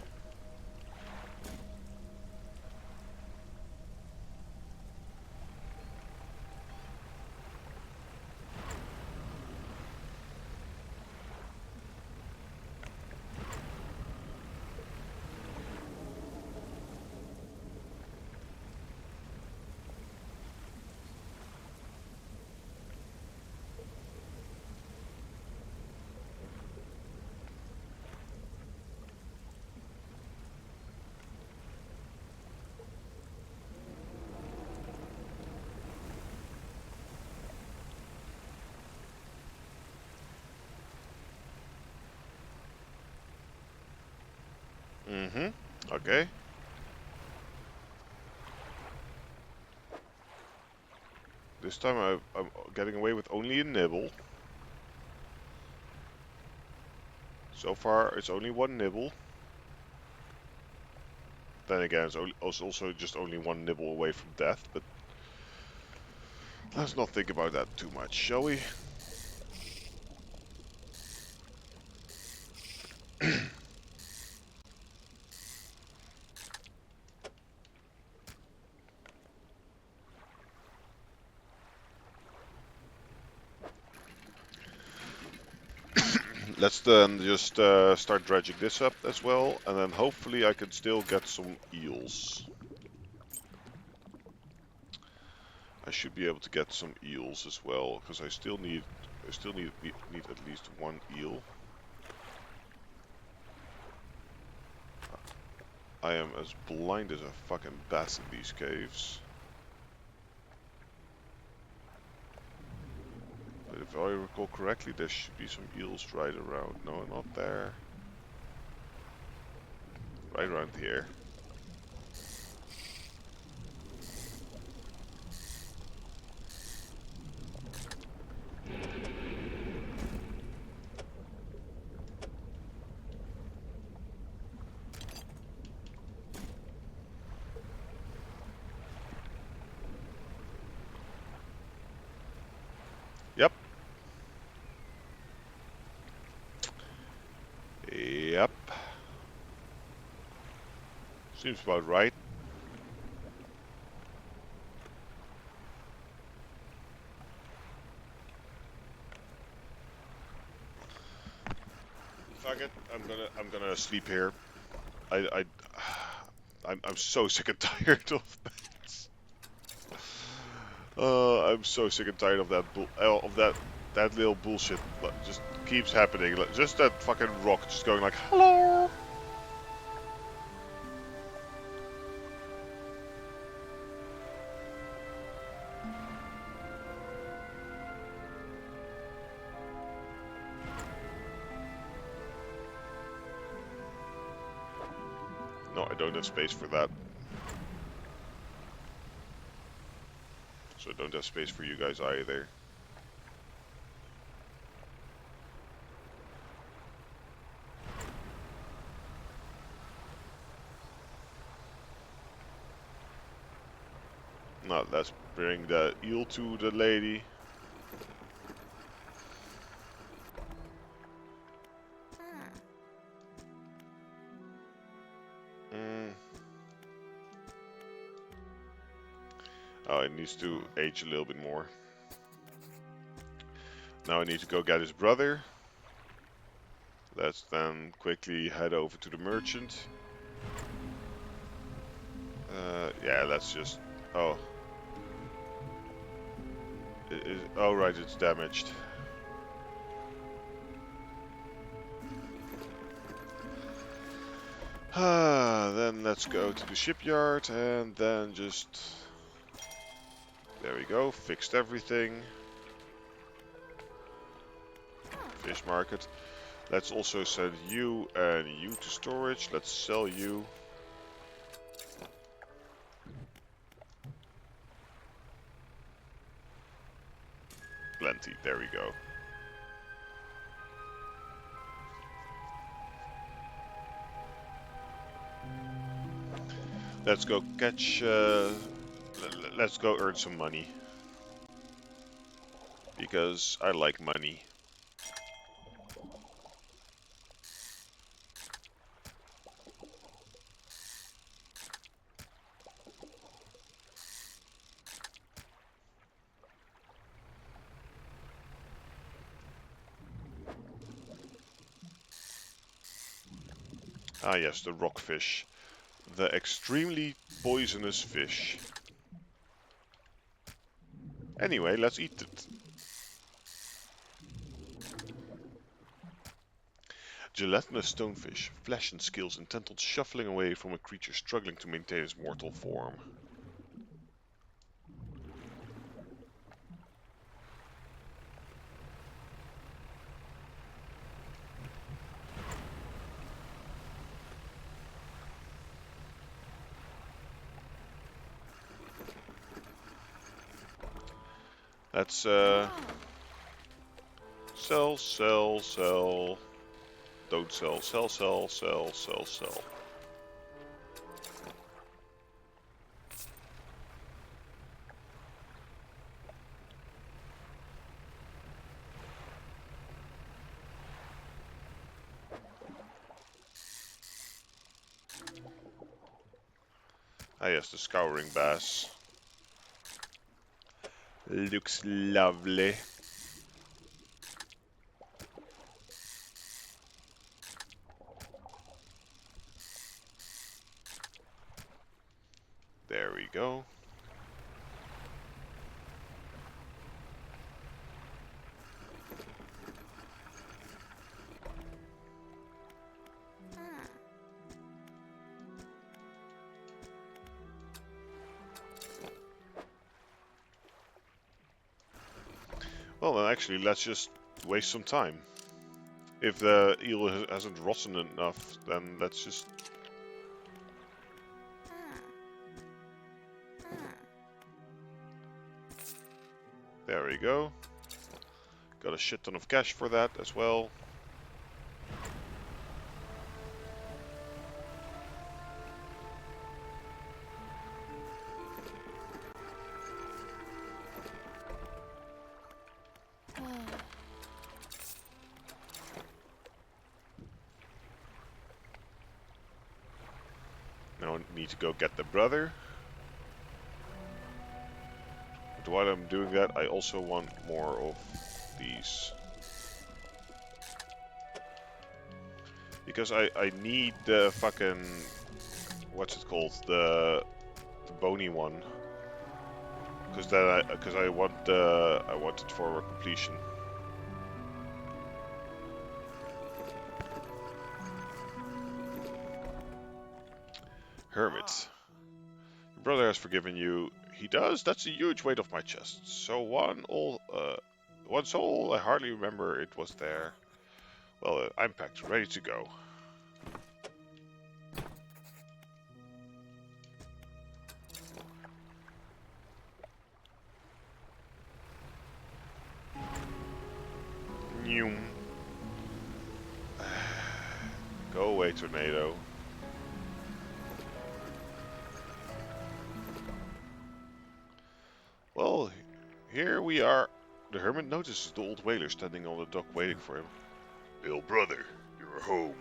A: Mm-hmm. Okay. This time I'm getting away with only a nibble. So far, it's only one nibble. Then again, it's also just only one nibble away from death, but let's not think about that too much, shall we? Let's then just start dredging this up as well, and then hopefully I can still get some eels. I should be able to get some eels as well, because I still need at least one eel. I am as blind as a fucking bat in these caves. But if I recall correctly, there should be some eels right around. No, not there. Right around here. Yep. Yep. Seems about right. Fuck it. I'm gonna sleep here. I I'm so sick and tired of that. I'm so sick and tired of that little bullshit. Like, just keeps happening. Like, just that fucking rock just going like hello. No, I don't have space for that. So I don't have space for you guys either. Now let's bring the eel to the lady. Oh, it needs to age a little bit more. Now I need to go get his brother. Let's then quickly head over to the merchant. Yeah, let's just... Oh. Oh, right, it's damaged. Then let's go to the shipyard and then just... There we go, fixed everything. Fish market. Let's also send you and you to storage. Let's sell you. Plenty, there we go. Let's go catch, let's go earn some money. Because I like money. Ah yes, the rockfish. The extremely poisonous fish. Anyway, let's eat it. Gelatinous stonefish, flesh and scales and tentacles shuffling away from a creature struggling to maintain its mortal form. Let's sell, sell, sell. Don't sell, sell, sell, sell, sell, sell. Ah yes, the scouring bass. Looks lovely. There we go. Well, then actually, let's just waste some time. If the eel hasn't rotten enough, then let's just... There we go. Got a shit ton of cash for that as well. Now I need to go get the brother. But while I'm doing that, I also want more of these. Because I need the fucking... What's it called? The bony one. Because I want it for completion. Hermit. Your brother has forgiven you. He does? That's a huge weight off my chest. So one soul, I hardly remember it was there. Well, I'm packed, ready to go. Go away, tornado. Well, here we are. The hermit notices the old whaler standing on the dock waiting for him. Ill brother, you're home.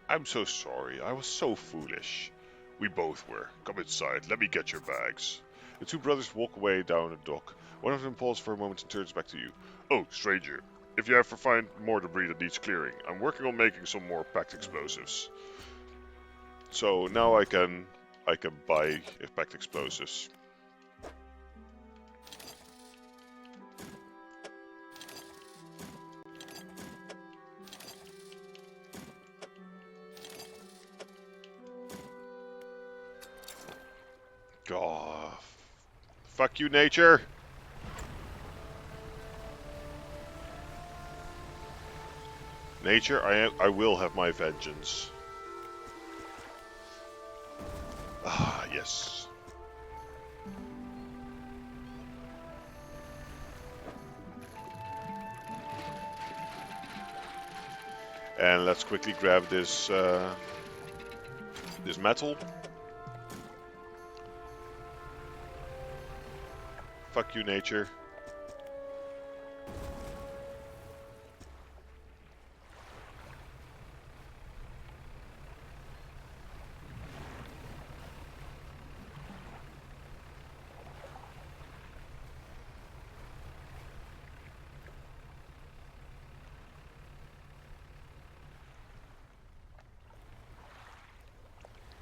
A: I'm so sorry. I was so foolish. We both were. Come inside. Let me get your bags. The two brothers walk away down the dock. One of them pauses for a moment and turns back to you. Oh, stranger. If you ever find more debris that needs clearing, I'm working on making some more packed explosives. So now I can buy packed explosives. God. Fuck you, nature. Nature, I will have my vengeance. Ah, yes. And let's quickly grab this this metal. Fuck you, nature.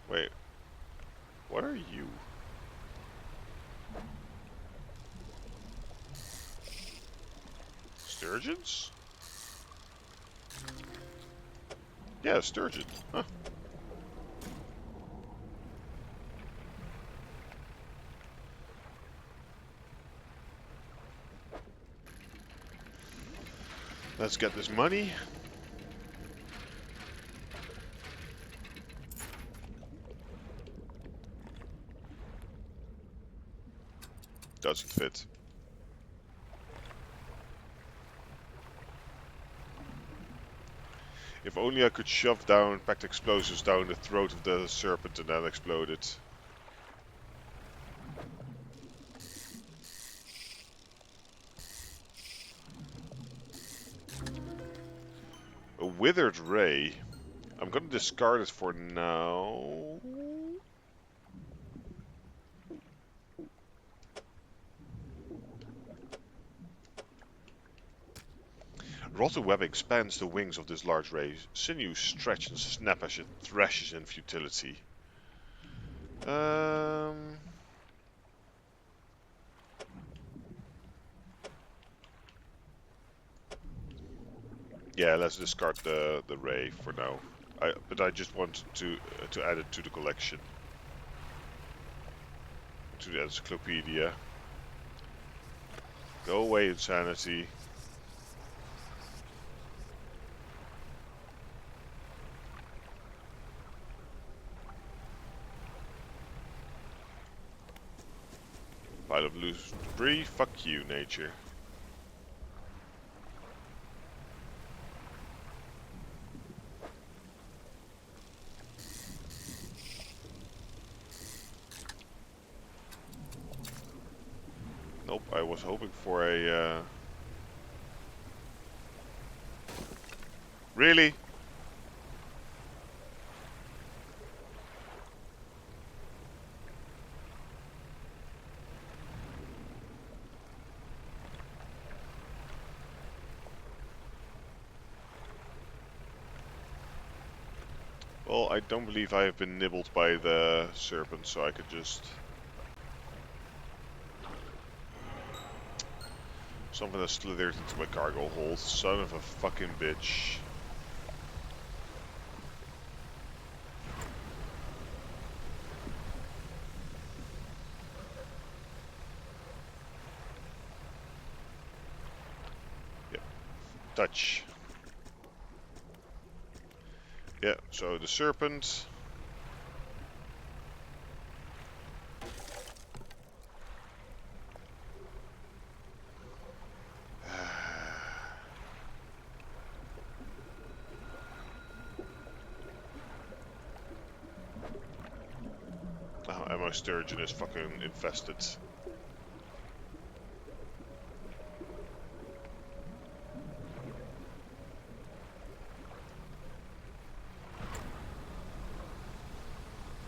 A: Wait. What are you? Sturgeons? Yeah, sturgeon. Huh. Let's get this money. Doesn't fit. If only I could shove down packed explosives down the throat of the serpent and then explode it. A withered ray. I'm gonna discard it for now. Rotten web expands the wings of this large ray. Sinews stretch and snap as it thrashes in futility. Yeah, let's discard the ray for now. But I just want to add it to the collection, to the encyclopedia. Go away, insanity. Pile of loose debris. Fuck you, nature. Nope, I was hoping for a... Really? Well, I don't believe I have been nibbled by the serpent, so I could just... Something that slithered into my cargo hold. Son of a fucking bitch. Yep. Touch. Yeah, so the serpent. Oh, and my sturgeon is fucking infested.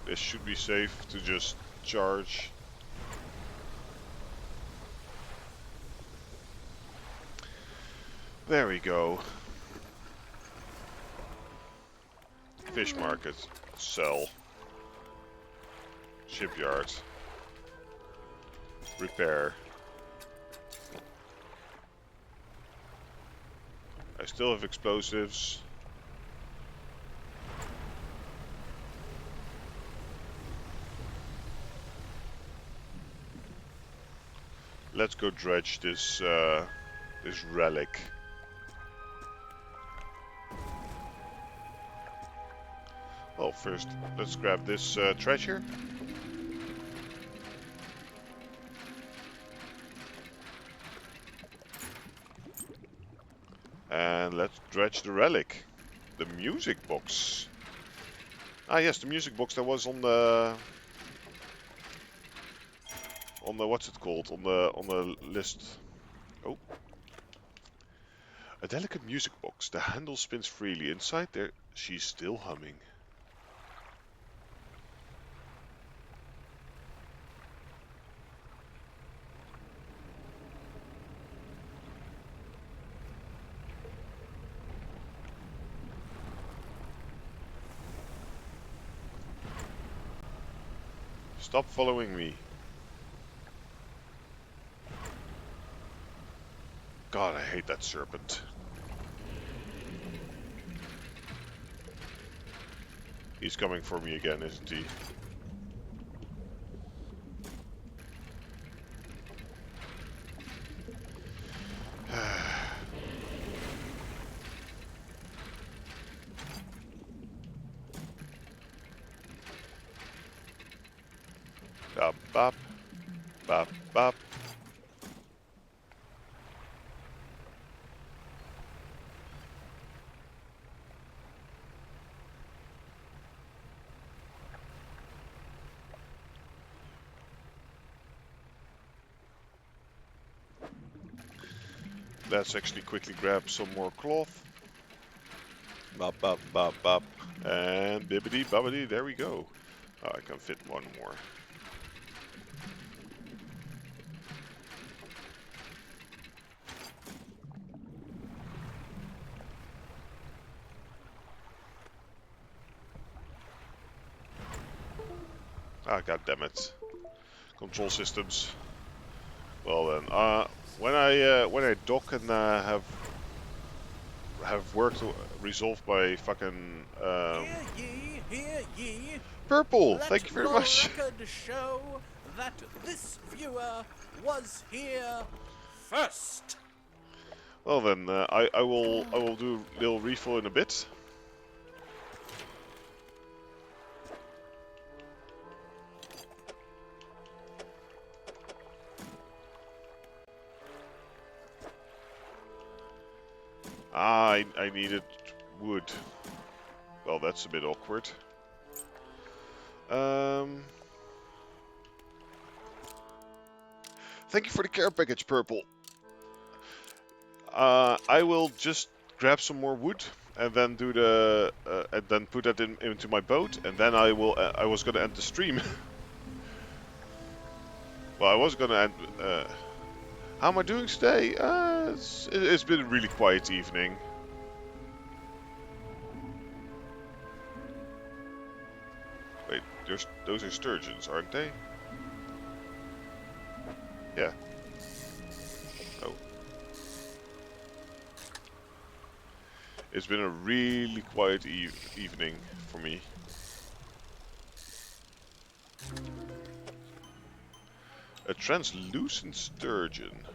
A: This should be safe to just charge. There we go. Fish market. Sell. Shipyard. Repair. I still have explosives. Let's go dredge this this relic. Well, first let's grab this treasure. And let's dredge the relic. The music box. Ah yes, the music box that was on the what's it called? On the list. Oh. A delicate music box. The handle spins freely. Inside there she's still humming. Stop following me. God, I hate that serpent. He's coming for me again, isn't he? Bop, bop. Bop, bop. Let's actually quickly grab some more cloth. Bop, bop, bop, bop. And bibbidi bobbidi, there we go. Oh, I can fit one more. Ah, god damn it. Control systems. Well then, when I dock and have work to resolve my fucking
B: Hear ye.
A: purple.
B: Let
A: Thank you very
B: the
A: much.
B: record show that this viewer was here first.
A: Well then, I will do a little refill in a bit. Ah, I needed wood. Well, that's a bit awkward. Thank you for the care package, Purple. I will just grab some more wood and then do the and then put that into my boat, and then I will. I was gonna end the stream. Well, I was gonna end. How am I doing today? It's been a really quiet evening. Wait, those are sturgeons, aren't they? Yeah. Oh. It's been a really quiet evening for me. A translucent sturgeon.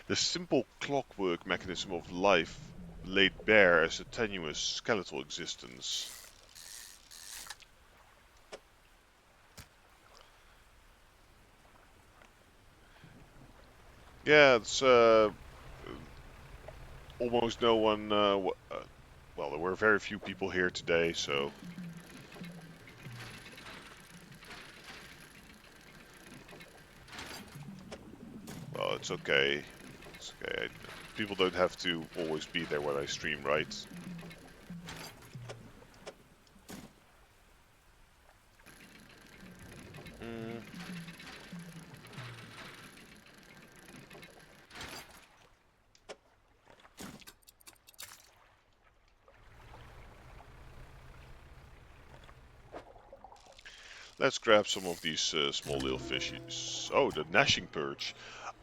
A: The simple clockwork mechanism of life laid bare as a tenuous skeletal existence. Yeah, it's almost no one. Well, there were very few people here today, so. Well, it's okay. It's okay. People don't have to always be there when I stream, right? Mm. Let's grab some of these small little fishies. Oh, the gnashing perch.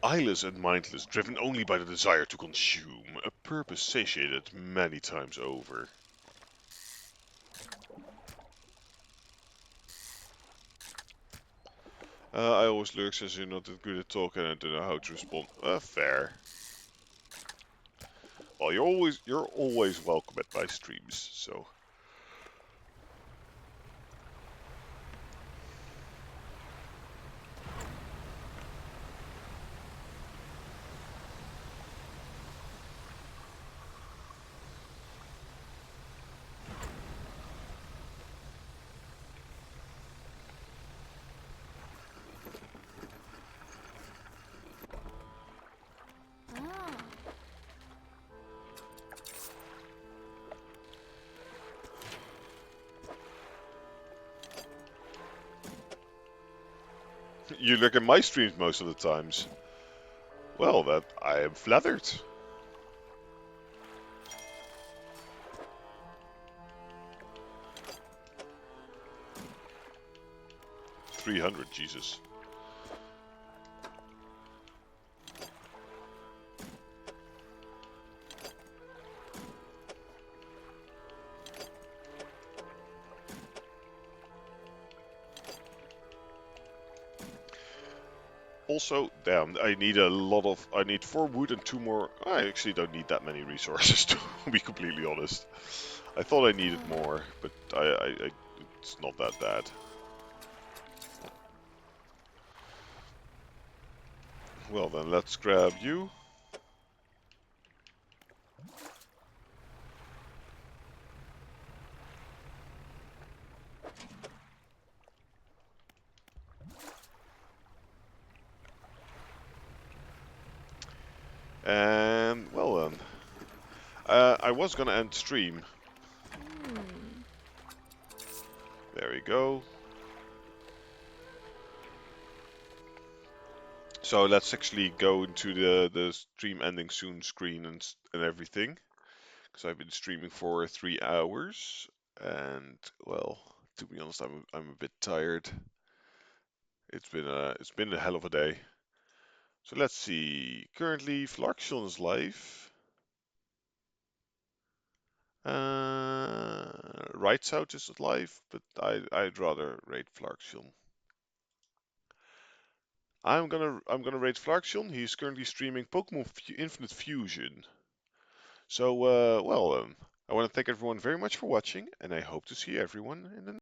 A: Eyeless and mindless, driven only by the desire to consume, a purpose satiated many times over. I always lurk since you're not that good at talking and I don't know how to respond. Fair. Well, you're always welcome at my streams, so. You look at my streams most of the times. Well, that I am flattered. 300, Jesus. Also, damn, I need 4 wood and 2 more. I actually don't need that many resources, to be completely honest. I thought I needed more, but it's not that bad. Well then, let's grab you. I was gonna end stream.
C: Hmm.
A: There we go. So let's actually go into the stream ending soon screen and everything, because I've been streaming for 3 hours, and well, to be honest, I'm a bit tired. It's been a hell of a day. So let's see. Currently, Flarkshon is live. Right South is live, but I'd rather raid Flarkshon. I'm gonna rate Flarkshon. He's currently streaming Pokemon Infinite Fusion. So well, I want to thank everyone very much for watching, and I hope to see everyone in the